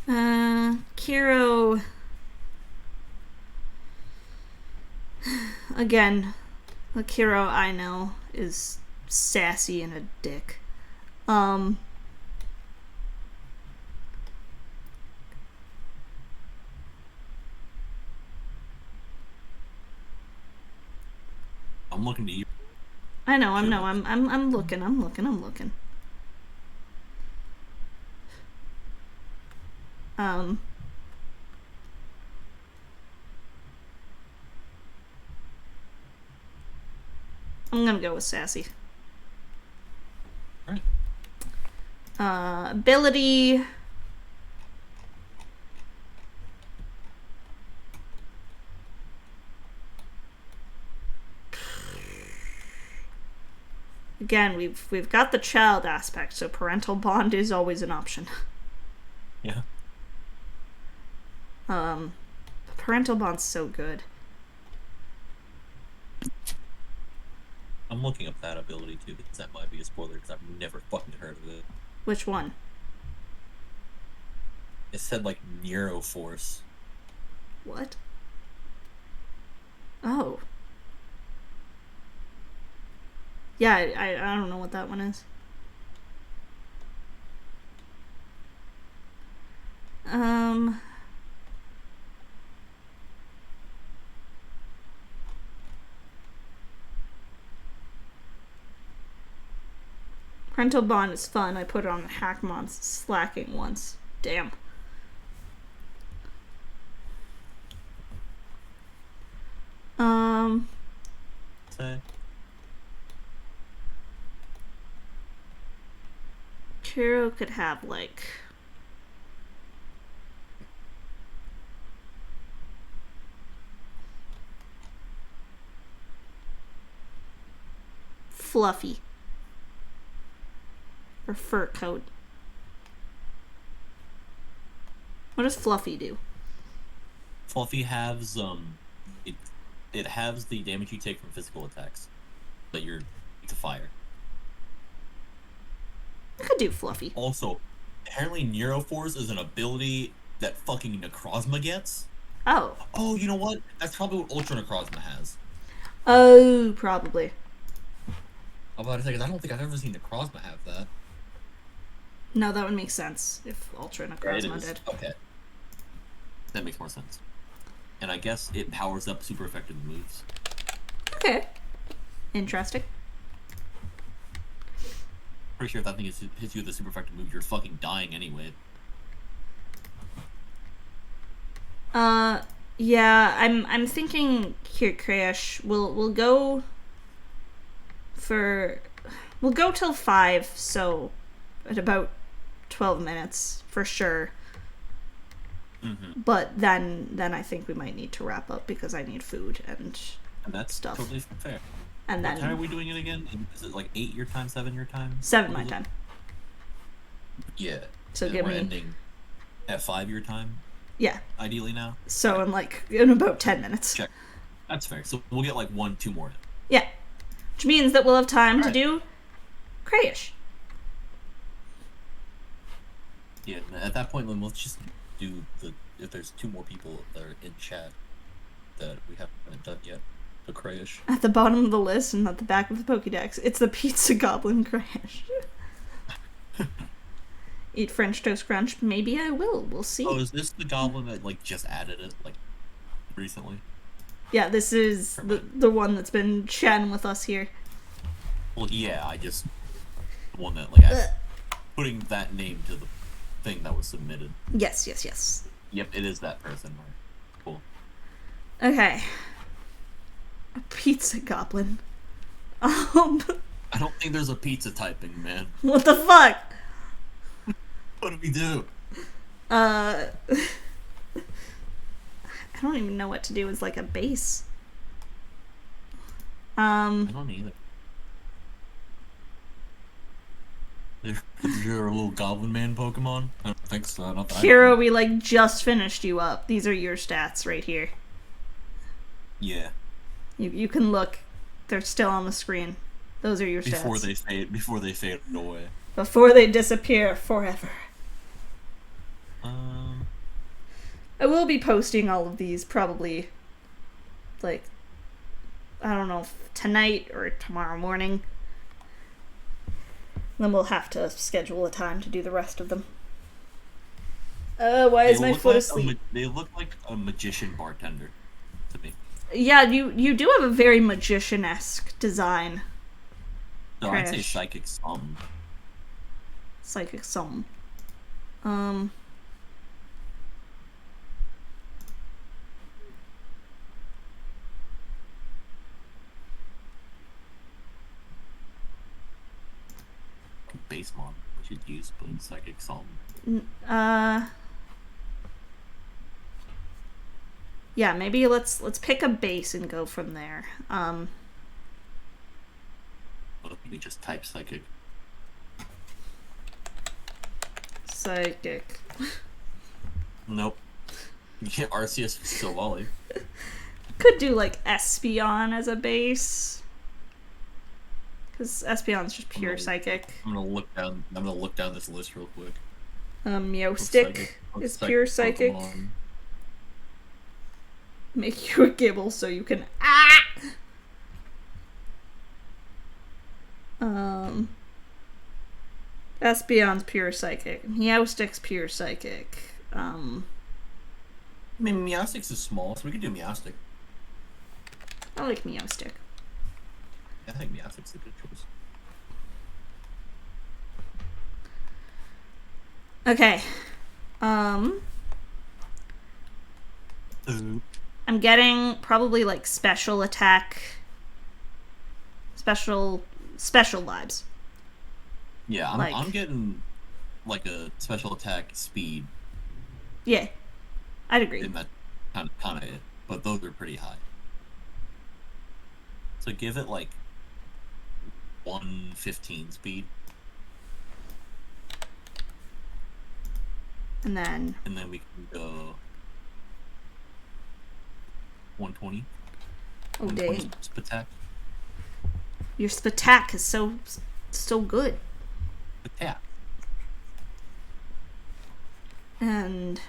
Kiro... Again, the Kiro I know is sassy and a dick. I'm looking to you. I know, I'm looking. I'm gonna go with sassy. Alright. Ability... Again, we've got the child aspect, so parental bond is always an option. Yeah. Parental bond's so good. I'm looking up that ability too, because that might be a spoiler, because I've never fucking heard of it. Which one? It said like Neuroforce. What? Oh. Yeah, I don't know what that one is. Parental bond is fun. I put it on the Hackmon's slacking once. Damn. Say. Kiro could have, like... Fluffy. Or fur coat. What does Fluffy do? Fluffy has, it it halves the damage you take from physical attacks that you're to fire. I could do Fluffy. Also, apparently Neuroforce is an ability that fucking Necrozma gets. Oh. Oh, you know what? That's probably what Ultra Necrozma has. Oh, probably. I'm about to say, because I don't think I've ever seen Necrozma have that. No, that would make sense if Ultra Necrozma did. Okay. That makes more sense. And I guess it powers up super effective moves. Okay. Interesting. Pretty sure if that thing hits you with a super effective move, you're fucking dying anyway. Yeah, I'm thinking here, Crash. We'll go till 5, so at about 12 minutes for sure. Mm-hmm. But then I think we might need to wrap up because I need food and that's stuff. Totally fair. And what then time are we doing it again? Is it like 8 your time, 7 your time? 7 my time. Yeah. So and give we're me ending at 5 your time. Yeah. Ideally now. So in about 10 minutes. Check. That's fair. So we'll get like 1-2 more. Yeah. Which means that we'll have time to do Crayish. Yeah, at that point, then let's just do if there's 2 more people that are in chat that we haven't done yet, the Crayish. At the bottom of the list and at the back of the Pokédex, it's the Pizza Goblin Crayish. Eat French Toast Crunch. Maybe I will. We'll see. Oh, is this the goblin that like just added it like recently? Yeah, this is the one that's been chatting with us here. Well, yeah, the one that like putting that name to the thing that was submitted. Yes. Yep, it is that person. Right? Cool. Okay. A Pizza Goblin. I don't think there's a pizza typing, man. What the fuck? What do we do? I don't even know what to do as like a base. I don't either. You're a little Goblin Man Pokemon? I don't think so. Not that Hero, we like just finished you up. These are your stats right here. Yeah. You can look. They're still on the screen. Those are your stats. Before they fade away. Before they disappear forever. I will be posting all of these probably, like, I don't know, tonight or tomorrow morning. Then we'll have to schedule a time to do the rest of them. Why is my foot asleep? They look like a magician bartender to me. Yeah, you do have a very magician-esque design. No, I'd say psychic some. Psychic some. Basemon, which you'd use, but in psychic some. Yeah, maybe let's pick a base and go from there. We just type psychic. Psychic. Nope. You can't Arceus Silvally. Could do like Espeon as a base. Because Espeon's just pure psychic. I'm gonna look down this list real quick. Meowstick is pure psychic. Pokemon. Make you a Gibble so you can Espeon's pure psychic. Meowstick's pure psychic. I mean, Meowstick's is small, so we could do Meowstick. I like Meowstick. I think Meowstick's a good choice. Okay. I'm getting probably like special attack, special vibes. Yeah, I'm getting like a special attack speed. Yeah, I'd agree. And that kind of it, but those are pretty high. So give it like 115 speed. And then we can go 120. Oh, dang. Spatak. Your Spatak is so good. Spatak. And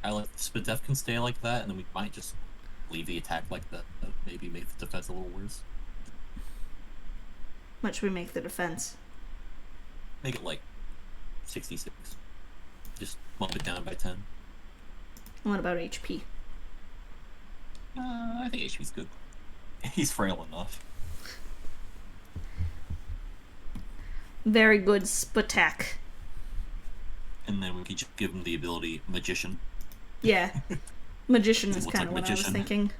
I like Spadef can stay like that, and then we might just leave the attack like that. Maybe make the defense a little worse. much we make the defense. Make it like 66. Just bump it down by 10. What about HP? I think HP's good. He's frail enough. Very good Spatak. And then we could just give him the ability Magician. Yeah. Magician is Looks kind of like what I was magician. thinking.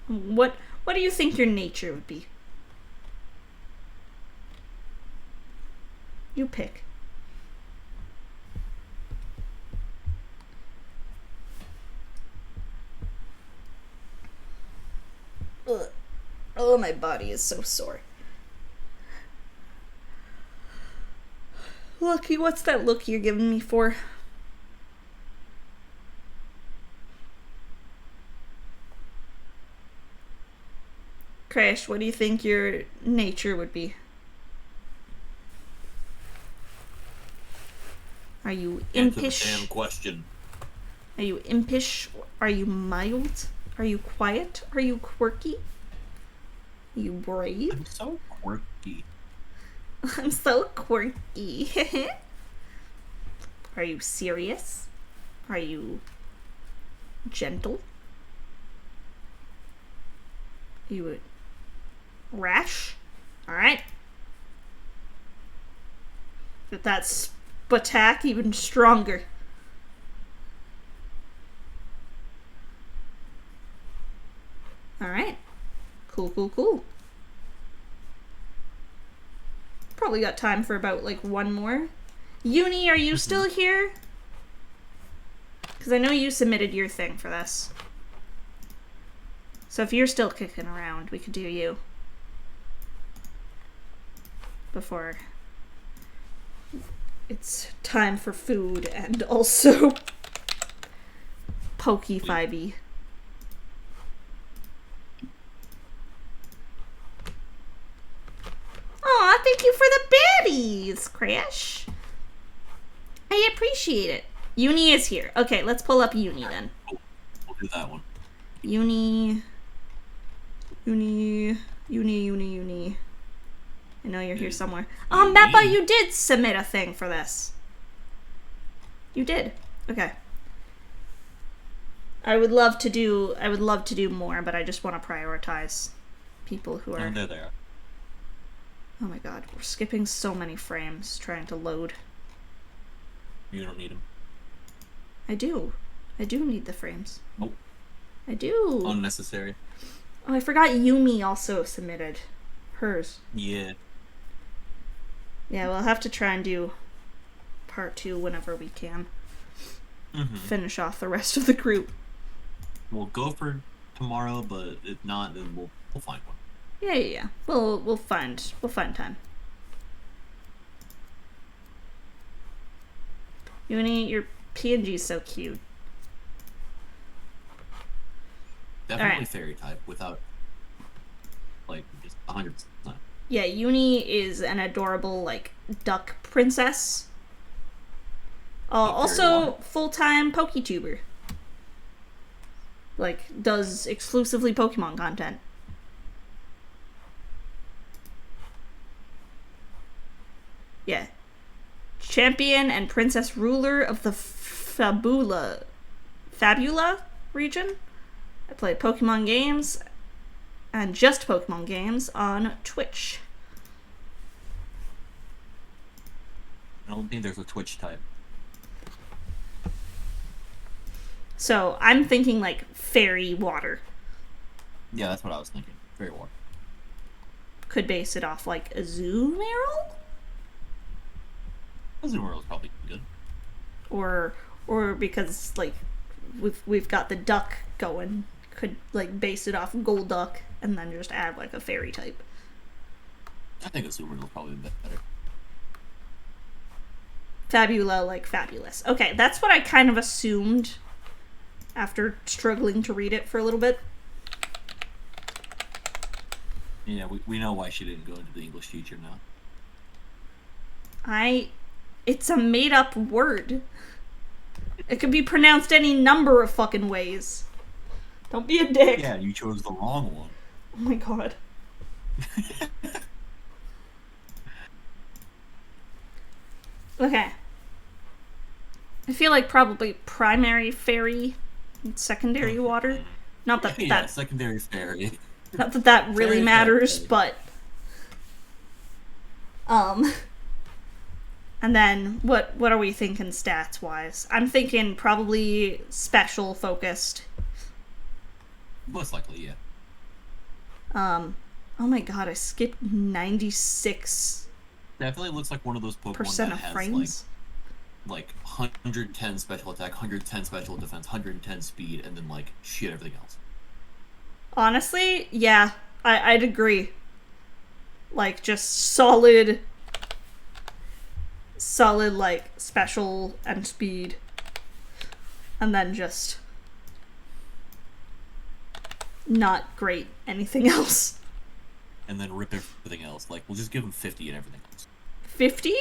What do you think your nature would be? You pick. Ugh. Oh, my body is so sore. Lucky, what's that look you're giving me for? Crash, what do you think your nature would be? Are you Answer the impish? damn question. Are you impish? Are you mild? Are you quiet? Are you quirky? Are you brave? I'm so quirky. I'm so quirky. Are you serious? Are you gentle? Are you rash? Alright. But that's attack even stronger. Alright. Cool. Probably got time for about, like, one more. Uni, are you still here? Because I know you submitted your thing for this. So if you're still kicking around, we could do you. Before it's time for food and also Pokey 5e. Aw, thank you for the baddies, Crash. I appreciate it. Uni is here. Okay, let's pull up Uni then. We'll do that one. Uni. I know you're here somewhere. Oh, Mappa, you did submit a thing for this. You did. Okay. I would love to do more, but I just want to prioritize people who are. And there they are. Oh my god, we're skipping so many frames trying to load. You don't need them. I do need the frames. Nope. I do. Unnecessary. Oh, I forgot Yumi also submitted hers. Yeah. Yeah, we'll have to try and do part 2 whenever we can. Finish off the rest of the group. We'll go for tomorrow, but if not, then we'll find one. Yeah. We'll find time. Uni, your PNG is so cute. Definitely Alright. fairy type without, like, just 100%. Yeah, Uni is an adorable, like, duck princess. Also, full-time PokeTuber. Like, does exclusively Pokemon content. Yeah. Champion and princess ruler of the Fabula region. I play Pokemon games and just Pokemon games on Twitch. I don't think there's a Twitch type. So I'm thinking like fairy water. Yeah, that's what I was thinking. Fairy water. Could base it off like Azumarill? Azumarill is probably good. Or because like we've got the duck going, could like base it off Golduck and then just add like a fairy type. I think Azumarill is probably better. Fabula, like fabulous. Okay, that's what I kind of assumed after struggling to read it for a little bit. Yeah, we know why she didn't go into the English teacher now. It's a made-up word. It could be pronounced any number of fucking ways. Don't be a dick. Yeah, you chose the wrong one. Oh my god. Okay. I feel like probably primary fairy and secondary water. Not that Yeah, secondary fairy. Not that that really Fairy, matters, fairy. but and then what are we thinking stats wise? I'm thinking probably special focused. Most likely, yeah. Oh my god, I skipped 96% Definitely looks like one of those Pokemon that of has frames. like 110 special attack, 110 special defense, 110 speed, and then like shit everything else. Honestly, yeah, I'd agree. Like just solid like special and speed, and then just not great anything else. And then rip everything else. Like, we'll just give him 50 and everything else. 50?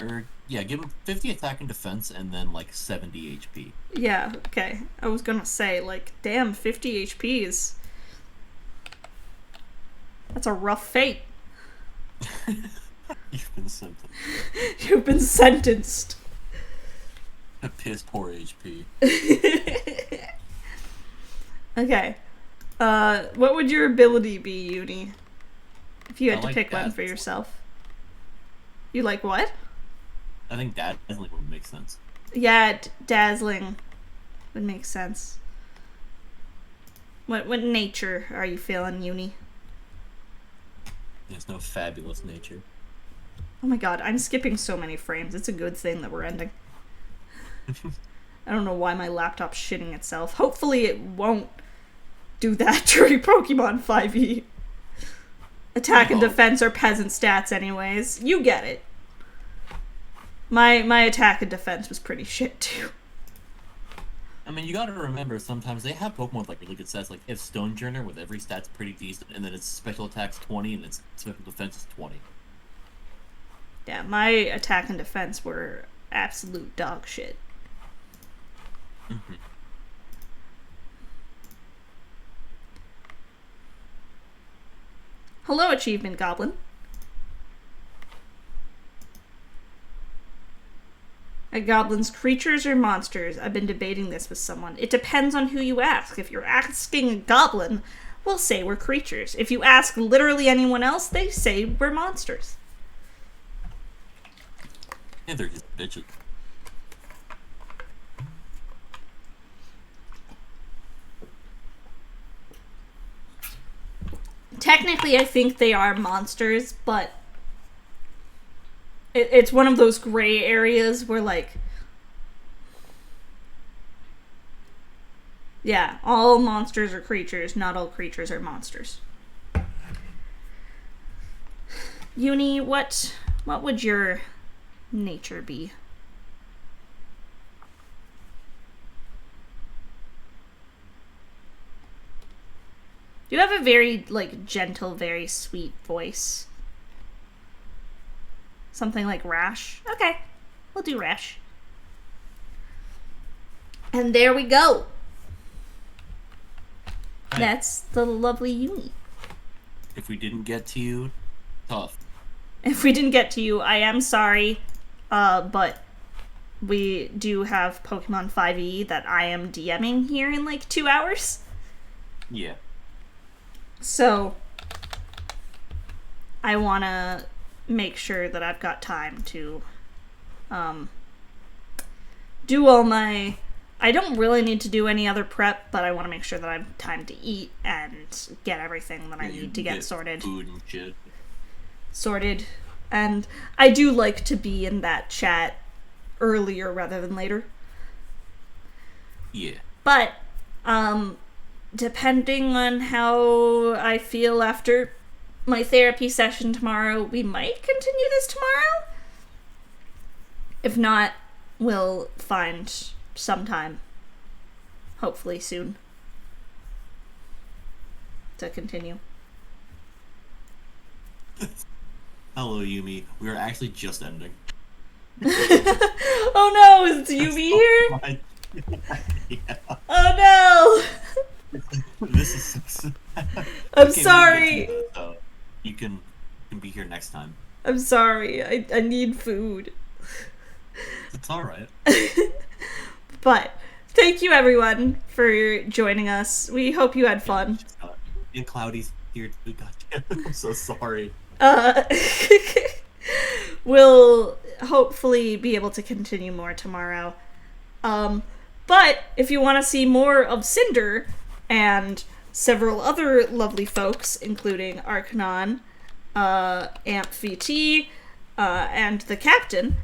Or, yeah, give him 50 attack and defense, and then, like, 70 HP. Yeah, okay. I was gonna say, like, damn, 50 HP is... That's a rough fate. You've been sentenced. You've been sentenced. Piss poor HP. Okay. What would your ability be, Uni? If you had I to like pick one that. for yourself. You like what? I think that definitely would make sense. Yeah, dazzling would make sense. What nature are you feeling, Uni? There's no fabulous nature. Oh my god, I'm skipping so many frames. It's a good thing that we're ending. I don't know why my laptop's shitting itself. Hopefully it won't do that during Pokemon 5e. Attack and defense are peasant stats anyways. You get it. My attack and defense was pretty shit too. I mean, you gotta remember, sometimes they have Pokemon with, like, really good stats. Like, if Stonejourner with every stat's pretty decent, and then its special attack's 20, and its special defense is 20. Yeah, my attack and defense were absolute dog shit. Mm-hmm. Hello, Achievement Goblin. Are goblins creatures or monsters? I've been debating this with someone. It depends on who you ask. If you're asking a goblin, we'll say we're creatures. If you ask literally anyone else, they say we're monsters. Yeah, they're just bitches. Technically, I think they are monsters, but it's one of those gray areas where, like, yeah, all monsters are creatures, not all creatures are monsters. Uni, what would your nature be? You have a very, like, gentle, very sweet voice. Something like Rash. Okay, we'll do Rash. And there we go. Right. That's the lovely Uni. If we didn't get to you, tough. If we didn't get to you, I am sorry, but we do have Pokemon 5e that I am DMing here in, like, 2 hours. Yeah. So, I want to make sure that I've got time to do all my... I don't really need to do any other prep, but I want to make sure that I have time to eat and get everything that I need to get sorted. Food and shit. Sorted. And I do like to be in that chat earlier rather than later. Yeah. But, depending on how I feel after my therapy session tomorrow, we might continue this tomorrow. If not, we'll find some time hopefully soon to continue. Hello, Yumi. We are actually just ending. Oh no, is Yumi here? Yeah. Oh This is so sad. I'm Okay, sorry. so you can be here next time. no! I'm sorry. I need food. It's alright. But thank you everyone for joining us. We hope you had fun. And Cloudy's here too. Goddamn, I'm so sorry. We'll hopefully be able to continue more tomorrow. But if you want to see more of Cinder and several other lovely folks, including Arcanon, ENVT, and the Captain,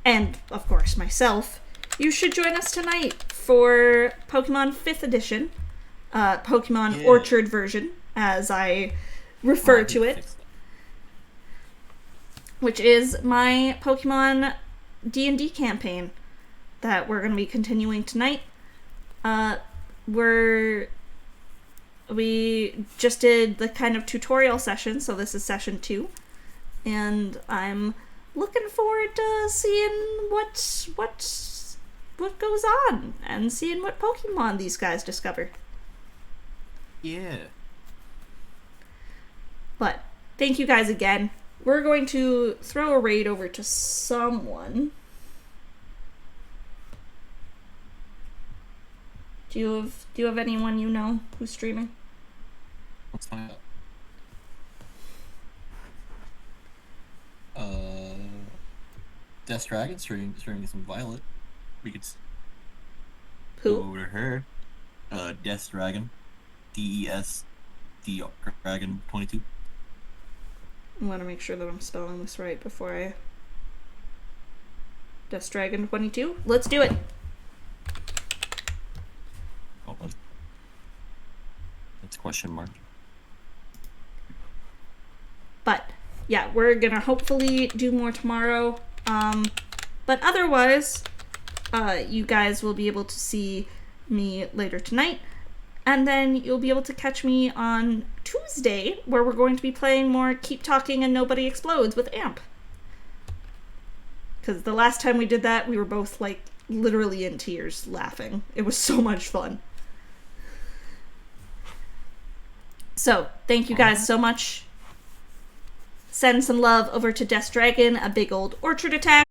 and of course myself, you should join us tonight for Pokemon 5th edition, Pokemon Orchard version, as I refer to it, which is my Pokemon D&D campaign that we're going to be continuing tonight. We just did the kind of tutorial session, so this is session 2, and I'm looking forward to seeing what goes on and seeing what Pokemon these guys discover. Yeah. But thank you guys again. We're going to throw a raid over to someone. Do you have anyone you know who's streaming? Let's find out. Death Dragon streaming some Violet. We could Who? go over to her. Death Dragon. DES Dragon 22. I want to make sure that I'm spelling this right before I... Death Dragon 22? Let's do it! Hold on. That's question mark. But, yeah, we're gonna hopefully do more tomorrow. But otherwise, you guys will be able to see me later tonight. And then you'll be able to catch me on Tuesday, where we're going to be playing more Keep Talking and Nobody Explodes with Amp. Because the last time we did that, we were both, like, literally in tears laughing. It was so much fun. So, thank you guys so much. Send some love over to Death Dragon, a big old orchard attack.